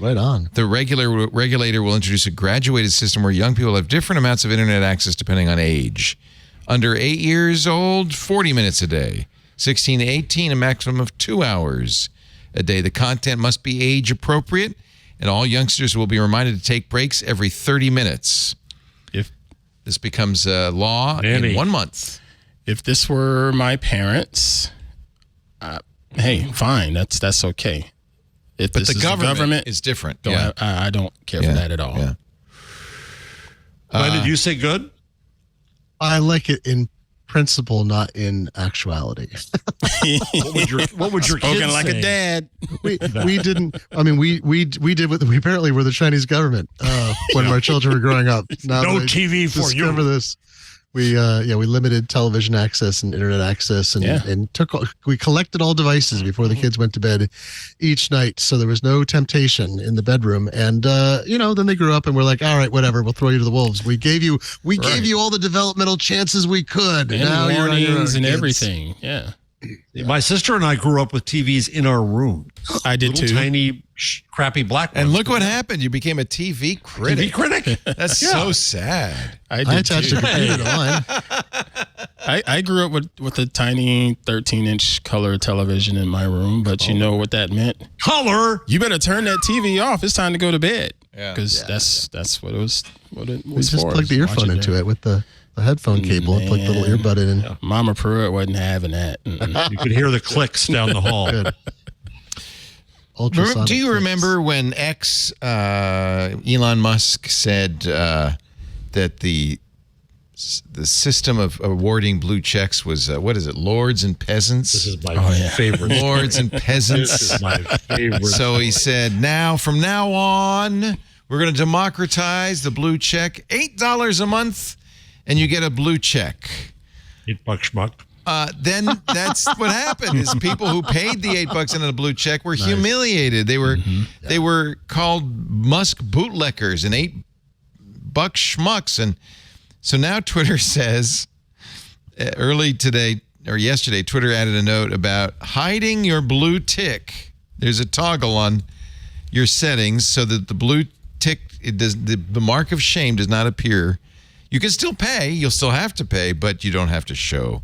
F: Right on.
A: The regulator will introduce a graduated system where young people have different amounts of internet access depending on age. Under 8 years old, 40 minutes a day. 16 to 18, a maximum of 2 hours. a day. The content must be age appropriate, and all youngsters will be reminded to take breaks every 30 minutes.
E: If
A: this becomes law in 1 month.
E: If this were my parents, hey, fine, that's okay. If
A: But
E: this
A: the
E: is
A: government is different.
E: I don't care for that at all.
A: Yeah.
D: Why did you say good?
F: I like it in principle, not in actuality.
D: What would your
E: Spoken
D: kids
E: like
D: say?
E: a dad.
F: we didn't. I mean, we did what we apparently were the Chinese government when our children were growing up. Now
D: No
F: they
D: TV for you.
F: discover this. We limited television access and internet access and we collected all devices before the kids went to bed each night, so there was no temptation in the bedroom. And then they grew up and we're like, all right, whatever, we'll throw you to the wolves. We gave you all the developmental chances we could.
E: And
F: now you're on your own,
E: warnings and
F: kids.
E: everything. Yeah.
D: My sister and I grew up with TVs in our room.
E: I did
D: Little
E: too.
D: Tiny, crappy black ones.
A: And look what happened. You became a TV critic.
D: TV critic.
A: That's so sad.
E: I
F: I
E: did
F: attached
E: too.
F: a computer to mine.
E: I grew up with a tiny 13-inch color television in my room, but you know what that meant?
D: Color.
E: You better turn that TV off. It's time to go to bed.
A: Yeah.
E: Because that's what it was. What it
F: We
E: was
F: just
E: for.
F: plugged the earphone into it with the headphone cable and plugged the little earbud in.
E: Mama Pruitt wasn't having that. Mm-mm.
D: You could hear the clicks down the hall.
F: Good. Ultrasonic
A: Do you
F: clicks.
A: remember when Elon Musk said that the system of awarding blue checks was lords and peasants?
D: This is my favorite.
A: Lords and peasants.
D: This is my favorite.
A: So he said, from now on, we're going to democratize the blue check. $8 a month, and you get a blue check.
D: $8 schmuck.
A: Then that's what happened. Is people who paid the $8 and a blue check were humiliated. They were called Musk bootlickers and $8 schmucks. And so now Twitter says, early today or yesterday, Twitter added a note about hiding your blue tick. There's a toggle on your settings so that the blue tick, the mark of shame does not appear. You can still pay. You'll still have to pay, but you don't have to show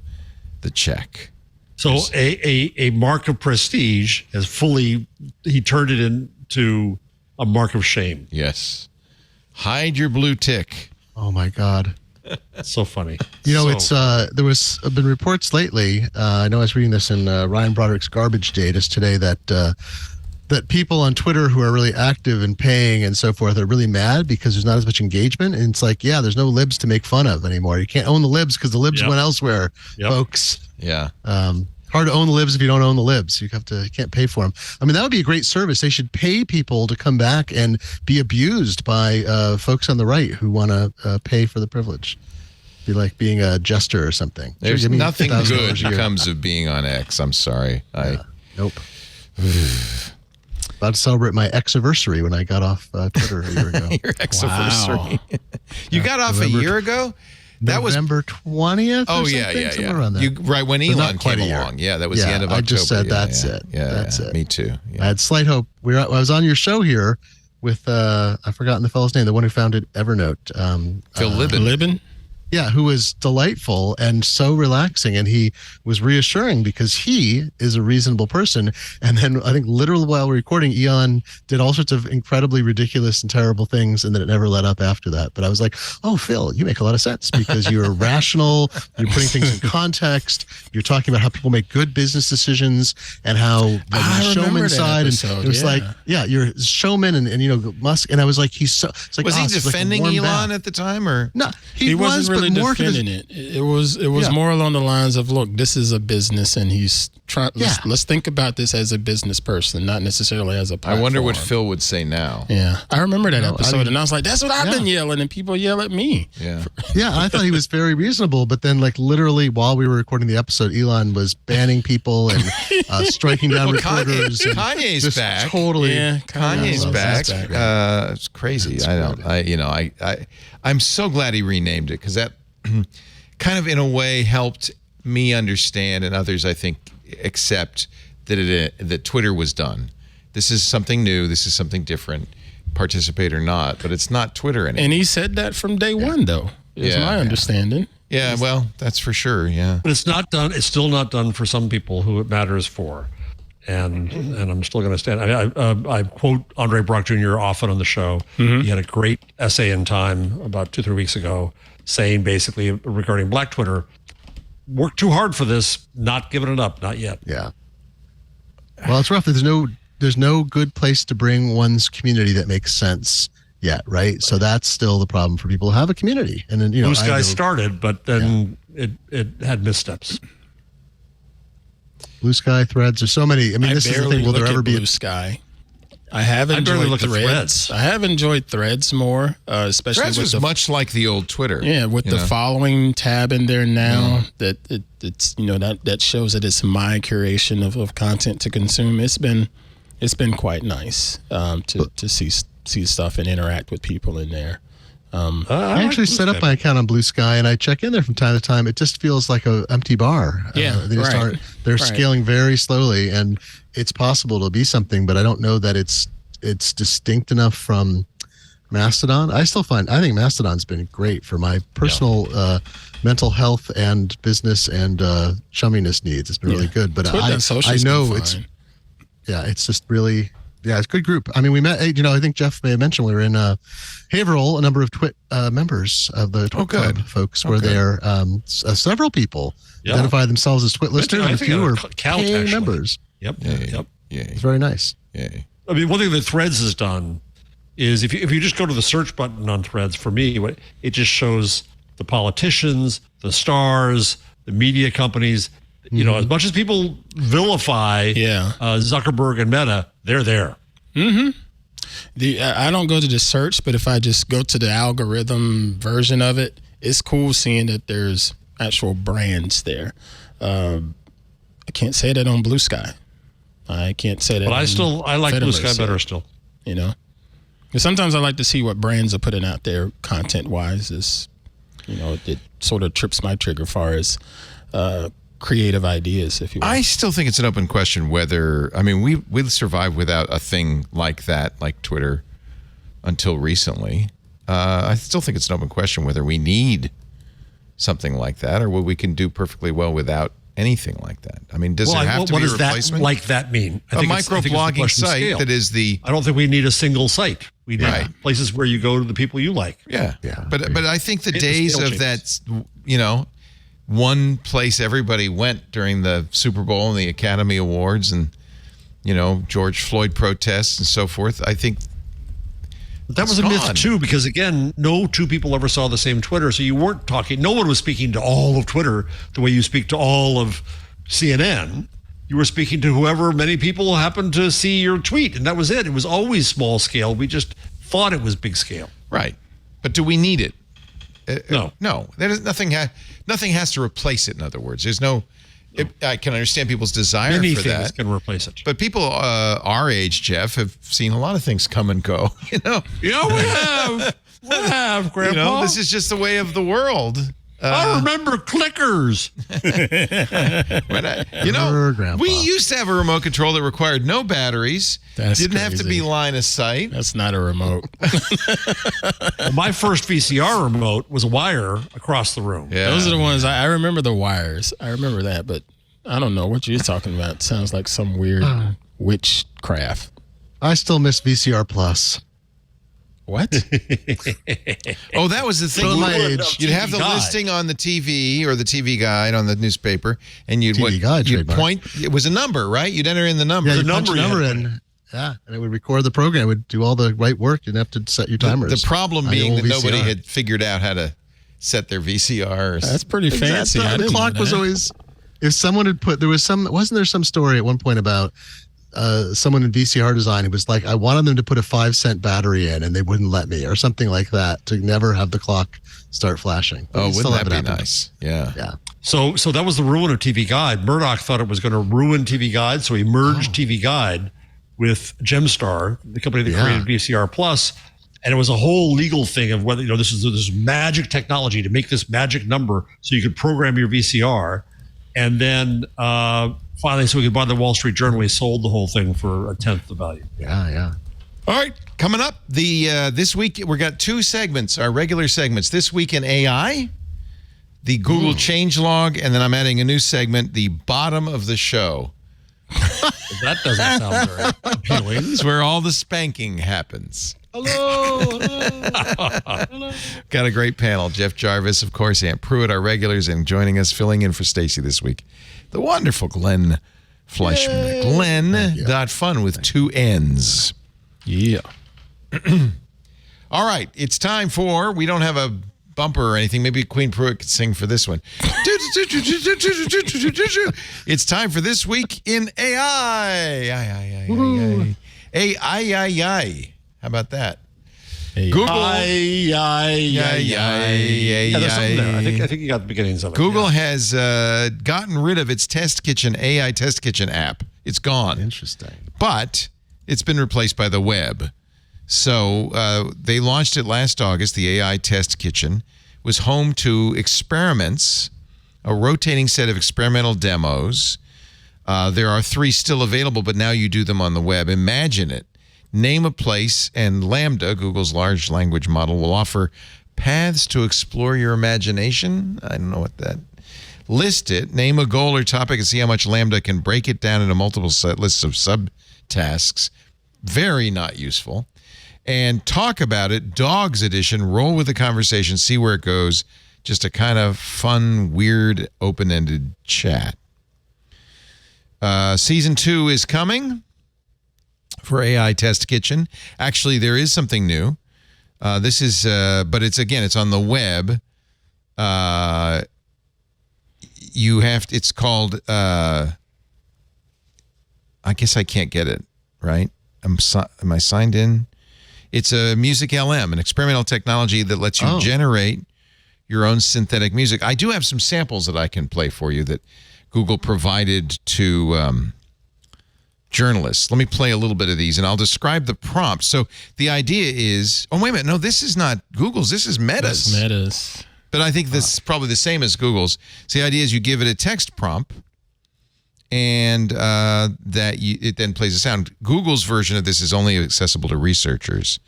A: the check.
D: So a mark of prestige he turned it into a mark of shame.
A: Yes. Hide your blue tick.
F: Oh my God.
D: That's so funny.
F: It's there was been reports lately. I know I was reading this in Ryan Broderick's Garbage Day just today that people on Twitter who are really active and paying and so forth are really mad because there's not as much engagement. And it's like, there's no libs to make fun of anymore. You can't own the libs because the libs went elsewhere, folks.
A: Yeah.
F: Hard to own the libs if you don't own the libs. You can't pay for them. I mean, that would be a great service. They should pay people to come back and be abused by folks on the right who want to pay for the privilege. Be like being a jester or something.
A: There's nothing
F: $1,000
A: good
F: a year.
A: comes of being on X. I'm sorry.
F: Nope. About to celebrate my X-anniversary when I got off Twitter a year ago.
A: Your X-anniversary. You got off
F: November
A: a year ago? That was
F: November 20th.
A: Oh,
F: or
A: yeah.
F: somewhere around there.
A: Right when
F: But not
A: Elon
F: quite
A: came
F: a year.
A: along. Yeah, that was the end of
F: I
A: October.
F: just said
A: Yeah,
F: that's
A: yeah.
F: it.
A: Yeah,
F: That's
A: yeah.
F: it.
A: Me too. Yeah.
F: I had slight hope. I was on your show here with I've forgotten the fellow's name, the one who founded Evernote.
A: Phil Libin.
F: Yeah, who was delightful and so relaxing. And he was reassuring because he is a reasonable person. And then I think literally while recording, Elon did all sorts of incredibly ridiculous and terrible things. And then it never let up after that. But I was like, oh, Phil, you make a lot of sense because you're rational. You're putting things in context. You're talking about how people make good business decisions and how the showman side. And it was like, you're a showman and Musk. And I was like, it's like,
A: Was he
F: it's like a
A: defending
F: warm
A: Elon
F: bath.
A: at the time or?
F: No,
E: He wasn't really defending it. It was more along the lines of, look, this is a business, and he's trying. Let's think about this as a business person, not necessarily as a platform.
A: I wonder what Phil would say now.
E: Yeah, I remember that episode, and I was like, that's what I've been yelling, and people yell at me.
A: Yeah,
F: I thought he was very reasonable, but then like literally while we were recording the episode, Elon was banning people and striking down reporters.
A: Kanye's back.
F: Totally,
A: Kanye's back. It's crazy. I'm so glad he renamed it because that kind of in a way helped me understand and others I think accept that Twitter was done. This is something new. This is something different. Participate or not, but it's not Twitter anymore.
E: And he said that from day one, though. Is my understanding.
A: Yeah, well, that's for sure. Yeah,
D: but it's not done. It's still not done for some people who it matters for. and I'm still going to stand. I quote Andre Brock Jr. often on the show.
E: Mm-hmm.
D: He had a great essay in Time about 2-3 weeks ago saying basically regarding Black Twitter, work too hard for this, not giving it up, not yet.
F: Yeah. Well, it's rough. There's no good place to bring one's community that makes sense yet, right? So that's still the problem for people who have a community. And then,
D: Blue Sky started, but then it had missteps.
F: Blue Sky, Threads, there's so many. I mean, this is the thing. Will there ever be
E: Blue Sky? I have enjoyed Threads. I have enjoyed Threads more, especially
A: Threads
E: with
A: was much like the old Twitter.
E: Yeah, with the following tab in there now, that it's that shows that it's my curation of content to consume. It's been quite nice to see stuff and interact with people in there.
F: I actually set up my account on Blue Sky and I check in there from time to time. It just feels like an empty bar.
E: Yeah,
F: they're scaling very slowly, and it's possible to be something, but I don't know that it's distinct enough from Mastodon. I think Mastodon's been great for my personal mental health and business and chumminess needs. It's been really good, but I know it's just really. Yeah, it's a good group. I mean, we met, I think Jeff may have mentioned we were in Haverhill. A number of Twit members of the Twit Club folks were there. Several people identify themselves as Twit listeners, and a few were paying members.
D: Yep.
F: It's very nice.
A: Yeah.
D: I mean, one thing that Threads has done is if you just go to the search button on Threads, for me, it just shows the politicians, the stars, the media companies. As much as people vilify Zuckerberg and Meta, they're there.
E: Mm-hmm. I don't go to the search, but if I just go to the algorithm version of it, it's cool seeing that there's actual brands there. I can't say that on Blue Sky. I can't say that.
D: But I like Blue Sky better still.
E: Because sometimes I like to see what brands are putting out there content-wise. It sort of trips my trigger as far as creative ideas, if you will.
A: I still think it's an open question whether, we've survived without a thing like that, like Twitter, until recently. I still think it's an open question whether we need something like that or what we can do perfectly well without anything like that. I mean, does it have to be a replacement?
D: What does that mean?
A: A microblogging site that is the...
D: I don't think we need a single site. We need places where you go to the people you like.
A: Yeah. But I think the days of that, one place everybody went during the Super Bowl and the Academy Awards and, George Floyd protests and so forth, I think
D: that was a myth too, because again, no two people ever saw the same Twitter. So you weren't talking, no one was speaking to all of Twitter the way you speak to all of CNN. You were speaking to whoever many people happened to see your tweet, and that was it. It was always small scale. We just thought it was big scale.
A: Right. But do we need it?
D: No.
A: There's nothing has to replace it, in other words. There's no... I can understand people's desire
D: Many
A: for that.
D: things can replace it.
A: But people our age, Jeff, have seen a lot of things come and go.
D: Yeah, we have. We have, Grandpa.
A: This is just the way of the world.
D: I remember clickers.
A: We used to have a remote control that required no batteries. Didn't have to be line of sight.
E: That's not a remote.
D: Well, my first VCR remote was a wire across the room.
E: Yeah. Those are the ones I remember. The wires. I remember that, but I don't know what you're talking about. It sounds like some weird witchcraft.
F: I still miss VCR Plus.
E: What?
A: Oh, that was the thing. You'd have the listing on the TV or the TV guide on the newspaper, and you'd point. It was a number, right? You'd enter in the number.
F: Yeah, you'd punch a number in. Yeah, and it would record the program. It would do all the right work. You'd have to set your timers.
A: The problem being that nobody had figured out how to set their VCRs.
E: That's pretty fancy.
F: The clock was always. If someone had put, wasn't there some story at one point about someone in VCR design who was like, I wanted them to put a 5-cent battery in and they wouldn't let me, or something like that, to never have the clock start flashing.
A: But wouldn't that be nice? Yeah.
D: So that was the ruin of TV Guide. Murdoch thought it was going to ruin TV Guide, so he merged TV Guide with Gemstar, the company that created VCR Plus, and it was a whole legal thing of whether this is this magic technology to make this magic number so you could program your VCR, and then finally, so we could buy the Wall Street Journal, he sold the whole thing for 1/10 the value.
F: Yeah.
A: All right, coming up this week we got two segments, our regular segments. This Week in AI, the Google changelog, and then I'm adding a new segment, the bottom of the show.
D: That doesn't sound very appealing.
A: It's where all the spanking happens.
F: Hello.
A: Got a great panel. Jeff Jarvis, of course, Aunt Pruitt, our regulars, and joining us, filling in for Stacy this week, the wonderful Glenn Fleischman. Glenn.fun with 2 N's.
E: Yeah.
A: All right, it's time for, we don't have a bumper or anything. Maybe Queen Pruitt could sing for this one. It's time for This Week in AI. AI. How about that? Google.
D: Yeah, there's something there. I think you got the beginnings of it.
A: Google has gotten rid of its AI Test Kitchen app. It's gone.
F: Interesting.
A: But it's been replaced by the web. So they launched it last August. The AI Test Kitchen was home to experiments, a rotating set of experimental demos. There are 3 still available, but now you do them on the web. Imagine it. Name a place, and Lambda, Google's large language model, will offer paths to explore your imagination. I don't know what that. List it, name a goal or topic, and see how much Lambda can break it down into multiple lists of subtasks. Very not useful. And talk about it, Dogs Edition, roll with the conversation, see where it goes. Just a kind of fun, weird, open-ended chat. Season 2 is coming for AI Test Kitchen. Actually, there is something new. This is, but it's on the web. It's called, I guess I can't get it, right? Am I signed in? It's a Music LM, an experimental technology that lets you generate your own synthetic music. I do have some samples that I can play for you that Google provided to journalists. Let me play a little bit of these, and I'll describe the prompt. So the idea is, wait a minute, no, this is not Google's, this is Meta's.
E: That's Meta's.
A: But I think this is probably the same as Google's. So the idea is you give it a text prompt, and it then plays a sound. Google's version of this is only accessible to researchers.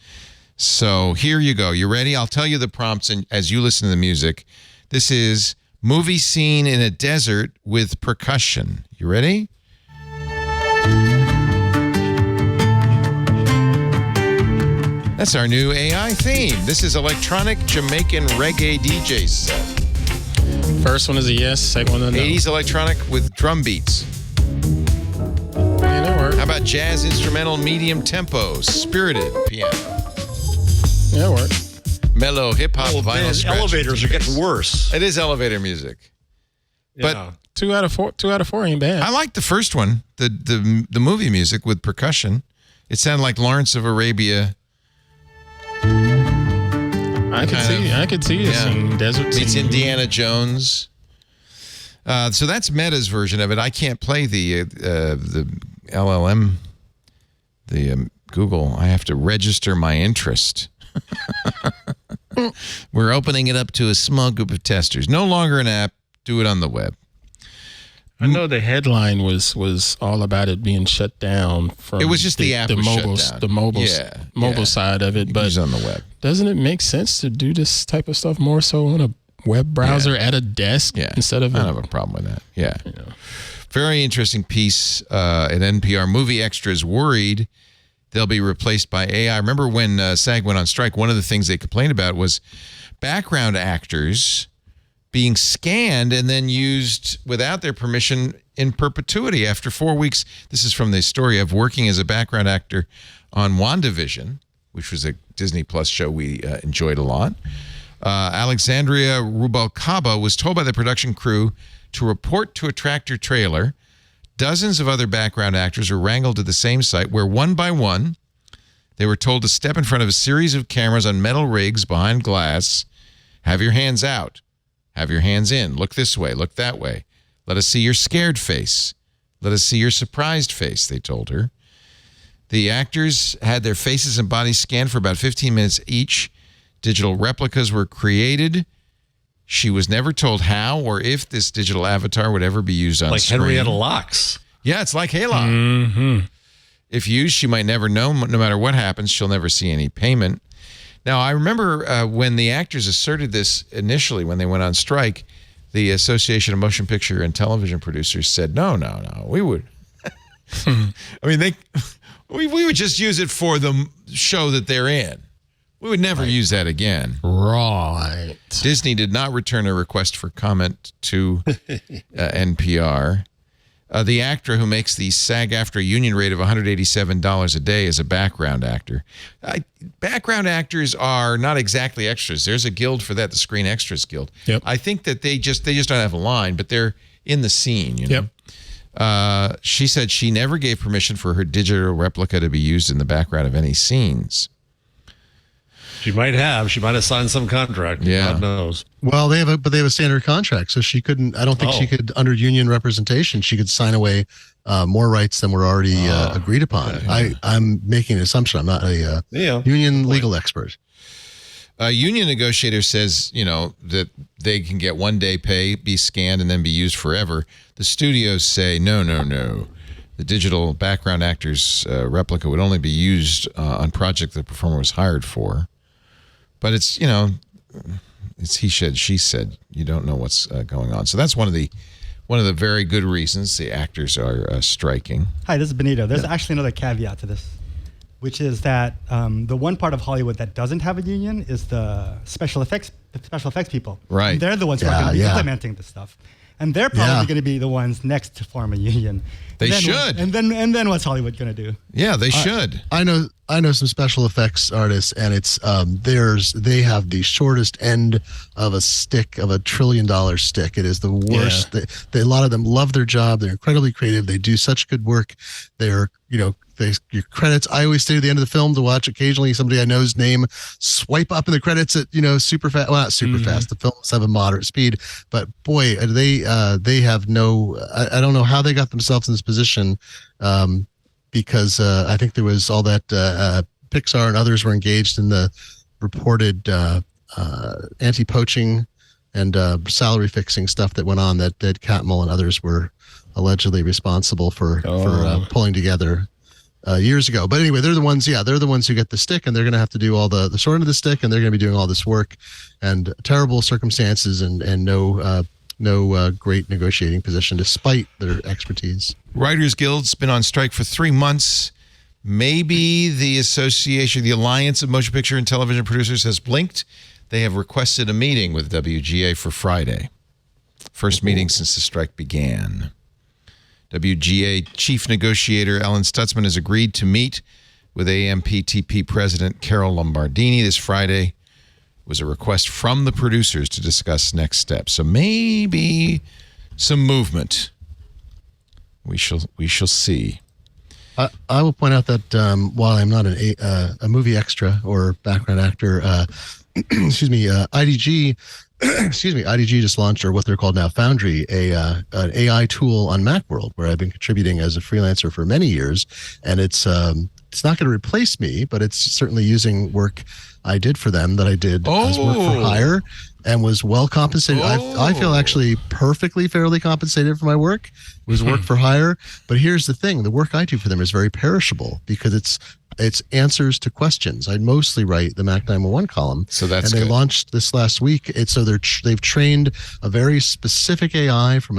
A: So here you go. You ready? I'll tell you the prompts, and as you listen to the music. This is movie scene in a desert with percussion. You ready? That's our new AI theme. This is electronic Jamaican reggae DJ set.
E: First one is a yes, second one is a no.
A: 80s electronic with drum beats.
E: Yeah, that works.
A: How about jazz instrumental medium tempo, spirited piano?
E: Yeah, that works.
A: Mellow hip-hop vinyl scratch.
D: Elevators are getting worse.
A: It is elevator music. But
E: 2 out of 4 ain't bad.
A: I like the first one, the movie music with percussion. It sounded like Lawrence of Arabia.
E: I could see you singing desert
A: meets
E: scene.
A: Indiana Jones. So that's Meta's version of it. I can't play the LLM, the Google. I have to register my interest. We're opening it up to a small group of testers. No longer an app. Do it on the web.
E: I know the headline was all about it being shut down from.
A: It was just the app was
E: mobile,
A: shut down.
E: the mobile side of it. But
A: it's on the web.
E: Doesn't it make sense to do this type of stuff more so on a web browser at a desk instead of?
A: I don't have a problem with that. Yeah, very interesting piece at NPR. Movie extras worried they'll be replaced by AI. Remember when SAG went on strike? One of the things they complained about was background actors being scanned and then used without their permission in perpetuity after 4 weeks. This is from the story of working as a background actor on WandaVision, which was a Disney Plus show we enjoyed a lot. Alexandria Rubalcaba was told by the production crew to report to a tractor trailer. Dozens of other background actors were wrangled to the same site where one by one they were told to step in front of a series of cameras on metal rigs behind glass. Have your hands out. Have your hands in. Look this way. Look that way. Let us see your scared face. Let us see your surprised face, they told her. The actors had their faces and bodies scanned for about 15 minutes each. Digital replicas were created. She was never told how or if this digital avatar would ever be used on screen.
D: Like Henrietta Lacks.
A: Yeah, it's like Halo.
E: Mm-hmm.
A: If used, she might never know. No matter what happens, she'll never see any payment. Now, I remember when the actors asserted this initially when they went on strike, the Association of Motion Picture and Television Producers said, no, we would I mean, we would just use it for the show that they're in. We would never use that again.
E: Right.
A: Disney did not return a request for comment to NPR. The actor who makes the SAG-AFTRA union rate of $187 a day is a background actor. Background actors are not exactly extras. There's a guild for that, the Screen Extras Guild.
E: Yep.
A: I think that they just don't have a line, but they're in the scene. You know?
E: Yep.
A: She said she never gave permission for her digital replica to be used in the background of any scenes.
D: She might have. She might have signed some contract.
A: Yeah.
D: God knows.
F: Well, they have a standard contract, so she couldn't. I don't think she could, under union representation, she could sign away more rights than were already agreed upon. Okay. I'm making an assumption. I'm not a union legal expert.
A: A union negotiator says, that they can get 1 day pay, be scanned, and then be used forever. The studios say, no. The digital background actor's replica would only be used on project the performer was hired for. But it's, it's he said, she said. You don't know what's going on. So that's one of the very good reasons the actors are striking.
H: Hi, this is Benito. There's actually another caveat to this, which is that the one part of Hollywood that doesn't have a union is the special effects people.
A: Right.
H: And they're the ones who are going to be implementing this stuff. And they're probably going to be the ones next to form a union.
A: They should.
H: And then what's Hollywood going to do?
A: Yeah, they should.
F: I know some special effects artists, and it's they have the shortest end of a stick of $1 trillion stick. It is the worst. Yeah. A lot of them love their job. They're incredibly creative. They do such good work. They're your credits. I always stay to the end of the film to watch occasionally somebody I know's name swipe up in the credits at super fast. Well, not super fast. The films have a moderate speed, but boy, they have no. I don't know how they got themselves in this position, because I think there was all that Pixar and others were engaged in the reported anti-poaching and salary fixing stuff that went on that Catmull and others were allegedly responsible for pulling together years ago. But anyway, they're the ones who get the stick, and they're going to have to do all the short end of the stick, and they're going to be doing all this work, and terrible circumstances, and no great negotiating position despite their expertise.
A: Writers Guild's been on strike for 3 months. Maybe the association, the Alliance of Motion Picture and Television Producers, has blinked. They have requested a meeting with WGA for Friday. First meeting since the strike began. WGA Chief Negotiator Ellen Stutzman has agreed to meet with AMPTP President Carol Lombardini this Friday. It was a request from the producers to discuss next steps. So maybe some movement. We shall see.
F: I will point out that while I'm not a movie extra or background actor, IDG just launched, or what they're called now, Foundry, an AI tool on Macworld, where I've been contributing as a freelancer for many years. And it's not going to replace me, but it's certainly using work I did for them that I did as work for hire, and was well compensated. I feel actually perfectly fairly compensated for my work. It was work for hire. But here's the thing: the work I do for them is very perishable because it's answers to questions. I mostly write the Mac 911 column.
A: So that's
F: and they
A: good.
F: launched this last week. They've trained a very specific AI from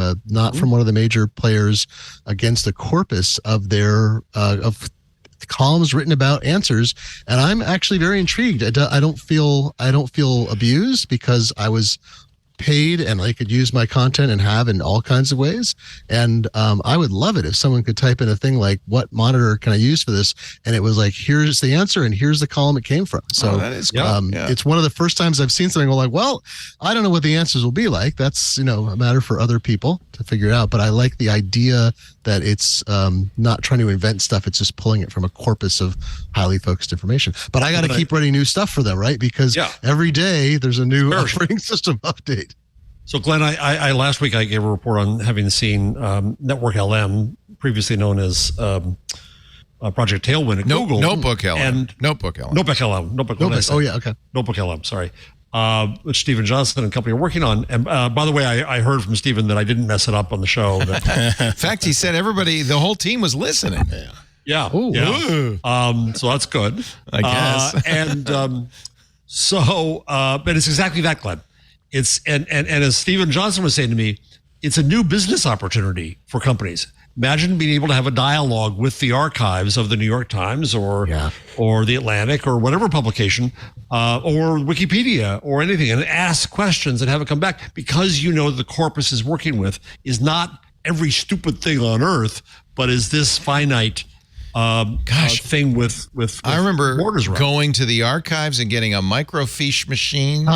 F: from one of the major players against a corpus of their of columns written about answers, and I'm actually very intrigued. I don't feel abused because I was paid and I could use my content and have in all kinds of ways. And I would love it if someone could type in a thing like, what monitor can I use for this? And it was like, here's the answer and here's the column it came from. So
A: that is cool.
F: It's one of the first times I've seen something go like, well, I don't know what the answers will be like. That's, a matter for other people to figure it out. But I like the idea that it's not trying to invent stuff. It's just pulling it from a corpus of highly focused information. But I got to keep writing new stuff for them, right? Because every day there's a new operating system update.
D: So, Glenn, I last week I gave a report on having seen Network LM, previously known as Project Tailwind at Google.
A: Notebook LM.
D: And
A: Notebook LM.
F: Oh, yeah, okay.
D: Notebook LM, sorry. Which Stephen Johnson and company are working on. And by the way, I heard from Stephen that I didn't mess it up on the show. In
A: fact, he said the whole team was listening.
D: Yeah.
A: Ooh.
D: Yeah. So that's good.
A: I guess.
D: But it's exactly that, Glenn. It's and as Stephen Johnson was saying to me, it's a new business opportunity for companies. Imagine being able to have a dialogue with the archives of the New York Times or the Atlantic or whatever publication or Wikipedia or anything, and ask questions and have it come back, because you know the corpus is working with is not every stupid thing on earth, but is this finite thing with
A: I remember
D: borders around.
A: going to the archives and getting a microfiche machine,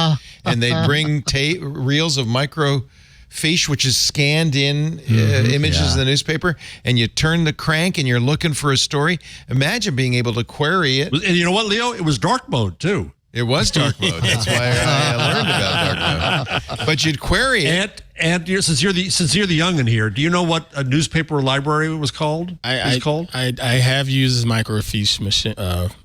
A: and they'd bring reels of microfiche, which is scanned in images in the newspaper, and you turn the crank and you're looking for a story. Imagine being able to query it.
D: And you know what, Leo? It was dark mode too.
A: It was dark mode. That's why I learned about dark mode. But you'd query it.
D: And since you're the youngin here, do you know what a newspaper library was called?
E: I have used this microfiche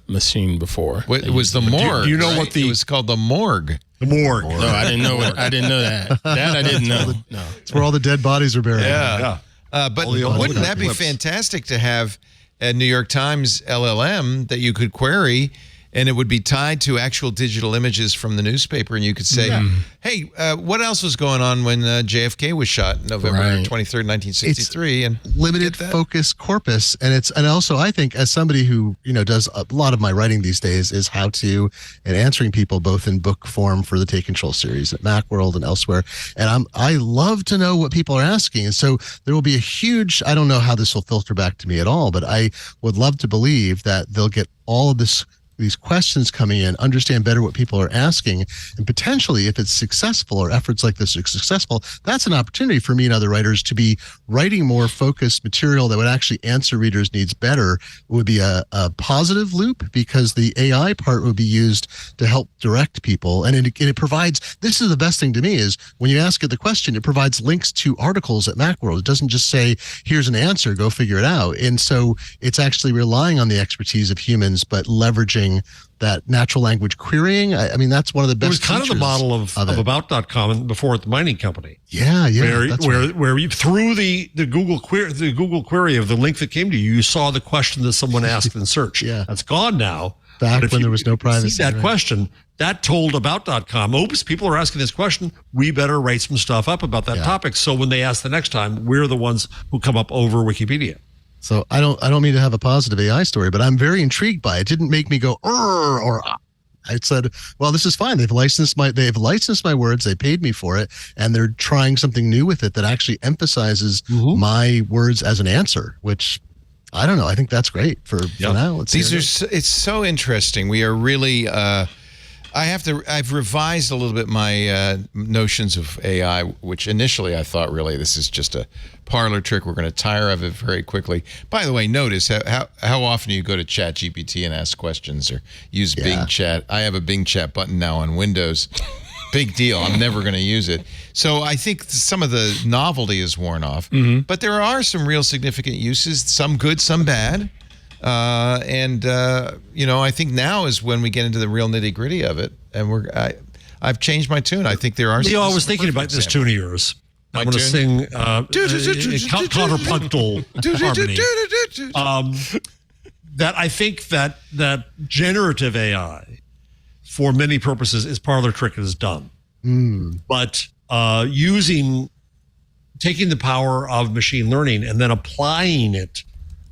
E: machine before.
A: It was the morgue.
D: Do you know what
A: it was called? The morgue.
D: The morgue.
E: No, I didn't know it. I didn't know that. That I didn't know. No,
F: it's where all the dead bodies are buried.
A: Yeah. But wouldn't that be fantastic to have a New York Times LLM that you could query, and it would be tied to actual digital images from the newspaper, and you could say, hey, what else was going on when JFK was shot November 23rd, 1963?
F: It's limited focus corpus. And also, I think, as somebody who, does a lot of my writing these days is how to, and answering people both in book form for the Take Control series at Macworld and elsewhere. And I love to know what people are asking. And so there will be a huge, I don't know how this will filter back to me at all, but I would love to believe that they'll get all of these questions coming in, understand better what people are asking, and potentially, if it's successful or efforts like this are successful, that's an opportunity for me and other writers to be writing more focused material that would actually answer readers' needs better. It would be a positive loop, because the AI part would be used to help direct people. And it provides, this is the best thing to me, is when you ask it the question, it provides links to articles at Macworld. It doesn't just say, here's an answer, go figure it out. And so it's actually relying on the expertise of humans, but leveraging that natural language querying. I mean, that's one of the best.
D: It was kind of the model of About.com and before at the mining company.
F: Yeah.
D: Where you, through the Google query of the link that came to you, you saw the question that someone asked in search. That's gone now.
F: Back when there was no privacy.
D: See that question, that told About.com, oops, people are asking this question. We better write some stuff up about that topic. So when they ask the next time, we're the ones who come up over Wikipedia.
F: So I don't mean to have a positive AI story, but I'm very intrigued by it. It didn't make me go or I said, well, this is fine. They've licensed my words. They paid me for it, and they're trying something new with it that actually emphasizes my words as an answer, which I don't know. I think that's great for now.
A: It's so interesting. We are really I've revised a little bit my notions of AI, which initially I thought, really, this is just a parlor trick. We're going to tire of it very quickly. By the way, notice how often you go to ChatGPT and ask questions or use Bing Chat. I have a Bing Chat button now on Windows. Big deal. I'm never going to use it. So I think some of the novelty is worn off. But there are some real significant uses, some good, some bad. I think now is when we get into the real nitty gritty of it. And I've changed my tune. I think there are.
D: Leo, I was thinking about this tune of yours. I'm going to sing contrapuntal harmony. That I think that generative AI, for many purposes, is parlor trick is done. But taking the power of machine learning and then applying it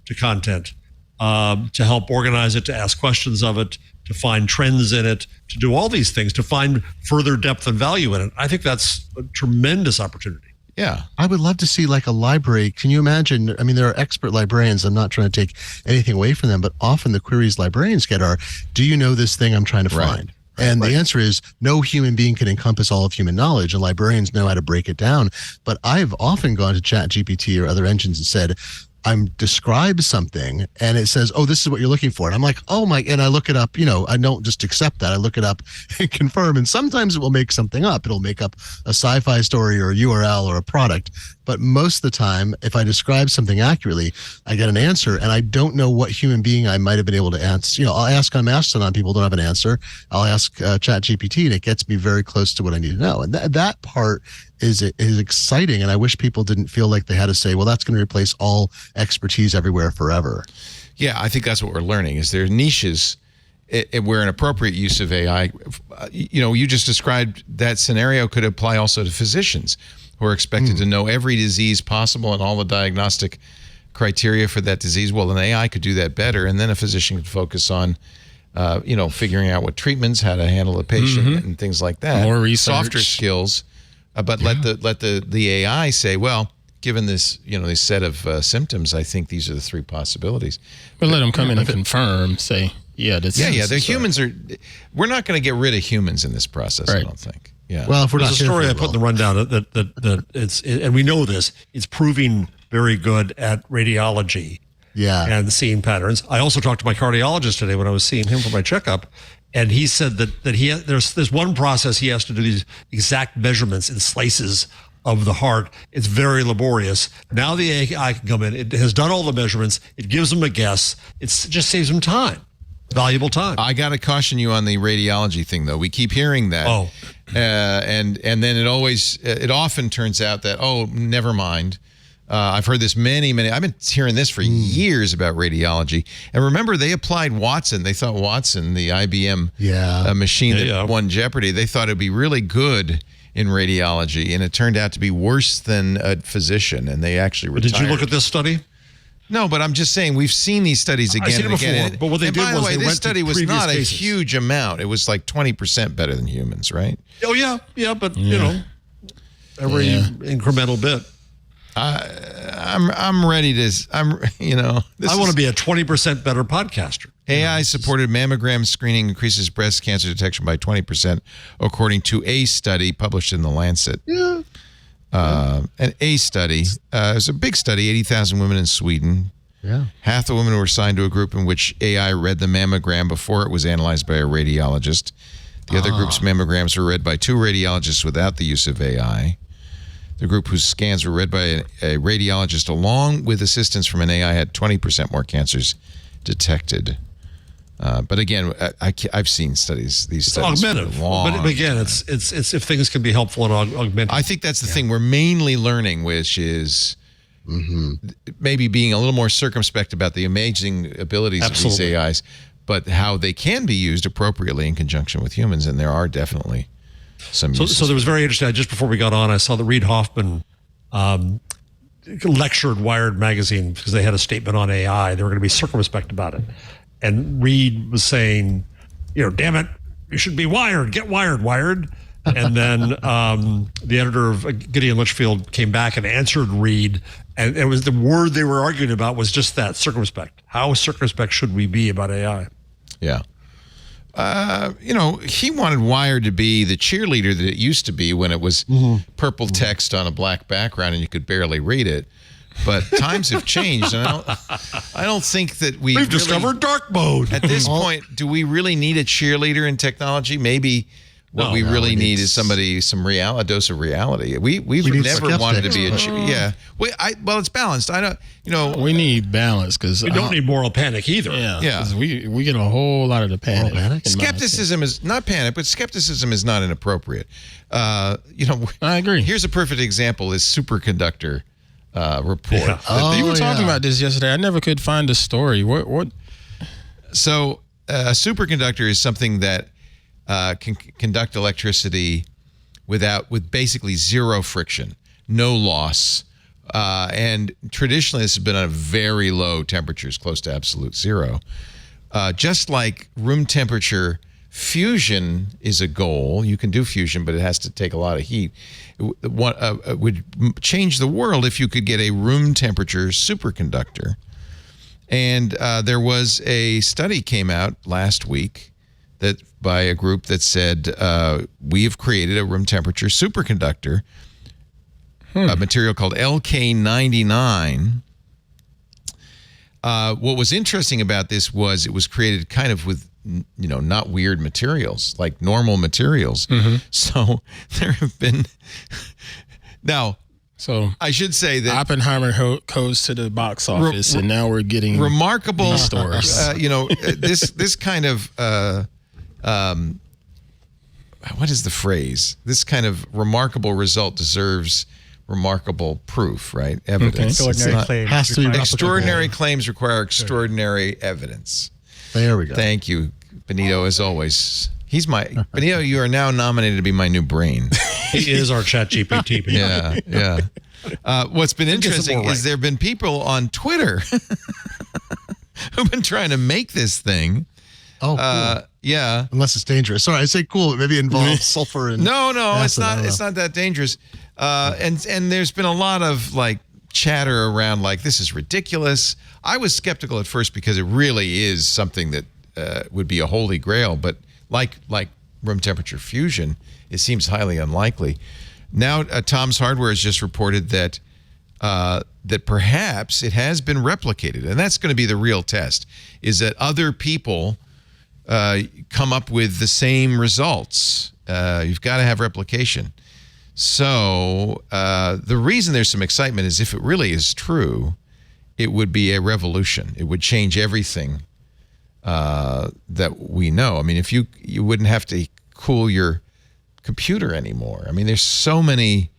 D: to content, to help organize it, to ask questions of it, to find trends in it, to do all these things, to find further depth and value in it. I think that's a tremendous opportunity.
A: Yeah.
F: I would love to see like a library. Can you imagine? I mean, there are expert librarians. I'm not trying to take anything away from them, but often the queries librarians get are, do you know this thing I'm trying to find? And the answer is no human being can encompass all of human knowledge, and librarians know how to break it down. But I've often gone to ChatGPT or other engines and said, I'm describe something, and it says, oh, this is what you're looking for. And I'm like, oh my, and I look it up, I don't just accept that. I look it up and confirm. And sometimes it will make something up. It'll make up a sci-fi story or a URL or a product. But most of the time, if I describe something accurately, I get an answer, and I don't know what human being I might have been able to answer. I'll ask on Mastodon, people don't have an answer. I'll ask ChatGPT, and it gets me very close to what I need to know. And that part is exciting, and I wish people didn't feel like they had to say, well, that's going to replace all expertise everywhere forever.
A: Yeah, I think that's what we're learning, is there are niches where an appropriate use of AI, you just described that scenario could apply also to physicians who are expected to know every disease possible and all the diagnostic criteria for that disease. Well, an AI could do that better, and then a physician could focus on, figuring out what treatments, how to handle a patient, and things like that.
E: More research.
A: Softer skills, but let the AI say, well, given this this set of symptoms, I think these are the three possibilities.
E: But let them come in and confirm, say, yeah, that's
A: the humans are. We're not going to get rid of humans in this process.
E: Right.
A: I don't think. Yeah.
F: Well, if we're
D: There's
F: not
D: a story I
F: careful,
D: put in the rundown that it's and we know this. It's proving very good at radiology.
F: Yeah.
D: And seeing patterns. I also talked to my cardiologist today when I was seeing him for my checkup, and he said that there's one process he has to do these exact measurements in slices of the heart. It's very laborious. Now the AI can come in. It has done all the measurements. It gives them a guess. It just saves them time, valuable time.
A: I got to caution you on the radiology thing, though. We keep hearing that.
D: Oh.
A: And then it often turns out that, never mind. I've heard this many. I've been hearing this for years about radiology. And remember, they applied Watson. They thought Watson, the IBM machine that won Jeopardy, they thought it'd be really good in radiology. And it turned out to be worse than a physician. And they actually retired.
D: Did you look at this study?
A: No, but I'm just saying we've seen these studies again
D: I've seen
A: and
D: it
A: again.
D: before, but what they did
A: by the
D: was
A: way,
D: they
A: this
D: went
A: study
D: to
A: was
D: previous
A: not
D: cases.
A: a huge amount. It was like 20% better than humans, right?
D: Oh yeah, but every incremental bit.
A: I'm ready to. I
D: want to be a 20% better podcaster.
A: AI-supported mammogram screening increases breast cancer detection by 20%, according to a study published in The Lancet.
F: Yeah.
A: A study. It was a big study, 80,000 women in Sweden.
F: Yeah.
A: Half the women were assigned to a group in which AI read the mammogram before it was analyzed by a radiologist. The other group's mammograms were read by 2 radiologists without the use of AI. The group whose scans were read by a radiologist along with assistance from an AI had 20% more cancers detected. But again, I've seen studies. These studies
D: augmentative.
A: for a long
D: But again,
A: time.
D: it's if things can be helpful and augmentative.
A: I think that's the thing we're mainly learning, which is maybe being a little more circumspect about the amazing abilities of these AIs, but how they can be used appropriately in conjunction with humans. And there are definitely some uses.
D: So there was very interesting. Just before we got on, I saw that Reid Hoffman lectured Wired magazine because they had a statement on AI. They were going to be circumspect about it. And Reid was saying, damn it, you should be wired. Get wired. And then the editor of Gideon Litchfield came back and answered Reid. And it was the word they were arguing about was just that, circumspect. How circumspect should we be about AI?
A: Yeah. He wanted Wired to be the cheerleader that it used to be when it was purple text on a black background and you could barely read it. But times have changed, and I don't think that we've really
D: discovered dark mode.
A: At this point, do we really need a cheerleader in technology? Maybe what we really need is a dose of reality. We've never wanted to be a cheerleader. Yeah. Well, it's balanced. I don't.
E: We need balance because
D: we don't need moral panic either.
E: Yeah. 'Cause we get a whole lot of the panic.
A: Skepticism is not panic, but skepticism is not inappropriate.
E: I agree.
A: Here's a perfect example: is superconductor report.
E: Yeah. You were talking about this yesterday. I never could find the story. What?
A: So a superconductor is something that can conduct electricity with basically zero friction, no loss. And traditionally, this has been at very low temperatures, close to absolute zero. Just like room temperature fusion is a goal. You can do fusion, but it has to take a lot of heat. It would change the world if you could get a room temperature superconductor. And there was a study came out last week that by a group that said we have created a room temperature superconductor, a material called LK99. What was interesting about this was it was created kind of with not weird materials, like normal materials. So there have been now.
E: So
A: I should say that
E: Oppenheimer goes to the box office, and now we're getting
A: remarkable
E: stories.
A: This kind of what is the phrase? This kind of remarkable result deserves remarkable proof, right? Evidence. Extraordinary claims require extraordinary evidence.
F: There we go.
A: Thank you, Benito, as always. Benito, you are now nominated to be my new brain.
D: He is our chat GPT.
A: Yeah. What's been
D: And get some
A: interesting
D: more
A: is there have been people on Twitter who've been trying to make this thing.
F: Oh, cool.
A: Yeah.
F: Unless it's dangerous. Sorry, I say cool. Maybe it involves sulfur and
A: No,
F: acid.
A: it's not. It's not that dangerous. And there's been a lot of like chatter around like this is ridiculous. I was skeptical at first because it really is something that would be a holy grail, but like room temperature fusion, it seems highly unlikely. Now, Tom's Hardware has just reported that that perhaps it has been replicated, and that's going to be the real test. Is that other people come up with the same results? You've got to have replication. So the reason there's some excitement is if it really is true, it would be a revolution. It would change everything that we know. I mean, if you wouldn't have to cool your computer anymore. I mean, there's so many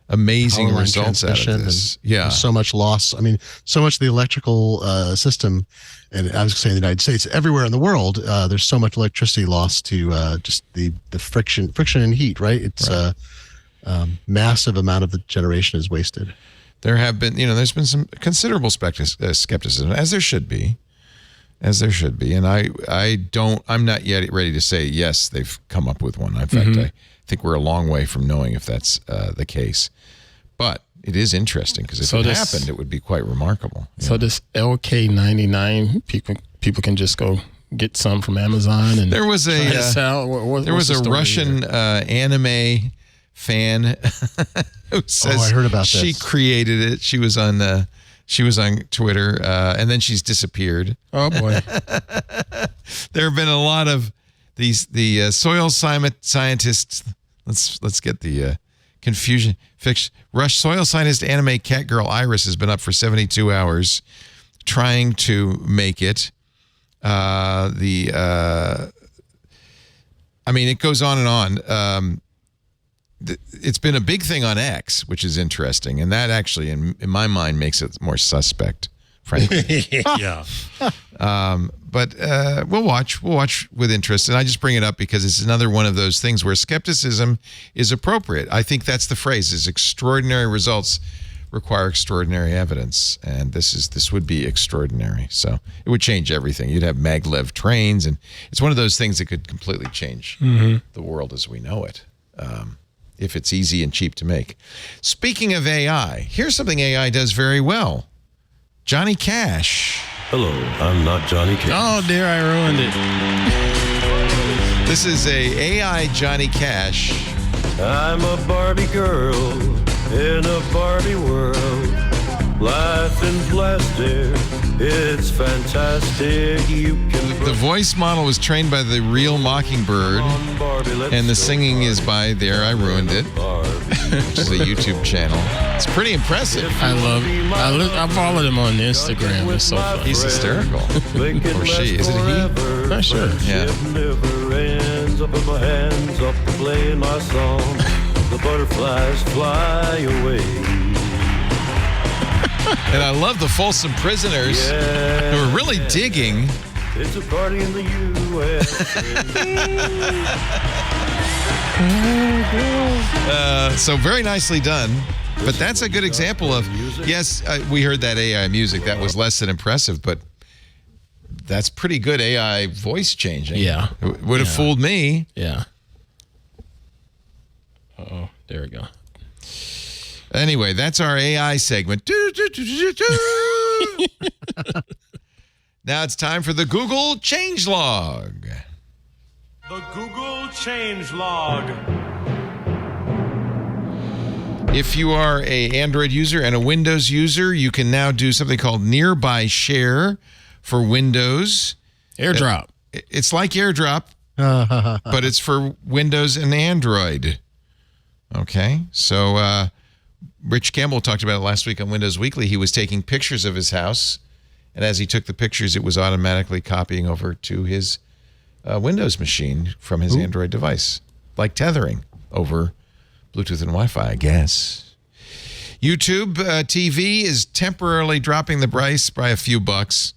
A: amazing
F: Power line
A: results out of
F: transmission
A: this.
F: and
A: Yeah.
F: there's so much loss. I mean, so much of the electrical system, and I was saying the United States, everywhere in the world, there's so much electricity lost to just the friction and heat, right? It's
A: Right.
F: massive amount of the generation is wasted.
A: There have been, there's been some considerable skepticism, as there should be. And I'm not yet ready to say, yes, they've come up with one. In fact, I think we're a long way from knowing if that's the case. But it is interesting because if it happened, it would be quite remarkable.
E: So this LK99, people can just go get some from Amazon and
A: there was
E: try to sell.
A: there was a Russian anime fan who says
F: I heard about
A: she
F: this.
A: created it. She was on Twitter, and then she's disappeared.
E: Oh boy.
A: There have been a lot of the soil scientists. Let's get the confusion fixed. Rush soil scientist anime cat girl Iris has been up for 72 hours trying to make it. I mean, it goes on and on. It's been a big thing on X, which is interesting, and that actually, in my mind, makes it more suspect, frankly.
D: Yeah.
A: But we'll watch with interest, and I just bring it up because it's another one of those things where skepticism is appropriate. I think that's the phrase: is extraordinary results require extraordinary evidence, and this would be extraordinary. So it would change everything. You'd have maglev trains, and it's one of those things that could completely change the world as we know it. If it's easy and cheap to make. Speaking of AI, here's something AI does very well. Johnny Cash.
I: Hello, I'm not Johnny Cash.
E: Oh dear, I ruined it.
A: This is a AI Johnny Cash.
I: I'm a Barbie girl in a Barbie world. Life in plastic, it's fantastic. You can
A: The voice model was trained by the real Mockingbird, and the singing is by I Ruined It, which is a YouTube channel. It's pretty impressive.
E: I followed him on Instagram. It's so funny.
A: He's hysterical. Or she. Is it he?
E: Not sure.
A: Yeah.
I: Never ends. Up in my hands, up playing my song. The butterflies fly away.
A: And I love the Folsom Prisoners who are really digging.
I: It's a party in the U.S.
A: So very nicely done. But that's a good example of, yes, we heard that AI music. That was less than impressive, but that's pretty good AI voice changing.
E: Yeah.
A: It would have fooled me.
E: Yeah. Oh, there we go.
A: Anyway, that's our AI segment. Now it's time for the Google changelog.
J: The Google changelog.
A: If you are a Android user and a Windows user, you can now do something called Nearby Share for Windows.
E: AirDrop.
A: It's like AirDrop, but it's for Windows and Android. Okay, so Rich Campbell talked about it last week on Windows Weekly. He was taking pictures of his house, and as he took the pictures, it was automatically copying over to his Windows machine from his Android device, like tethering over Bluetooth and Wi-Fi, I guess. YouTube TV is temporarily dropping the price by a few bucks.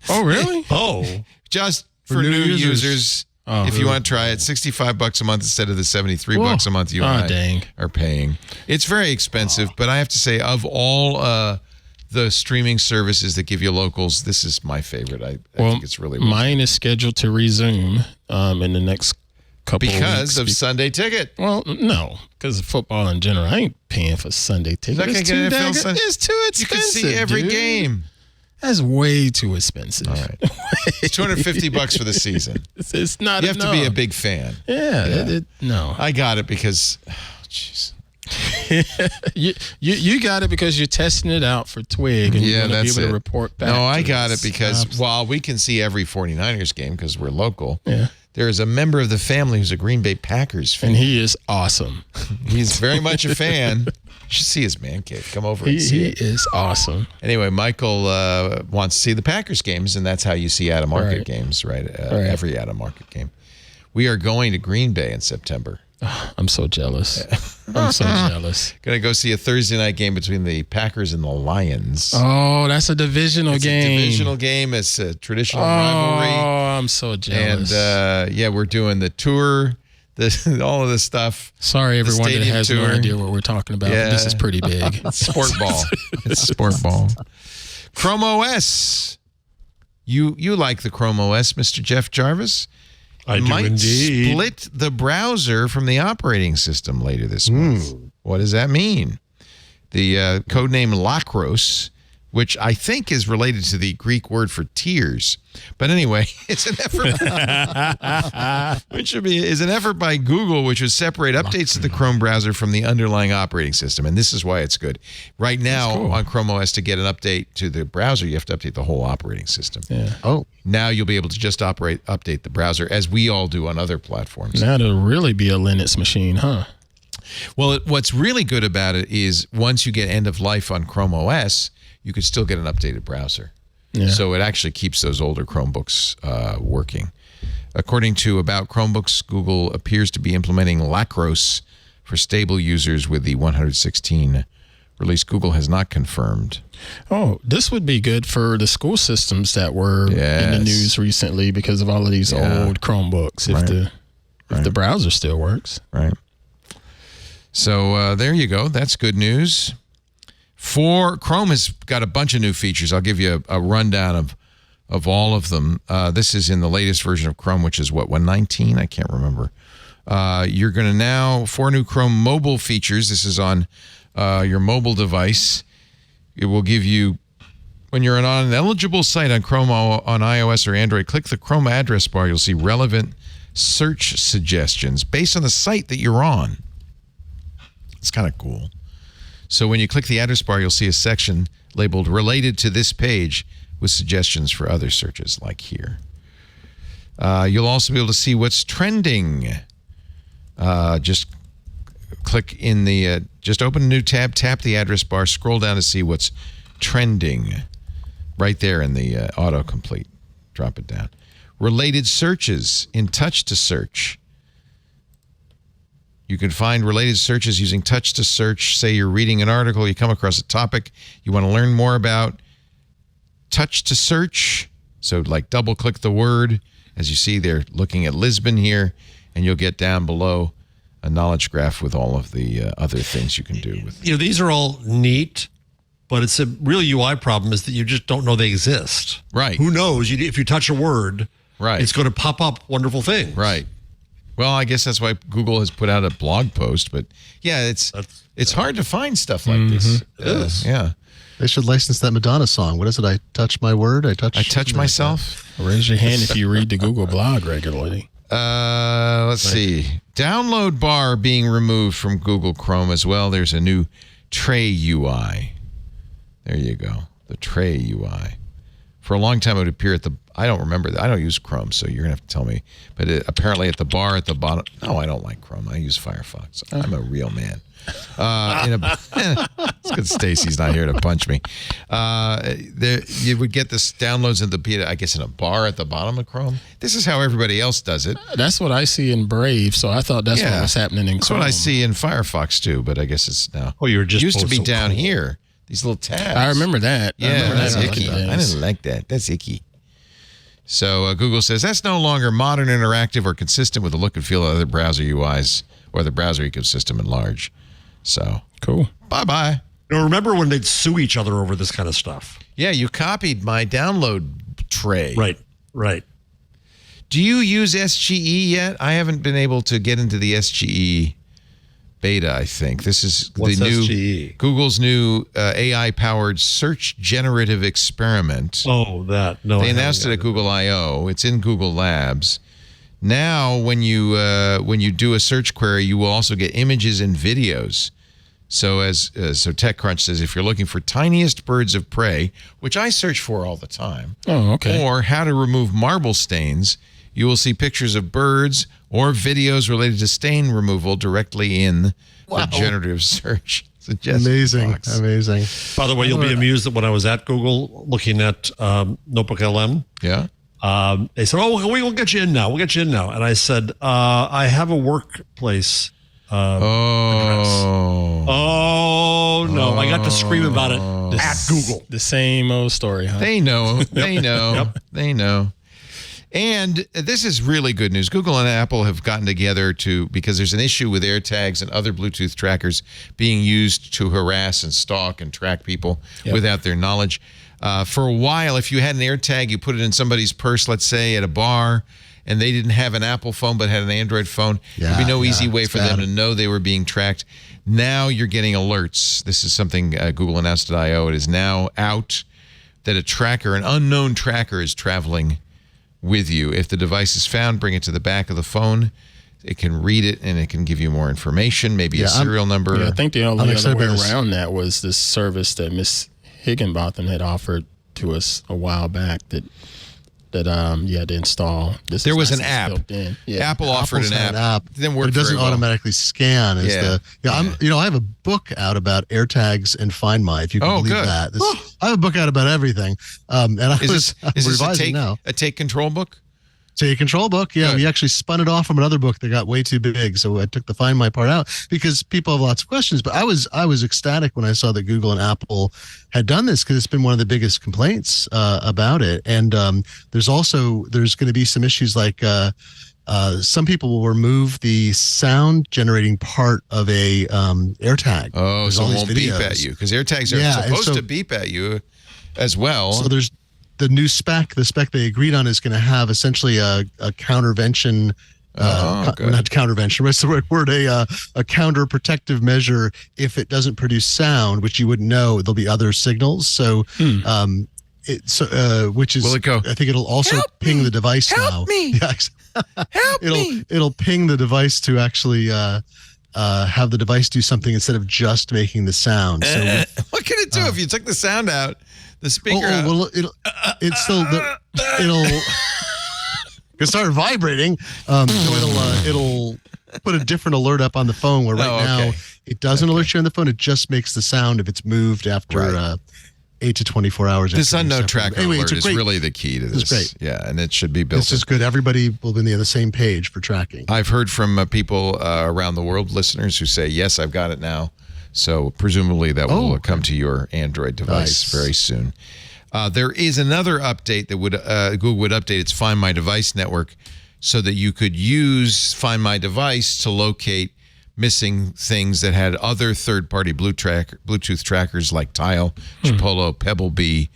E: Oh, really?
D: Oh.
A: Just for new users. if you want to try it, $65 a month instead of the $73 a month you and I are paying. It's very expensive, but I have to say, of all the streaming services that give you locals, this is my favorite. I think it's really
E: mine is scheduled to resume in the next couple
A: because
E: weeks.
A: Of Sunday Ticket.
E: Well, no, because of football in general. I ain't paying for Sunday Ticket. It's too expensive.
A: You can see every game.
E: That's way too expensive.
A: All right. It's $250 for the season.
E: It's not
A: You have
E: enough.
A: to be a big fan.
E: Yeah. No.
A: I got it because, jeez.
E: you got it because you're testing it out for TWiG and you want to be able to report back.
A: No, I got it because while we can see every 49ers game because we're local, there is a member of the family who's a Green Bay Packers fan.
E: And he is awesome.
A: He's very much a fan. You should see his man cave. Come over and see it.
E: He is awesome.
A: Anyway, Michael wants to see the Packers games, and that's how you see out-of-market games, right? Every out-of-market game. We are going to Green Bay in September.
E: Oh, I'm so jealous. I'm so jealous.
A: Going to go see a Thursday night game between the Packers and the Lions.
E: Oh, that's a divisional game.
A: It's a divisional game. It's a traditional rivalry.
E: Oh, I'm so jealous.
A: And, we're doing the tour, all of this stuff.
E: Sorry, everyone that has no idea what we're talking about.
A: Yeah.
E: This is pretty big.
A: Sport ball. It's sport ball. Chrome OS. You like the Chrome OS, Mr. Jeff Jarvis?
D: I do indeed.
A: Split the browser from the operating system later this month. What does that mean? The codename Lacros, which I think is related to the Greek word for tears. But anyway, it's an effort is an effort by Google, which would separate updates to the Chrome browser from the underlying operating system. And this is why it's good. Right now on Chrome OS, to get an update to the browser, you have to update the whole operating system.
E: Yeah.
F: Oh.
A: Now you'll be able to just update the browser as we all do on other platforms.
E: Now it'll really be a Linux machine, huh?
A: Well, what's really good about it is once you get end of life on Chrome OS, you could still get an updated browser.
E: Yeah.
A: So it actually keeps those older Chromebooks working. According to About Chromebooks, Google appears to be implementing Lacros for stable users with the 116 release. Google has not confirmed.
E: Oh, this would be good for the school systems that were in the news recently because of all of these old Chromebooks. If the browser still works.
A: Right. So there you go. That's good news. Chrome has got a bunch of new features. I'll give you a rundown of all of them. This is in the latest version of Chrome, which is 119? I can't remember. You're going to now 4 new Chrome mobile features. This is on your mobile device. It will give you, when you're on an eligible site on Chrome on iOS or Android, click the Chrome address bar. You'll see relevant search suggestions based on the site that you're on. It's kind of cool. So when you click the address bar, you'll see a section labeled related to this page with suggestions for other searches like here. You'll also be able to see what's trending. Just click in the, just open a new tab, tap the address bar, scroll down to see what's trending right there in the autocomplete. Drop it down. Related searches in touch to search. You can find related searches using touch to search. Say you're reading an article, you come across a topic you want to learn more about. Touch to search. So like double click the word. As you see, they're looking at Lisbon here, and you'll get down below a knowledge graph with all of the other things you can do with.
D: These are all neat, but it's a real UI problem is that you just don't know they exist.
A: Right.
D: Who knows? If you touch a word,
A: right,
D: it's going to pop up wonderful things.
A: Right. Well, I guess that's why Google has put out a blog post, but yeah, it's hard to find stuff like this.
D: It is.
A: Yeah.
F: They should license that Madonna song. What is it? I touch my word. I touch
A: myself.
E: Raise your hand if you read the Google blog regularly.
A: Let's see. Download bar being removed from Google Chrome as well. There's a new tray UI. There you go. The tray UI. For a long time, it would appear at the. I don't remember that. I don't use Chrome, so you're gonna have to tell me. But apparently, at the bar at the bottom. No, I don't like Chrome. I use Firefox. I'm a real man. It's good Stacy's not here to punch me. You would get this downloads in the, I guess, in a bar at the bottom of Chrome. This is how everybody else does it.
E: That's what I see in Brave, so I thought that's what was happening in Chrome.
A: That's what I see in Firefox too, but I guess it's now.
D: Oh, you're just
A: used to be
D: so
A: down
D: cool.
A: here. These little tabs.
E: I remember that.
A: Yeah, that's icky.
E: I
A: I didn't like that. That's icky. So Google says that's no longer modern, interactive, or consistent with the look and feel of other browser UIs or the browser ecosystem at large. So
E: Cool.
A: bye-bye.
D: Remember when they'd sue each other over this kind of stuff?
A: Yeah, you copied my download tray.
D: Right.
A: Do you use SGE yet? I haven't been able to get into the SGE beta, I think. This is
D: What's
A: the new
D: SGE?
A: Google's new AI-powered search generative experiment.
D: Oh, that. No.
A: They announced it at Google I/O. It's in Google Labs. Now, when you do a search query, you will also get images and videos. So so TechCrunch says if you're looking for tiniest birds of prey, which I search for all the time, or how to remove marble stains, you will see pictures of birds or videos related to stain removal directly in the generative search.
F: Amazing.
D: By the way, you'll be amused that when I was at Google looking at Notebook LM, they said, we'll get you in now. And I said, I have a workplace address. Oh, no. I got to scream about it at Google.
E: The same old story, huh?
A: They know. They know. And this is really good news. Google and Apple have gotten together because there's an issue with AirTags and other Bluetooth trackers being used to harass and stalk and track people without their knowledge. For a while, if you had an AirTag, you put it in somebody's purse, let's say at a bar, and they didn't have an Apple phone but had an Android phone, there'd be no easy way for them to know they were being tracked. Now you're getting alerts. This is something Google announced at I/O. It is now out that an unknown tracker is traveling with you. If the device is found, bring it to the back of the phone. It can read it and it can give you more information, maybe a serial number.
E: Yeah, I think the only other way around that was this service that Miss Higginbotham had offered to us a while back that you had to install.
A: There was an app. Apple offered an app. Didn't work.
F: It doesn't
A: very well.
F: automatically scan. I have a book out about AirTags and Find My. If you can believe that. I have a book out about everything. And I'm revising now.
A: A take control book?
F: Take control book. Yeah, we actually spun it off from another book that got way too big, so I took the Find My part out because people have lots of questions. But I was ecstatic when I saw that Google and Apple had done this because it's been one of the biggest complaints about it. And there's going to be some issues like some people will remove the sound generating part of a AirTag.
A: Oh, so it won't beep at you because AirTags are supposed to beep at you as well.
F: So there's the new spec. The spec they agreed on is going to have essentially a countervention. Not countervention. What's the right word? A counter protective measure if it doesn't produce sound, which you wouldn't know. There'll be other signals. So, which is,
A: will it go?
F: I think it'll also ping the device now.
A: Help me!
F: Yeah, it'll ping the device to actually have the device do something instead of just making the sound. So,
A: what can it do if you took the sound out? The speaker.
F: Well, it'll start vibrating. So it'll put a different alert up on the phone. Where now it doesn't alert you on the phone. It just makes the sound if it's moved after 8 to 24 hours.
A: This unknown tracker alert is really the key to this.
F: It's great.
A: Yeah, and it should be built.
F: This is good. Everybody will be on the same page for tracking.
A: I've heard from people around the world, listeners, who say, yes, I've got it now. So presumably that will come to your Android device very soon. There is another update that Google would update its Find My Device network so that you could use Find My Device to locate missing things that had other third-party Bluetooth trackers like Tile, Chipolo, Pebble Bee,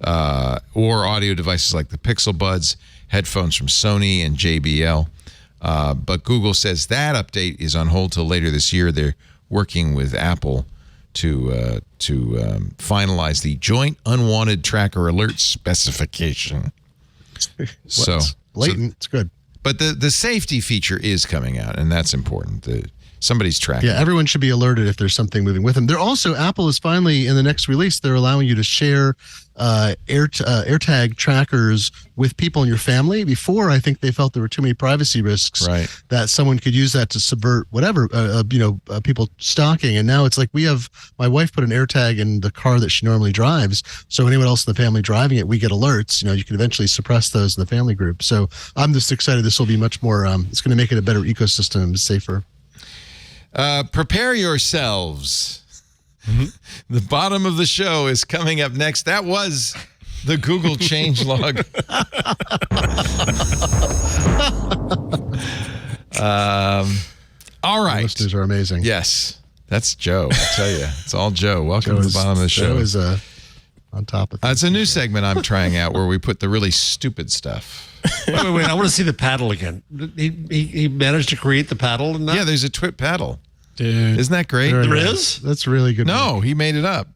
A: or audio devices like the Pixel Buds, headphones from Sony and JBL. But Google says that update is on hold till later this year. They're working with Apple to finalize the Joint Unwanted Tracker Alert specification.
F: It's good.
A: But the safety feature is coming out, and that's important. Somebody's tracking.
F: Yeah, everyone should be alerted if there's something moving with them. They're also, Apple is finally, in the next release, they're allowing you to share AirTag trackers with people in your family. Before, I think they felt there were too many privacy risks that someone could use that to subvert whatever, people stalking. And now it's like my wife put an AirTag in the car that she normally drives. So anyone else in the family driving it, we get alerts. You can eventually suppress those in the family group. So I'm just excited. This will be much more, it's going to make it a better ecosystem, safer.
A: Prepare yourselves. The bottom of the show is coming up next. That was The Google changelog. All right.
F: Listeners are amazing.
A: Yes. That's Joe. I tell you. It's all Joe. Welcome to the bottom of the show.
F: Joe is on top of things.
A: It's a new segment I'm trying out where we put the really stupid stuff.
D: Wait. I want to see the paddle again. He managed to create the paddle in that?
A: Yeah, there's a TWiG paddle.
E: Dude.
A: Isn't that great?
D: There is?
F: That's really good.
A: No, he made it up.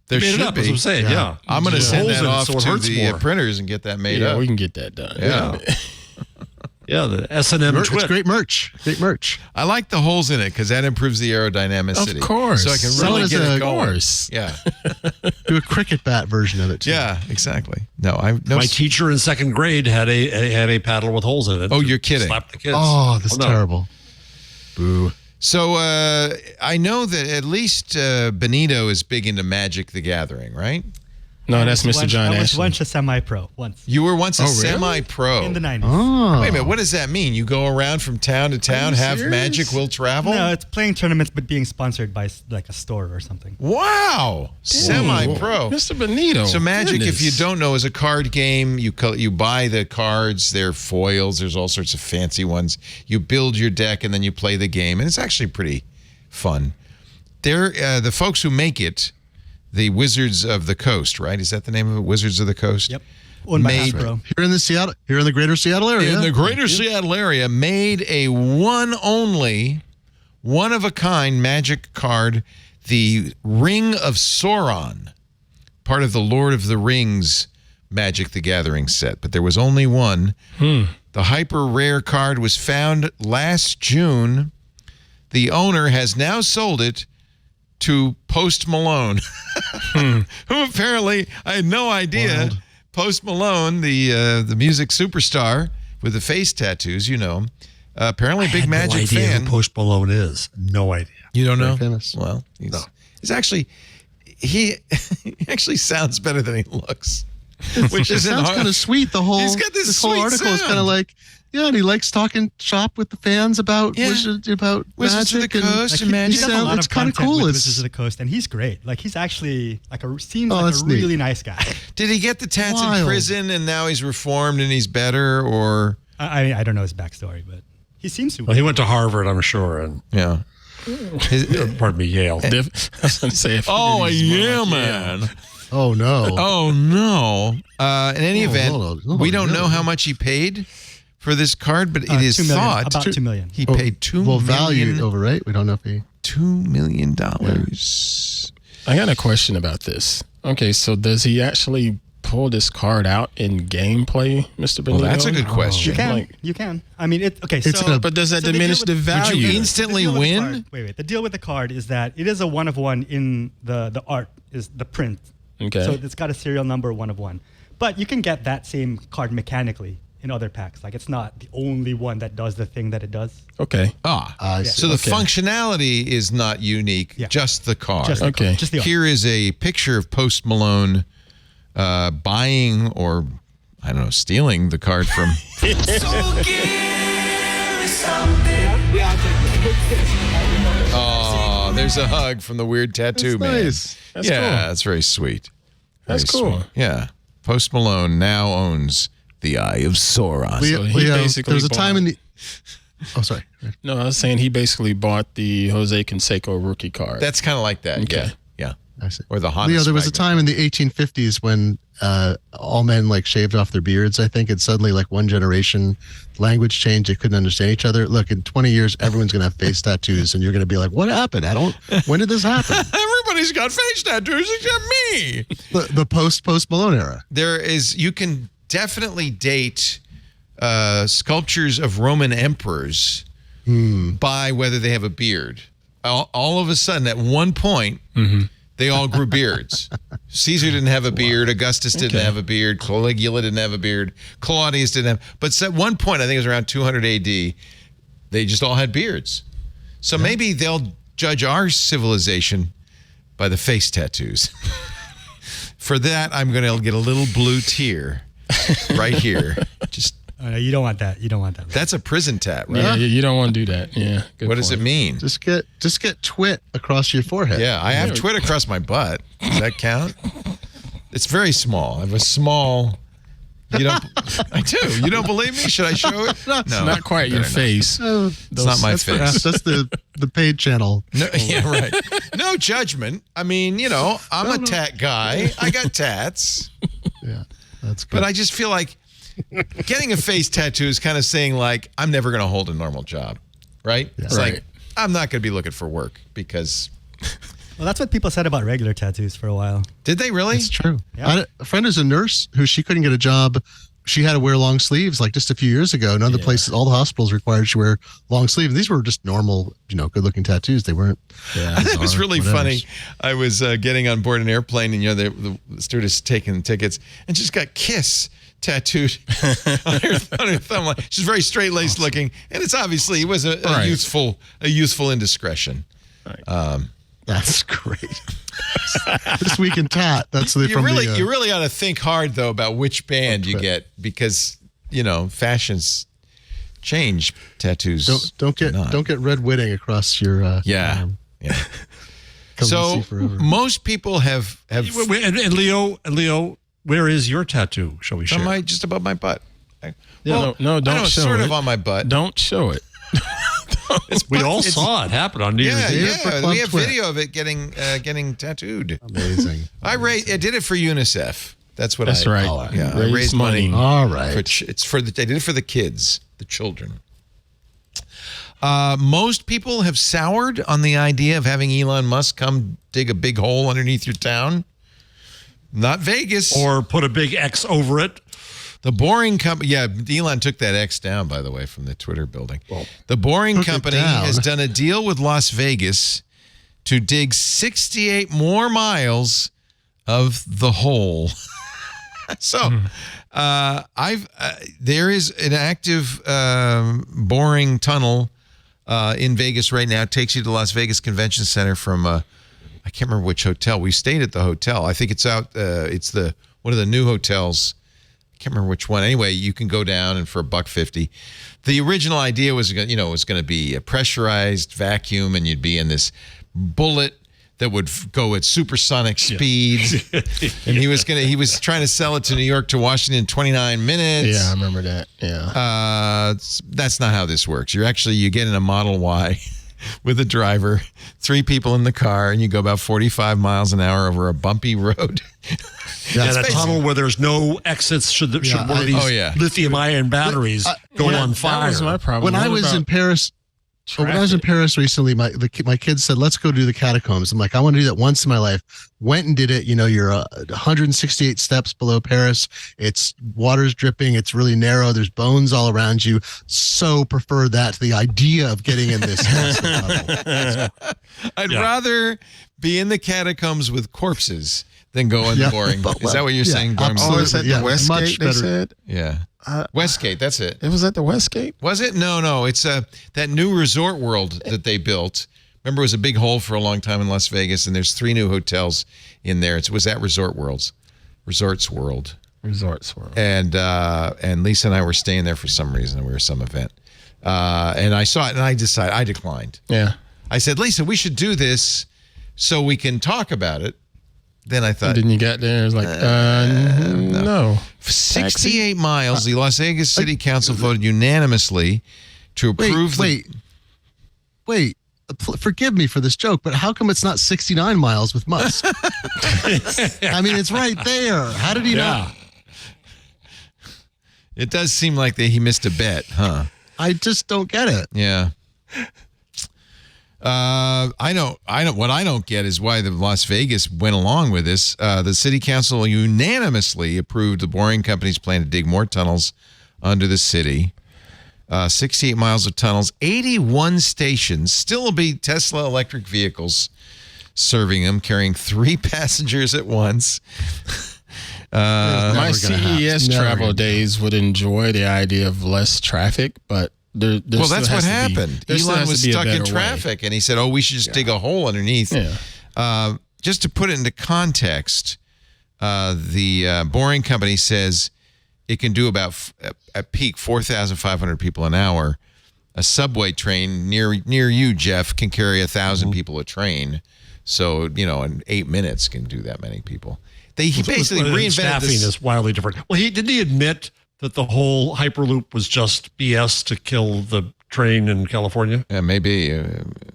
A: There
D: He made
A: should
D: it up,
A: be.
D: that's what I'm saying, yeah.
A: I'm going to send
D: Holes
A: that
D: in it
A: off
D: so it
A: to
D: hurts
A: the
D: more.
A: printers and get that made
E: Yeah,
A: up.
E: we can get that done.
A: Yeah.
D: Yeah, the S&M
F: It's
D: Twit.
F: great merch. Great merch.
A: I like the holes in it because that improves the aerodynamicity.
E: Of course.
A: So I can
F: So
A: really
F: is
A: get
F: a
A: it going.
E: course.
A: Yeah.
F: Do a cricket bat version of it too.
A: Yeah, exactly. No,
D: My teacher in second grade had a paddle with holes in it.
A: Oh,
D: to
A: you're kidding.
D: Slap the kids.
F: Oh, that's
D: no.
F: terrible. Boo.
A: So I know that at least Benito is big into Magic the Gathering, right?
E: No, that's Mr. John
H: I was
E: Ashley.
H: once a semi-pro once
A: You were once a
E: really?
A: semi-pro.
H: in the 90s.
F: Oh.
A: Wait a minute, what does that mean? You go around from town to town,
E: you
A: have
E: serious?
A: Magic will travel?
H: No, it's playing tournaments, but being sponsored by like a store or something.
A: Wow. Semi-pro.
E: Mr. Benito.
A: So Magic, if you
E: Goodness.
A: don't know, is a card game. You buy the cards. They're foils. There's all sorts of fancy ones. You build your deck, and then you play the game. And it's actually pretty fun. They're the folks who make it, the Wizards of the Coast, right? Is that the name of it? Wizards of the Coast?
H: Yep. Owned by
A: Made-
H: Hasbro.
F: Here in the greater Seattle area.
A: In the greater Seattle area, made a one-of-a-kind Magic card, the Ring of Sauron, part of the Lord of the Rings Magic the Gathering set. But there was only one. The hyper rare card was found last June. The owner has now sold it to Post Malone, who apparently, I had no idea.
F: Wild.
A: Post Malone, the music superstar with the face tattoos, you know, apparently a big Magic
D: no idea
A: fan.
D: who Post Malone is. No idea.
A: You don't know?
F: Very famous.
A: Well, he's actually, he actually sounds better than he looks. Which
F: It
A: isn't
F: sounds
A: hard.
F: kind of sweet. The whole
A: He's got this
F: whole
A: sweet
F: article is
A: sound.
F: kind of like, yeah, and he likes talking shop with the fans about
A: Yeah.
F: Wizards
A: Wizards of the
F: Magic
A: Coast and
H: He
A: Magic.
H: does a lot
F: It's
H: of
F: kind of
H: content
F: cool.
H: with
F: It's
H: Wizards of the Coast, and he's great. Like he's actually seems
F: Oh,
H: like
F: that's
H: a
F: neat.
H: really nice guy.
A: Did he get the tats in
F: Wild.
A: prison and now he's reformed and he's better, or
H: I don't know his backstory, but he seems to.
D: Well, he went to Harvard, I'm sure, and
A: yeah?
D: pardon me, Yale.
E: I was going to say, if
A: Oh
E: he's more
A: yeah,
E: like,
A: man.
F: oh no.
A: Oh no. In any event,
F: no,
A: we don't know
F: no.
A: how much he paid for this card, but it is
H: 2 million,
A: thought
H: about 2 million.
A: he paid $2
F: value
A: million.
F: over, right? We don't know if he.
A: $2 million.
E: I got a question about this. Okay, so does he actually pull this card out in gameplay, Mr. Benito?
A: Well, that's a good question.
H: You can.
E: Like-
H: You can. I mean, okay.
F: It's
H: So,
F: a-
E: But does that
H: so
E: diminish the
H: deal with-
E: value?
A: Would you instantly
H: the deal with the
A: win?
H: card- wait. The deal with the card is that it is a one of one in the art, is the print.
E: Okay.
H: So it's got a serial number one of one. But you can get that same card mechanically in other packs. Like it's not the only one that does the thing that it does.
E: Okay.
F: I see.
A: So the
E: Okay.
A: functionality is not unique,
H: Yeah.
A: just the card.
H: Just the
E: Okay.
H: card, just the art.
A: Here is a picture of Post Malone buying or, I don't know, stealing the card from. Oh, there's a hug from the weird tattoo
F: That's
A: man.
F: nice.
E: That's
A: yeah,
E: cool.
A: that's very sweet.
E: That's
A: Very
E: cool.
A: sweet. Yeah. Post Malone now owns the Eye of Sauron.
E: So he basically
F: there was a time in
E: bought-
F: the. Oh, sorry.
E: No, I was saying he basically bought the Jose Canseco rookie card.
A: That's kind of like that.
E: Okay.
A: Yeah. Yeah.
F: I see.
A: Or the Honda
F: Leo, there was a
A: Spaghetti.
F: time in the 1850s when all men like shaved off their beards, I think, and suddenly like one generation language changed. They couldn't understand each other. Look, in 20 years, everyone's going to have face tattoos and you're going to be like, what happened? When did this happen?
A: Everybody's got face tattoos except me.
F: the post Malone era.
A: There is, you can definitely date sculptures of Roman emperors by whether they have a beard. All of a sudden, at one point, they all grew beards. Caesar didn't have a beard. Augustus didn't have a beard. Caligula didn't have a beard. Claudius didn't have. But at one point, I think it was around 200 AD, they just all had beards. So maybe they'll judge our civilization by the face tattoos. For that, I'm going to get a little blue tear right here. Just
H: You don't want that. You don't want that.
A: that's a prison tat, right?
E: yeah, you don't want to do that. Yeah. Good
A: What does it
E: point.
A: mean?
F: Just get twit across your forehead.
A: Yeah, I have twit across my butt. Does that count? It's very small. I have a small. You don't. I do. You don't believe me? Should I show it? No,
E: It's not quite your face.
A: It's not my face.
F: That's the paid channel.
A: No, yeah, right. No judgment. I mean, I'm a tat guy. I got tats.
F: Yeah, that's good.
A: But I just feel like getting a face tattoo is kind of saying, like, I'm never going to hold a normal job, right?
F: Yeah.
A: It's like, I'm not going to be looking for work because...
H: Well, that's what people said about regular tattoos for a while.
A: Did they really?
F: It's true.
H: Yeah.
F: I had a friend who's a nurse who she couldn't get a job. She had to wear long sleeves like just a few years ago. None of the places, all the hospitals required she wear long sleeves. These were just normal, good-looking tattoos. They weren't.
A: Yeah, it was really funny. I was getting on board an airplane, and the stewardess taking tickets, and she's got "Kiss" tattooed on her thumb. Like, she's very straight-laced looking, and it was a youthful indiscretion.
E: Right.
F: That's great. This week in tat. That's the
A: You really ought to think hard though about which band you get because fashions change. Tattoos
F: don't get red whitting across your arm.
A: Yeah. So most people have
D: and Leo, where is your tattoo? Shall we share?
A: just above my butt.
E: No, don't show it.
A: Sort of on my butt.
E: Don't show it.
D: We all saw it happen on New Year's Eve.
A: Yeah, we have video of it getting tattooed.
F: Amazing.
A: I did it for UNICEF. That's
E: right.
A: Yeah, I
E: Raise
A: raised money.
F: All right.
A: I did it for the kids, the children. Most people have soured on the idea of having Elon Musk come dig a big hole underneath your town. Not Vegas.
D: Or put a big X over it.
A: The Boring Company, Elon took that X down, by the way, from the Twitter building. Well, the Boring Company has done a deal with Las Vegas to dig 68 more miles of the hole. So, there is an active boring tunnel in Vegas right now. It takes you to Las Vegas Convention Center from, I can't remember which hotel. We stayed at the hotel. I think it's out, it's one of the new hotels. Can't remember which one. Anyway, you can go down and for $1.50. The original idea was, going to be a pressurized vacuum, and you'd be in this bullet that would go at supersonic speeds. And he was trying to sell it to New York to Washington in 29 minutes.
E: Yeah, I remember that. Yeah.
A: That's not how this works. You get in a Model Y with a driver, 3 people in the car, and you go about 45 miles an hour over a bumpy road.
D: And a tunnel where there's no exits should one of these lithium-ion batteries go on fire.
E: That was my problem.
F: When I was in Paris recently, my kids said, let's go do the catacombs. I'm like, I want to do that once in my life. Went and did it. You're 168 steps below Paris. It's water's dripping. It's really narrow. There's bones all around you. So prefer that to the idea of getting in this.
A: I'd rather be in the catacombs with corpses than go in the boring. Is that what you're saying?
E: Oh, is that the Westgate they said?
A: Yeah. Westgate, that's it.
E: It was at the Westgate?
A: Was it? No. It's that new resort world that they built. Remember, it was a big hole for a long time in Las Vegas, and there's 3 new hotels in there. It was at Resorts World. And Lisa and I were staying there for some reason. We were some event. And I saw it, and I declined.
E: Yeah.
A: I said, Lisa, we should do this so we can talk about it. Then I thought.
E: And then you got there, it was like, no.
A: 68 miles. The Las Vegas City Council voted unanimously to approve.
F: Wait. Forgive me for this joke, but how come it's not 69 miles with Musk? I mean, it's right there. How did he know?
A: It does seem like he missed a bet, huh?
F: I just don't get it.
A: Yeah. I don't. What I don't get is why the Las Vegas went along with this. The city council unanimously approved the Boring Company's plan to dig more tunnels under the city. 68 miles of tunnels, 81 stations. Still will be Tesla electric vehicles serving them, carrying 3 passengers at once.
E: My CES travel days would enjoy the idea of less traffic, but
A: that's what happened. Elon was stuck in traffic, and he said, we should just dig a hole underneath.
E: Yeah.
A: Just to put it into context, the Boring Company says it can do about, at peak, 4,500 people an hour. A subway train near you, Jeff, can carry 1,000 people a train. So, in 8 minutes can do that many people. he basically reinvented
D: staffing
A: this.
D: is wildly different. Well, didn't he admit that the whole Hyperloop was just BS to kill the train in California?
A: Yeah, maybe.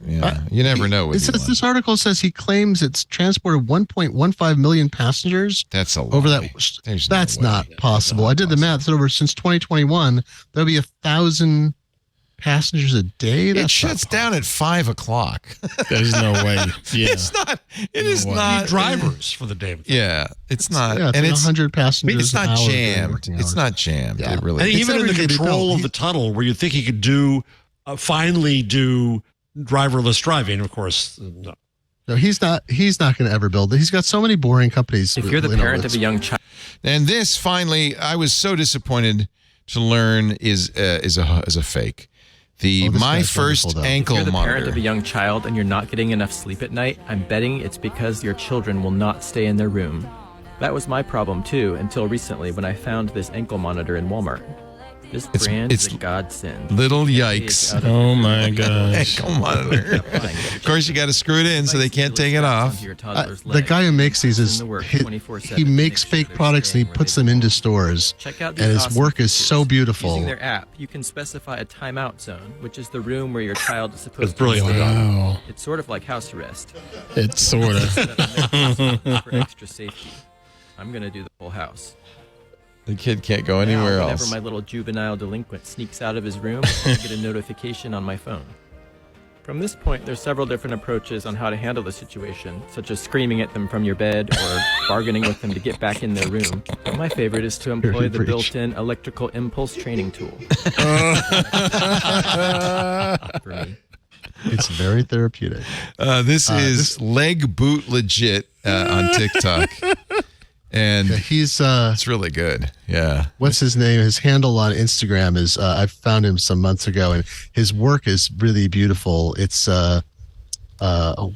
A: You never know.
F: This article says he claims it's transported 1.15 million passengers.
A: That's a lot.
F: Over that. That's not possible. I did the math. Over since 2021, there'll be 1,000 passengers a day.
A: It shuts down at 5 o'clock.
E: There's no way. Yeah.
A: It's not. It is not
D: drivers for the day.
A: Yeah, it's not.
F: Yeah,
A: and it's
F: 100 passengers.
A: It's not jammed. It's not jammed.
F: Yeah.
A: It really.
D: And
A: is.
D: even in the control of the tunnel, where you think he could finally do driverless driving, of course.
F: No, he's not going to ever build it. He's got so many boring companies.
K: If you're the parent of a young child,
A: and this finally, I was so disappointed to learn is a fake. My first ankle
K: if you're the
A: monitor.
K: parent of a young child and you're not getting enough sleep at night, I'm betting it's because your children will not stay in their room. That was my problem too, until recently when I found this ankle monitor in Walmart. This brand is a godsend.
A: Little yikes.
E: Oh my gosh.
A: Ankle monitor. Of course, you got to screw it in so they can't take it off.
F: The guy who makes these he makes fake products and he puts them into stores. And his work is so beautiful.
K: Using their app, you can specify a timeout zone, which is the room where your child is supposed to
D: brilliant.
K: stay.
E: Wow.
K: It's sort of like house arrest.
E: It's sort of.
K: For extra safety. I'm going to do the whole house.
A: The kid can't go anywhere
K: Whenever
A: else.
K: my little juvenile delinquent sneaks out of his room, I get a notification on my phone. From this point, there's several different approaches on how to handle the situation, such as screaming at them from your bed or bargaining with them to get back in their room. But my favorite is to employ the built-in electrical impulse training tool. For me.
F: It's very therapeutic.
A: This is Leg Boot Legit on TikTok. And it's really good. Yeah.
F: What's his name? His handle on Instagram is, I found him some months ago, and his work is really beautiful. It's, what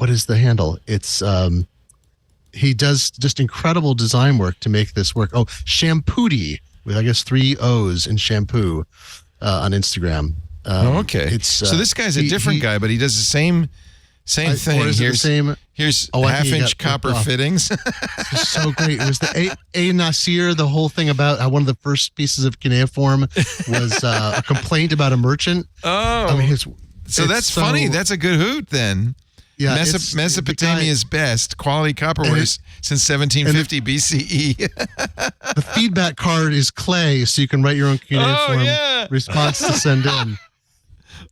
F: is the handle? It's, he does just incredible design work to make this work. Oh, Shampooty, with I guess 3 O's in shampoo on Instagram.
A: Okay. So this guy's a different guy, but he does the same thing. Here's half-inch copper fittings.
F: It's so great. It was the A. Nasir, the whole thing about how one of the first pieces of cuneiform was a complaint about a merchant.
A: Oh.
F: I mean,
A: so that's funny. That's a good hoot then.
F: Yeah,
A: Mesopotamia's best quality copperware since 1750 BCE.
F: The feedback card is clay, so you can write your own cuneiform response to send in.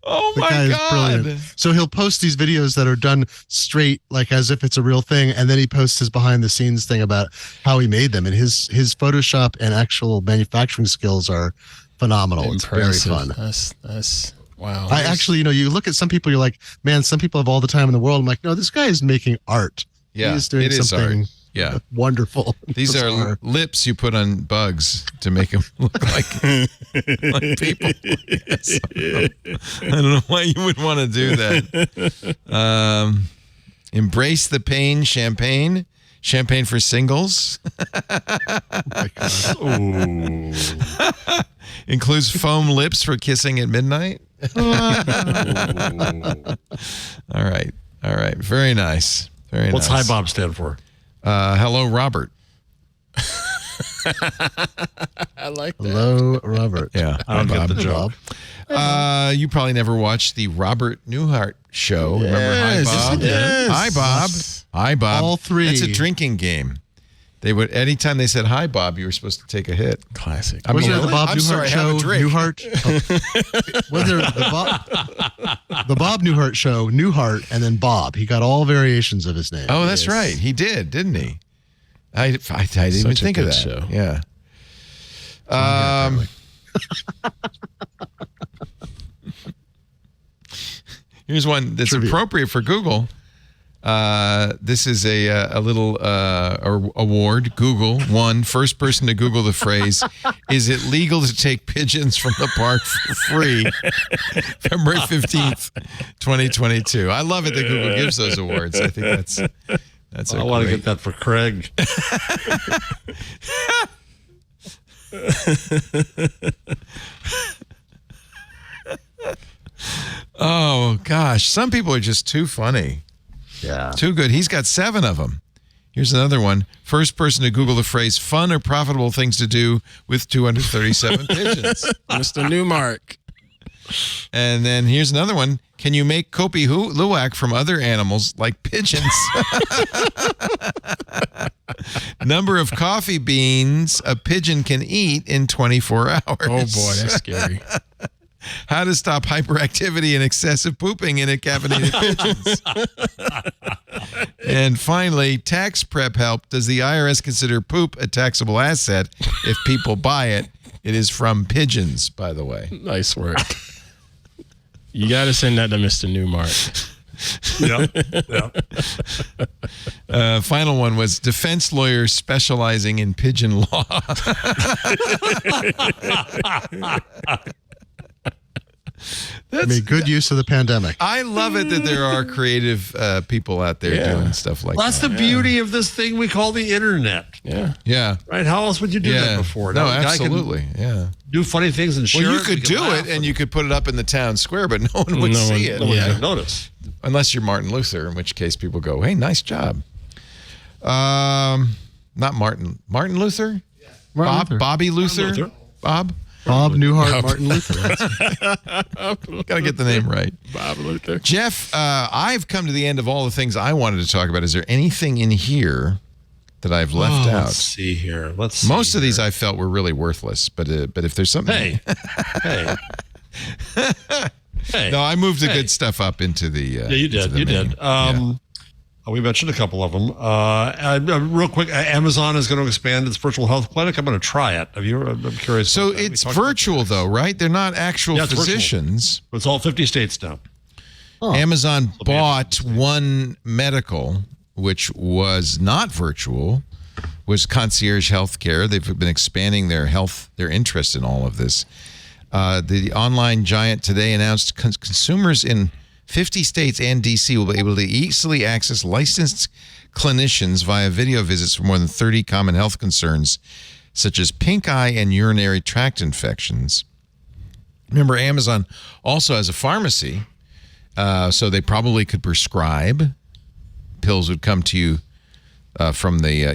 A: Oh
F: the
A: my
F: guy
A: God.
F: Is brilliant. So he'll post these videos that are done straight, like as if it's a real thing, and then he posts his behind the scenes thing about how he made them. And his Photoshop and actual manufacturing skills are phenomenal.
E: Impressive.
F: It's very fun.
E: That's wow.
F: I actually, you look at some people, you're like, man, some people have all the time in the world. I'm like, no, this guy is making art.
A: Yeah,
F: He's doing something
A: art. Yeah.
F: Wonderful.
A: These are lips you put on bugs to make them look like people. Yes. I don't know why you would want to do that. Embrace the pain champagne for singles.
F: Oh my God.
A: Includes foam lips for kissing at midnight. All right. Very nice.
D: What's Hi Bob stand for?
A: Hello, Robert.
E: I like that.
F: Hello, Robert.
A: Yeah.
D: I don't get the joke.
A: You probably never watched the Robert Newhart show. Remember Hi Bob?
F: Yes.
A: Hi Bob. Hi Bob.
F: All three.
A: It's a drinking game. They would anytime they said hi Bob, you were supposed to take a hit.
E: Classic.
F: Was there the Bob
A: I'm
F: Newhart
A: sorry, have a
F: show?
A: drink.
F: Newhart. Was there the Bob Newhart show? Newhart and then Bob. He got all variations of his name.
A: Oh, that's right. He did, didn't he? I didn't even think of that.
E: Show.
A: Yeah. Here's one that's appropriate for Google. This is a little award. Google won first person to Google the phrase, "Is it legal to take pigeons from the park for free?" February 15th, 2022. I love it that Google gives those awards. I think that's
D: I want to get that for Craig.
A: Oh gosh, some people are just too funny.
F: Yeah.
A: Too good. He's got 7 of them. Here's another one. First person to Google the phrase fun or profitable things to do with 237 pigeons.
E: Mr. Newmark.
A: And then here's another one. Can you make Kopi Luwak from other animals like pigeons? Number of coffee beans a pigeon can eat in 24 hours.
E: Oh, boy, that's scary.
A: How to stop hyperactivity and excessive pooping in caffeinated pigeons. And finally, tax prep help. Does the IRS consider poop a taxable asset if people buy it? It is from pigeons, by the way.
E: Nice work. You got to send that to Mr. Newmark.
D: Yeah.
A: Final one was defense lawyers specializing in pigeon law.
F: Good use of the pandemic.
A: I love it that there are creative people out there doing stuff like
D: That's
A: that.
D: the beauty of this thing we call the internet.
A: Yeah.
D: Right? How else would you do that before?
A: No,
D: Now, a guy
A: absolutely. Yeah.
D: do funny things and share
A: Well, you
D: it.
A: could do it and you could put it up in the town square, but no one would see it.
D: No one would notice.
A: Unless you're Martin Luther, in which case people go, hey, nice job. Not Martin. Martin Luther?
F: Luther.
A: Bobby Luther?
D: Luther.
A: Bob
F: Newhart, Martin Luther.
A: Got to get the name right.
E: Bob Luther.
A: Jeff, I've come to the end of all the things I wanted to talk about. Is there anything in here that I've left out?
D: Let's see here.
A: Most of these I felt were really worthless, but if there's something...
D: Hey.
A: No, I moved the good stuff up into the...
D: Yeah, you did. You did. We mentioned a couple of them. Real quick, Amazon is going to expand its virtual health clinic. I'm going to try it. I'm curious.
A: So it's virtual, though, right? They're not actual physicians.
D: It's all 50 states now.
A: Amazon bought One Medical, which was not virtual, was concierge healthcare. They've been expanding their interest in all of this. The online giant today announced consumers in 50 states and D.C. will be able to easily access licensed clinicians via video visits for more than 30 common health concerns, such as pink eye and urinary tract infections. Remember, Amazon also has a pharmacy, so they probably could prescribe. Pills would come to you from the,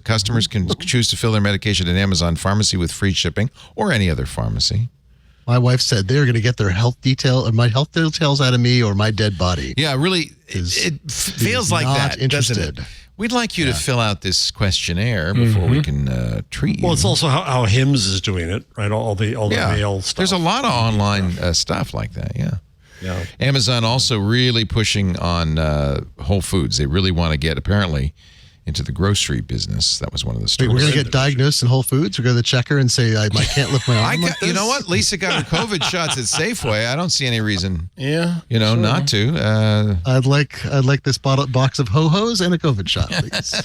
A: customers can choose to fill their medication at Amazon Pharmacy with free shipping or any other pharmacy.
F: My wife said they're going to get their health details out of me or my dead body.
A: Yeah, really, it feels like that, doesn't it? We'd like you to fill out this questionnaire before we can treat you.
D: Well, it's also how HIMSS is doing it, right? All the mail stuff.
A: There's a lot of online stuff like that, yeah. Amazon also really pushing on Whole Foods. They really want to get, apparently, into the grocery business. That was one of the stories.
F: Wait, we're going to get diagnosed in Whole Foods? We go to the checker and say, I can't lift my arm like this?
A: You know what? Lisa got her COVID shots at Safeway. I don't see any reason, not to.
F: I'd like this box of Ho-Hos and a COVID shot, please.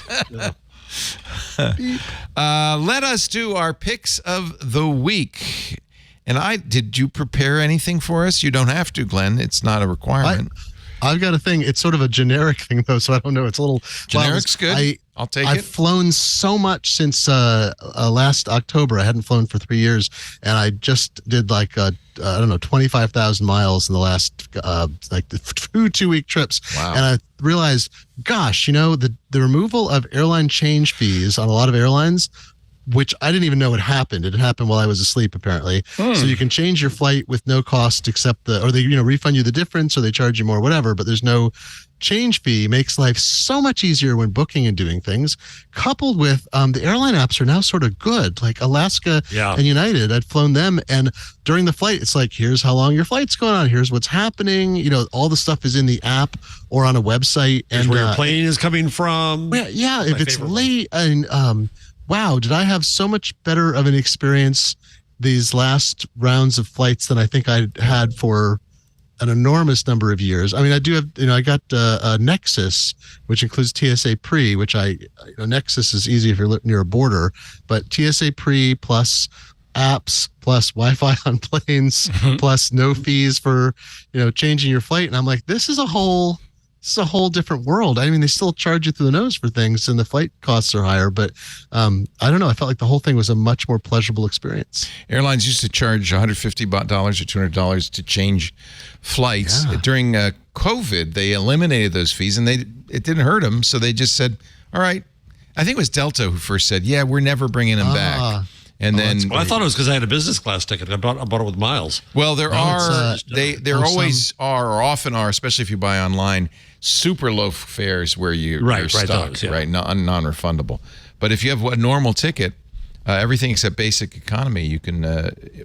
A: Let us do our picks of the week. And did you prepare anything for us? You don't have to, Glenn. It's not a requirement.
F: I've got a thing. It's sort of a generic thing, though, so I don't know. It's a little...
A: Generic's good. I'll take it.
F: I've flown so much since last October. I hadn't flown for 3 years, and I just did 25,000 miles in the last two-week trips.
A: Wow.
F: And I realized, gosh, the removal of airline change fees on a lot of airlines, which I didn't even know it happened. It happened while I was asleep, apparently. So you can change your flight with no cost except or they refund you the difference, or they charge you more, whatever, but there's no change fee. Makes life so much easier when booking and doing things, coupled with the airline apps are now sort of good. Like Alaska and United, I'd flown them, and during the flight, it's like, here's how long your flight's going on. Here's what's happening. All the stuff is in the app or on a website.
D: Here's where your plane is coming from.
F: Yeah, if it's late and... wow, did I have so much better of an experience these last rounds of flights than I think I had for an enormous number of years. I mean, I do have, I got a Nexus, which includes TSA Pre, which Nexus is easy if you're near a border, but TSA Pre plus apps plus Wi-Fi on planes plus no fees for, changing your flight. And I'm like, this is a whole different world. I mean, they still charge you through the nose for things and the flight costs are higher, but I don't know. I felt like the whole thing was a much more pleasurable experience.
A: Airlines used to charge $150 or $200 to change flights. During COVID, they eliminated those fees and it didn't hurt them. So they just said, all right. I think it was Delta who first said, yeah, we're never bringing them back. And then
D: I thought it was because I had a business class ticket. I bought it with miles.
A: Well, there always are, or often are, especially if you buy online, super low fares where you're stuck, right? Non-refundable. But if you have a normal ticket, everything except basic economy, you can,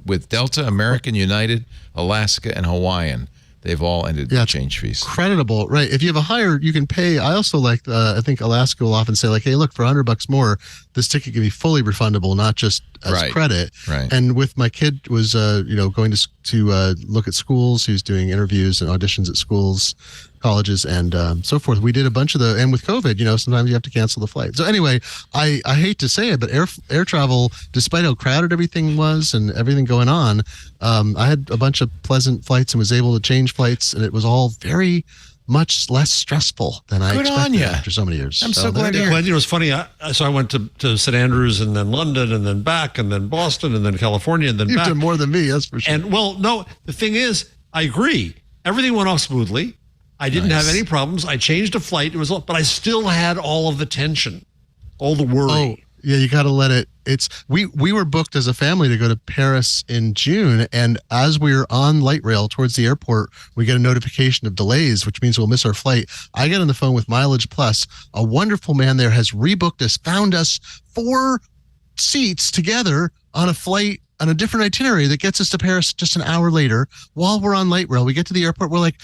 A: with Delta, American, United, Alaska, and Hawaiian, they've all ended the change fees.
F: Creditable, right? If you have a higher, you can pay. I also like, I think Alaska will often say like, hey, look, for $100 more, this ticket can be fully refundable, not just as credit.
A: Right.
F: And with my kid was, going to look at schools, who's doing interviews and auditions at schools, colleges, and so forth. We did a bunch of and with COVID, sometimes you have to cancel the flight. So anyway, I hate to say it, but air travel, despite how crowded everything was and everything going on, I had a bunch of pleasant flights and was able to change flights, and it was all very much less stressful than I expected after so many years.
A: I'm so glad to hear.
D: It was funny. So I went to St. Andrews and then London and then back and then Boston and then California and then
F: You've
D: back.
F: done more than me, that's for sure.
D: And no, the thing is, I agree. Everything went off smoothly. I didn't have any problems. I changed a flight. But I still had all of the tension, all the worry.
F: Oh, yeah, you got to let it. We were booked as a family to go to Paris in June, and as we were on light rail towards the airport, we get a notification of delays, which means we'll miss our flight. I get on the phone with Mileage Plus. A wonderful man there has rebooked us, found us 4 seats together on a flight on a different itinerary that gets us to Paris just an hour later. While we're on light rail, we get to the airport. We're like,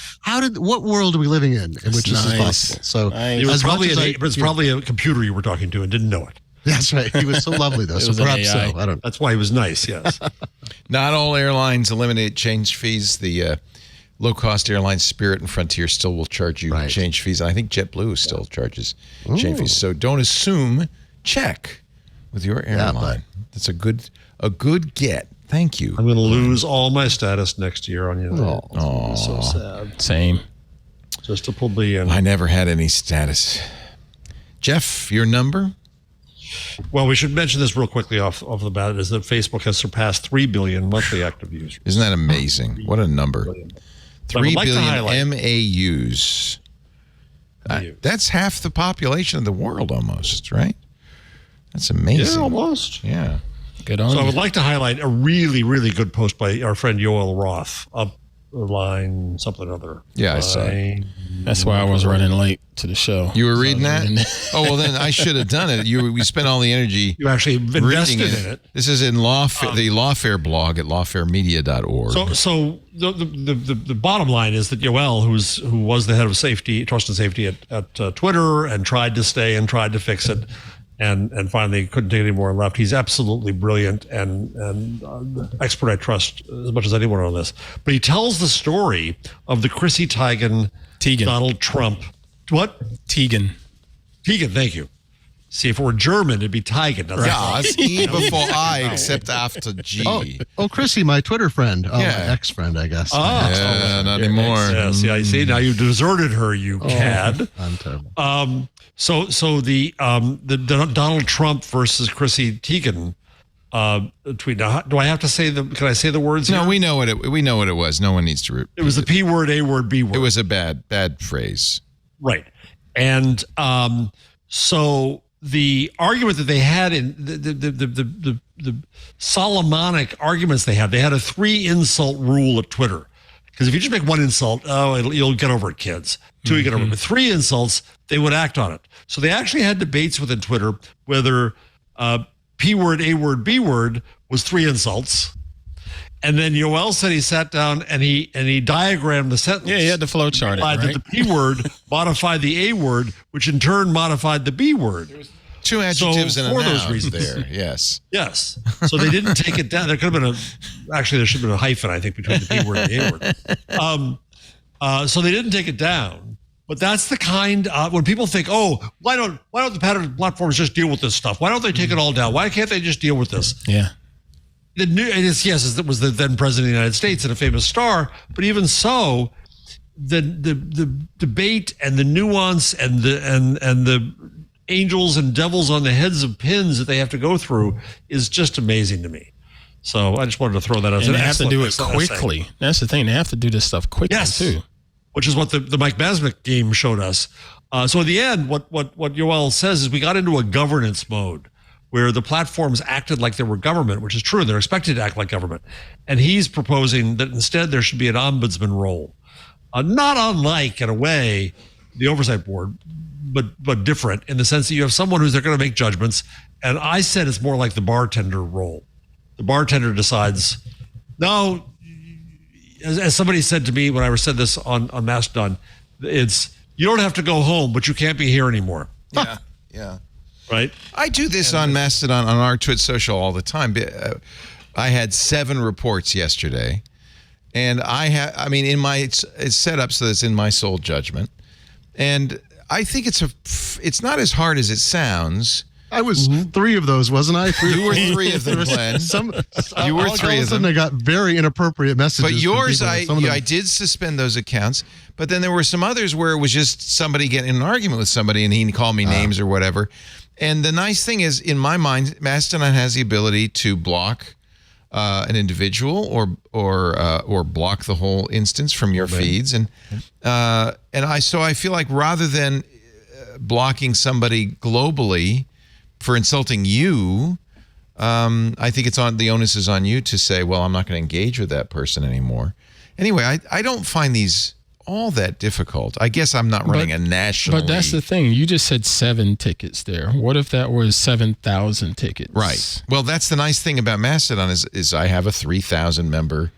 F: what world are we living in which this is possible? So
D: it was probably a computer you were talking to and didn't know it.
F: That's right. He was so lovely, though. So perhaps so. I don't know.
D: That's why he was nice, yes.
A: Not all airlines eliminate change fees. The low-cost airlines, Spirit and Frontier, still will charge you change fees. And I think JetBlue still charges change fees. So don't assume. Check with your airline. That's a good get. Thank you.
D: I'm going to lose all my status next year on United.
A: Oh,
D: so sad.
E: Same.
D: Just to pull me in.
A: I never had any status. Jeff, your number?
D: Well, we should mention this real quickly off the bat, is that Facebook has surpassed 3 billion monthly active users.
A: Isn't that amazing? What a number. 3 billion MAUs. That's half the population of the world almost, right? That's amazing.
D: Yeah, almost.
A: Yeah.
E: Good on you.
D: I would like to highlight a really, really good post by our friend Yoel Roth, up line something or other.
A: Yeah, I saw it.
E: That's why I was running late to the show.
A: You were reading that? Oh, well, then I should have done it. We spent all the energy.
D: You actually invested in it.
A: This is in the Lawfare blog at lawfaremedia.org.
D: So the bottom line is that Yoel, who was the head of trust and safety at Twitter, and tried to stay and tried to fix it, and finally couldn't take it anymore and left. He's absolutely brilliant and expert I trust as much as anyone on this. But he tells the story of the Chrissy Teigen, Donald Trump. What?
E: Teigen,
D: thank you. See, if it were German, it'd be Teigen.
A: Yeah, it's E before I, except after G.
F: Oh, Chrissy, my Twitter friend. Oh, my ex-friend, I guess.
A: Yeah, not anymore.
D: Yeah, see, I see. Now you deserted her, you cad.
F: I'm terrible.
D: So the Donald Trump versus Chrissy Teigen tweet. Now, do I have to say can I say the words?
A: No,
D: here?
A: we know what it was. No one needs to.
D: It was the P word, A word, B word.
A: It was a bad phrase.
D: Right. And so the argument that they had in the Solomonic arguments they had a 3 insult rule at Twitter. Because if you just make 1 insult, you'll get over it, kids. 2, you get over it. But 3 insults, they would act on it. So they actually had debates within Twitter whether P word, A word, B word was 3 insults. And then Yoel said he sat down and he diagrammed the sentence.
E: Yeah, he had the flow chart.
D: That the P word modified the A word, which in turn modified the B word.
A: 2 adjectives and a noun
D: those reasons
A: there. Yes.
D: Yes. So they didn't take it down. There could have been there should have been a hyphen, I think, between the P word and the A word. So they didn't take it down. But that's the kind of, when people think, why don't the pattern platforms just deal with this stuff? Why don't they take it all down? Why can't they just deal with this?
E: Yeah.
D: It was the then president of the United States and a famous star, but even so, the debate and the nuance and the angels and devils on the heads of pins that they have to go through is just amazing to me. So I just wanted to throw that out.
E: And they have to do it quickly. That's the thing. They have to do this stuff quickly too.
D: Which is what the Mike Masnick game showed us. So in the end, what Yoel says is we got into a governance mode where the platforms acted like they were government, which is true. They're expected to act like government. And he's proposing that instead there should be an ombudsman role. Not unlike, in a way, the oversight board, but different in the sense that you have someone who's going to make judgments. And I said it's more like the bartender role. The bartender decides, no, as somebody said to me when I said this on Mastodon, it's, you don't have to go home, but you can't be here anymore.
A: Yeah, yeah.
D: Right?
A: I do this on Mastodon, on our Twitch social all the time. I had 7 reports yesterday. And in my, it's set up so that it's in my sole judgment. And I think it's not as hard as it sounds.
F: I was 3 of those, wasn't I?
A: You were 3 of them, Glenn. You were 3 of them.
F: I got very inappropriate messages.
A: But yours, I did suspend those accounts. But then there were some others where it was just somebody getting in an argument with somebody and he called me names or whatever. And the nice thing is, in my mind, Mastodon has the ability to block an individual or block the whole instance from your feeds. And I feel like rather than blocking somebody globally for insulting you, I think the onus is on you to say, well, I'm not going to engage with that person anymore. Anyway, I don't find these all that difficult. I guess I'm not running a national.
E: But that's the thing. You just said 7 tickets there. What if that was 7,000 tickets?
A: Right. Well, that's the nice thing about Mastodon is I have a 3,000 member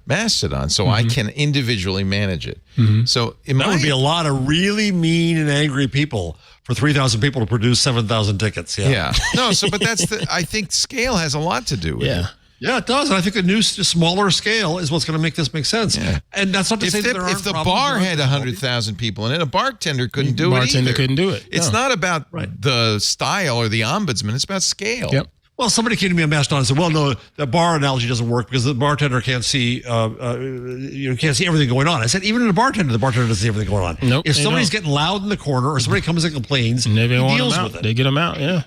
A: Mastodon, so I can individually manage it. So
D: that would be a lot of really mean and angry people for 3,000 people to produce 7,000 tickets. Yeah.
A: No. But I think scale has a lot to do with it.
D: Yeah, it does. And I think the new, smaller scale is what's going to make this make sense. Yeah. And that's not to say that there aren't
A: if the bar had 100,000 people in it, a bartender couldn't do it.
E: Bartender couldn't do it.
A: It's not about the style or the ombudsman. It's about scale.
E: Yep.
D: Well, somebody came to me on Mastodon and said, well, no, the bar analogy doesn't work because the bartender can't see, can't see everything going on. I said, even in the bartender doesn't see everything going on.
E: Nope,
D: if somebody's getting loud in the corner or somebody comes and complains,
E: and
D: he deals with it.
E: They get them out, yeah.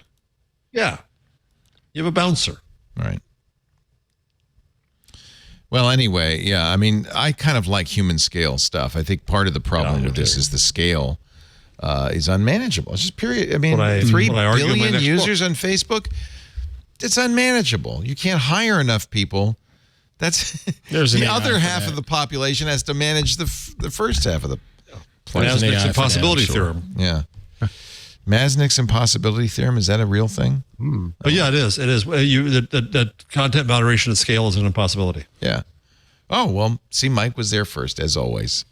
D: Yeah. You have a bouncer.
A: Right. Well, anyway, yeah, I mean, I kind of like human scale stuff. I think part of the problem with this is the scale is unmanageable. It's just period. I mean, 3 billion users on Facebook, it's unmanageable. You can't hire enough people. That's the other half of the population has to manage the first half of the.
D: Masnick's impossibility theorem.
A: Yeah. Masnick's impossibility theorem, is that a real thing?
D: But yeah, it is. It is. That content moderation at scale is an impossibility.
A: Yeah. Oh, well, see, Mike was there first, as always.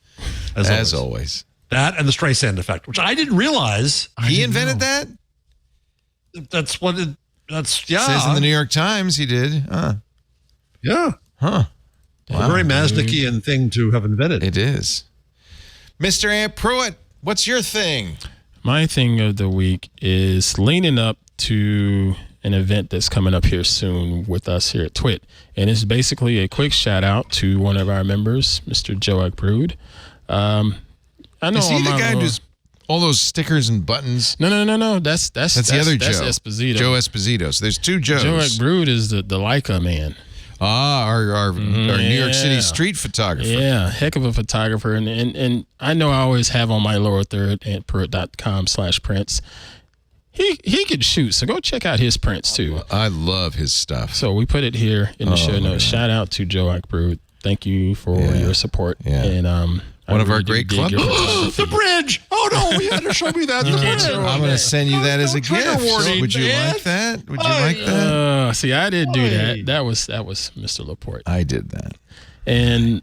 A: As always.
D: That and the Streisand effect, which I didn't realize.
A: He invented that?
D: That's what it, that's, yeah.
A: It says in the New York Times he did.
D: Yeah.
A: Huh.
D: Wow. A very Masnickian thing to have invented.
A: It is. Mr. Ant Pruitt, what's your thing?
E: My thing of the week is leaning up to an event that's coming up here soon with us here at TWiG. And it's basically a quick shout out to one of our members, Mr. Joe Brood. I know
A: is he the guy who's all those stickers and buttons?
E: No. That's the other Joe. That's Esposito.
A: Joe Esposito. So there's 2 Joes.
E: Joe Brood is the Leica man.
A: Our New York City street photographer.
E: Yeah, heck of a photographer. And I know I always have on my lower third at pruitt.com/prints. He could shoot, so go check out his prints too.
A: I love his stuff.
E: So we put it here in the show notes. Shout out to Joe Brood. Thank you for your support.
A: Yeah.
E: And
A: one of our great club.
D: The bridge. Oh no, you had to show me that. The bridge.
A: I'm going to send you that as a gift. Would you like that? Would you like that?
E: See, I didn't do that. That was Mr. Laporte.
A: I did that.
E: And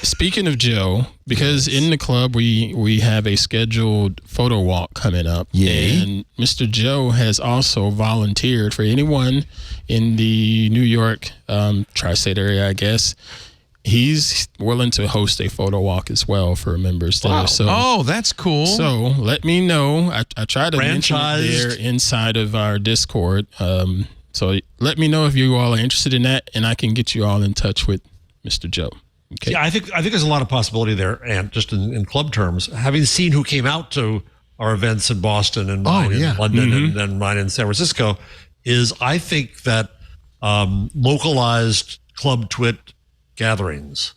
E: speaking of Joe, because in the club we have a scheduled photo walk coming up.
A: Yay.
E: And Mr. Joe has also volunteered for anyone in the New York tri-state area, I guess. He's willing to host a photo walk as well for members there.
A: Wow.
E: So,
A: that's cool.
E: So let me know. I try to mention it there inside of our Discord. So let me know if you all are interested in that, and I can get you all in touch with Mr. Joe. Okay.
D: Yeah, I think there's a lot of possibility there, and just in club terms, having seen who came out to our events in Boston and mine in London and then mine in San Francisco, is I think that localized club twit gatherings.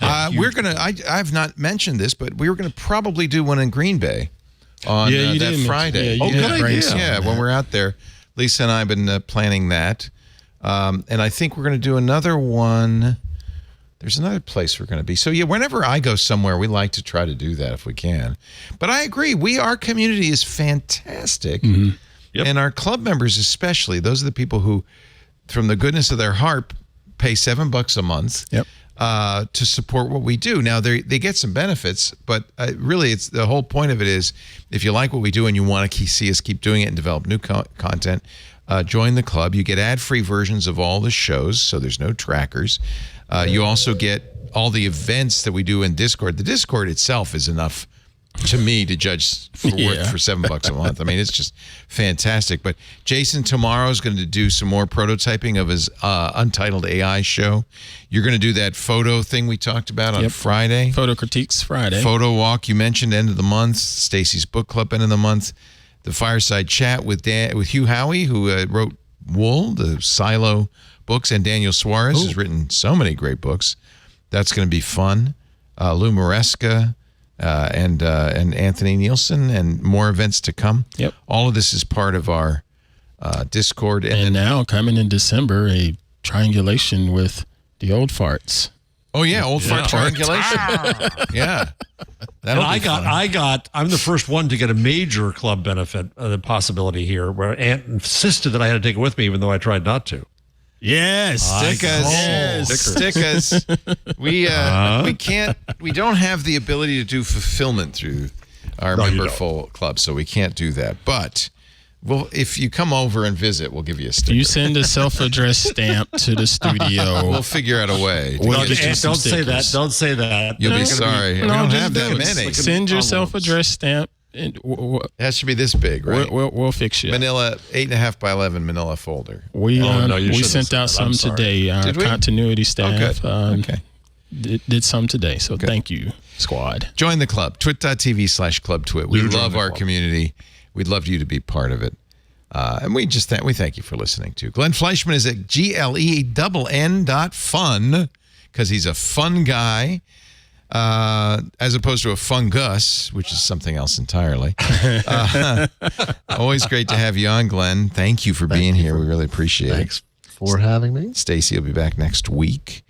A: I've not mentioned this, but we were gonna probably do one in Green Bay. on
E: you
A: that
E: did
A: Friday.
E: mention-
D: good idea.
A: Yeah, when we're out there. Lisa and I have been planning that. And I think we're going to do another one. There's another place we're going to be. So, yeah, whenever I go somewhere, we like to try to do that if we can. But I agree. Our community is fantastic.
D: Yep.
A: And our club members especially, those are the people who, from the goodness of their heart, pay $7 a month to support what we do. Now, they get some benefits, but really it's the whole point of it is if you like what we do and you want to see us keep doing it and develop new content, join the club. You get ad-free versions of all the shows, so there's no trackers. You also get all the events that we do in Discord. The Discord itself is enough to me to judge for worth for $7 a month. I mean, it's just fantastic. But Jason tomorrow is going to do some more prototyping of his Untitled AI show. You're going to do that photo thing we talked about on Friday.
E: Photo critiques Friday.
A: Photo walk you mentioned end of the month. Stacy's book club end of the month. The fireside chat with Hugh Howey, who wrote Wool, the Silo books, and Daniel Suarez has written so many great books. That's going to be fun. Lou Maresca. And Anthony Nielsen, and more events to come.
E: Yep.
A: All of this is part of our Discord.
E: And now, coming in December, a triangulation with the old farts.
A: Oh, yeah, old fart triangulation. Yeah.
D: And I'm the first one to get a major club benefit, the possibility here, where Ant insisted that I had to take it with me, even though I tried not to.
E: Yes,
A: stickers. We don't have the ability to do fulfillment through our memberful club, so we can't do that. But if you come over and visit, we'll give you a sticker.
E: You send a self-addressed stamp to the studio.
A: We'll figure out a way.
E: We'll get you
D: Don't
E: some
D: say that.
E: stickers.
D: Don't say that.
A: You'll be sorry. We don't have that
E: it.
A: many.
E: Send your self-addressed stamp. And
A: that should be this big, right?
E: We'll fix you.
A: Manila 8.5 by 11 Manila folder.
E: We sent out some today. Our continuity staff did some today. So thank you, squad.
A: Join the club. Twit.tv/clubtwit. We love our community. We'd love you to be part of it. And we thank you for listening to. Glenn Fleischman is at GLENN.fun because he's a fun guy. As opposed to a fungus, which is something else entirely. Always great to have you on, Glenn. Thank you for being here. We really appreciate it.
F: Thanks for having me.
A: Stacy will be back next week.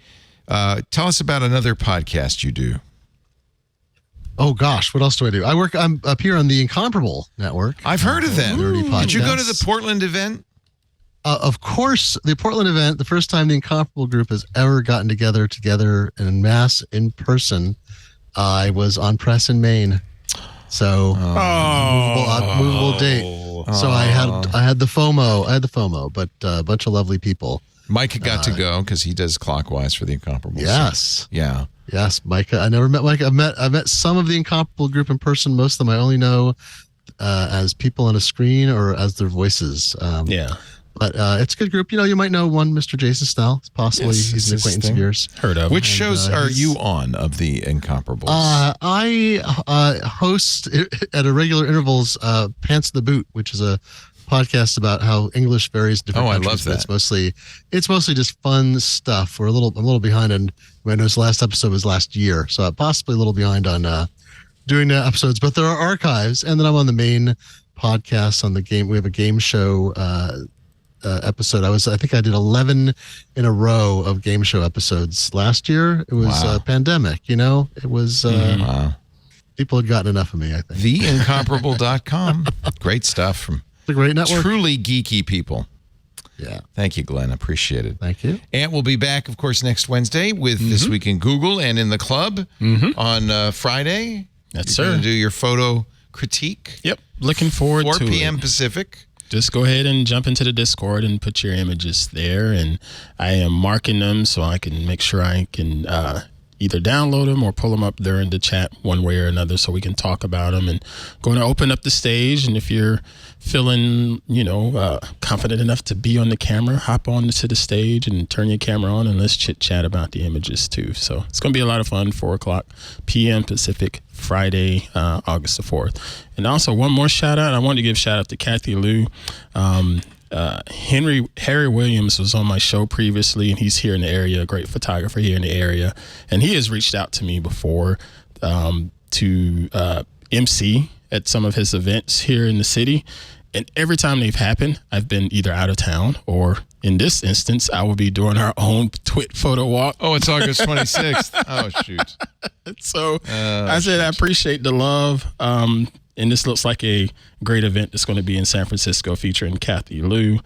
A: Tell us about another podcast you do.
F: Oh gosh, what else do I do? I'm up here on the Incomparable Network.
A: I've heard of them. Did you go to the
F: podcasts.
A: Portland event?
F: Of course, the Portland event, the first time the Incomparable group has ever gotten together en masse in person, I was on press in Maine. So movable date. So I had the FOMO. But a bunch of lovely people.
A: Micah got to go because he does Clockwise for the Incomparable.
F: Yes.
A: Yeah.
F: Yes, Micah. I never met Micah. I met some of the Incomparable group in person. Most of them I only know as people on a screen or as their voices. But it's a good group. You might know one, Mr. Jason Snell. Possibly he's an acquaintance of yours.
E: Heard of.
A: Which shows are you on of the Incomparables?
F: I host at irregular intervals Pants in the Boot, which is a podcast about how English varies in different countries.
A: I love that.
F: It's mostly just fun stuff. I'm a little behind on when his last episode was last year, so possibly a little behind on doing the episodes. But there are archives, and then I'm on the main podcast on the game. We have a game show episode. I think I did 11 in a row of game show episodes last year. It was a pandemic, it was people had gotten enough of me, I think.
A: Theincomparable.com. Great stuff from
F: the great network.
A: Truly geeky people.
F: Yeah.
A: Thank you, Glenn. Appreciate it.
F: Thank you.
A: Ant will be back, of course, next Wednesday with This Week in Google and in the club on Friday.
E: That's
A: You're
E: sir.
A: going to do your photo critique.
E: Yep. Looking forward to
A: 4 p.m.
E: it.
A: Pacific.
E: Just go ahead and jump into the Discord and put your images there. And I am marking them so I can make sure I can either download them or pull them up during the chat one way or another so we can talk about them. And going to open up the stage. And if you're feeling, confident enough to be on the camera, hop on to the stage and turn your camera on and let's chit chat about the images too. So it's going to be a lot of fun. 4:00 p.m. Pacific, Friday, August the 4th. And also one more shout out. I wanted to give a shout out to Kathy Lou. Harry Williams was on my show previously, and he's here in the area, a great photographer here in the area. And he has reached out to me before to MC at some of his events here in the city. And every time they've happened, I've been either out of town or in this instance, I will be doing our own TWiG photo walk.
A: Oh, it's August 26th. Oh, shoot.
E: So I said, I appreciate the love. And this looks like a great event that's going to be in San Francisco featuring Kathy Liu.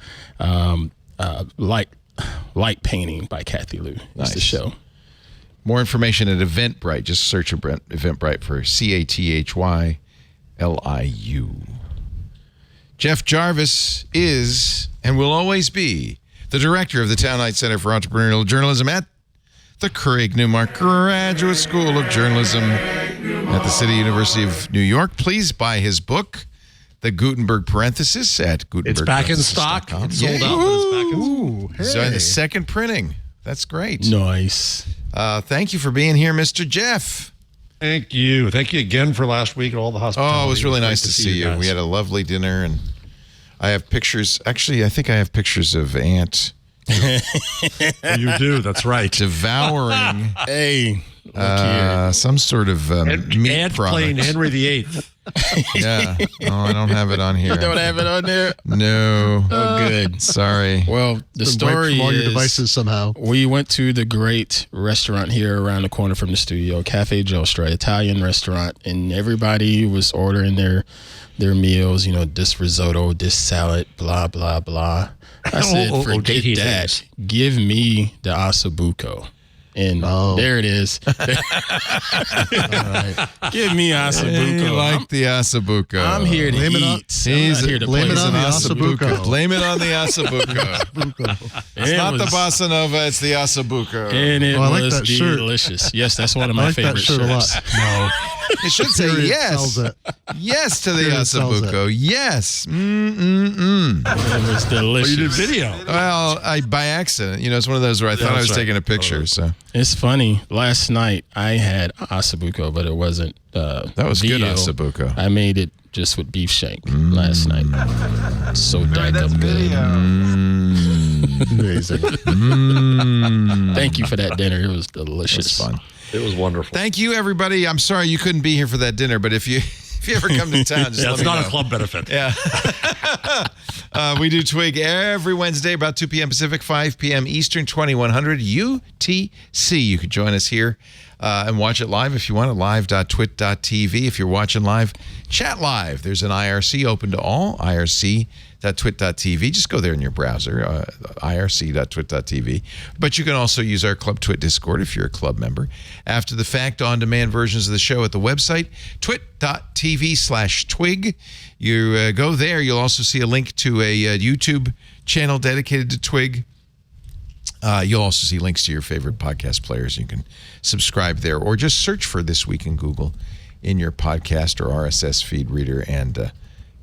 E: Light Painting by Kathy Liu is the show.
A: More information at Eventbrite. Just search Eventbrite for CATHYLIU. Jeff Jarvis is and will always be the director of the Townite Center for Entrepreneurial Journalism at the Craig Newmark Graduate School of Journalism at the City University of New York. Please buy his book, The Gutenberg Parenthesis, at Gutenberg.
D: It's back in stock. It's sold out, but it's back in stock.
A: So the second printing. That's great.
E: Nice.
A: Thank you for being here, Mr. Jeff.
D: Thank you. Thank you again for last week and all the hospitality.
A: Oh, it was really nice to see you.
D: guys.
A: We had a lovely dinner, and I have pictures. Actually, I think I have pictures of Aunt
D: You do. That's right.
A: devouring
E: Hey, look here.
A: some sort of meat
D: Aunt
A: product.
D: playing Henry VIII.
A: Yeah. Oh, I don't have it on here.
E: You don't have it on there?
A: No.
E: Oh, good.
A: Sorry.
E: Well, the story
F: from all your
E: is
F: devices somehow.
E: we went to the great restaurant here around the corner from the studio, Cafe Giostra, Italian restaurant, and everybody was ordering their meals, you know, this risotto, this salad, blah, blah, blah. I said, forget
D: dainty
E: that.
D: things.
E: Give me the Osso Buco. And there it is. Give me Osso
A: Hey,
E: Buco.
A: like the Osso Buco.
E: I'm here to
F: Blame it on-
E: eat. I'm not here to
F: blame
E: play.
F: it on the
A: Osso
F: Osso Buco.
A: Blame it on the Osso Buco. It's not the Bossa Nova, it's the Osso Buco.
E: And it
F: Oh, I like
E: was
F: that shirt.
E: delicious. Yes, that's one of
F: I
E: my
F: like that
E: favorite
F: shirt a lot.
E: shirts.
F: No.
A: It should say
F: Period
A: yes.
F: sells it.
A: Yes to the
F: Period
A: Osso
F: sells it.
A: Buco. Yes.
E: It was delicious.
D: You did video.
A: Well, by accident. You know, it's one of those where I thought I was
D: that's right.
A: taking a picture. So
E: It's funny. Last night I had Osso Buco, but it wasn't.
A: that was good
E: veal.
A: Osso Buco.
E: I made it just with beef shank last night. So daggum good.
F: Amazing.
E: Thank you for that dinner. It was delicious.
A: It's fun.
D: It was wonderful.
A: Thank you, everybody. I'm sorry you couldn't be here for that dinner, but if you ever come to town, just
D: Yeah,
A: let
D: it's
A: me
D: not
A: know.
D: a club benefit.
A: Yeah. We do TWiG every Wednesday, about 2 p.m. Pacific, 5 p.m. Eastern, 2100 UTC. You can join us here and watch it live if you want, at live.twit.tv. If you're watching live, chat live. There's an IRC open to all, irc.twit.tv. Just go there in your browser, irc.twit.tv. But you can also use our Club Twit Discord if you're a club member. After the fact, on-demand versions of the show at the website, twit.tv/twig. You go there, you'll also see a link to a YouTube channel dedicated to TWiG. You'll also see links to your favorite podcast players. You can subscribe there or just search for This Week in Google in your podcast or RSS feed reader and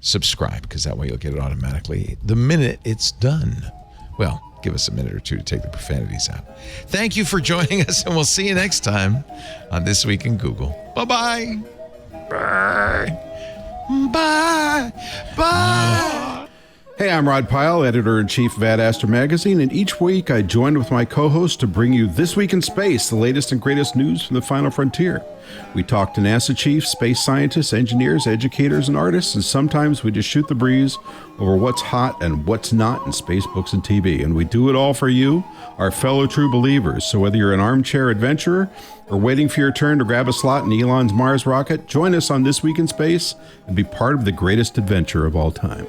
A: subscribe, because that way you'll get it automatically the minute it's done. Well, give us a minute or two to take the profanities out. Thank you for joining us, and we'll see you next time on This Week in Google. Bye-bye. Bye. Bye. Bye.
L: Hey, I'm Rod Pyle, editor-in-chief of Ad Astra Magazine, and each week I join with my co-host to bring you This Week in Space, the latest and greatest news from the final frontier. We talk to NASA chiefs, space scientists, engineers, educators, and artists, and sometimes we just shoot the breeze over what's hot and what's not in space, books, and TV. And we do it all for you, our fellow true believers. So whether you're an armchair adventurer or waiting for your turn to grab a slot in Elon's Mars rocket, join us on This Week in Space and be part of the greatest adventure of all time.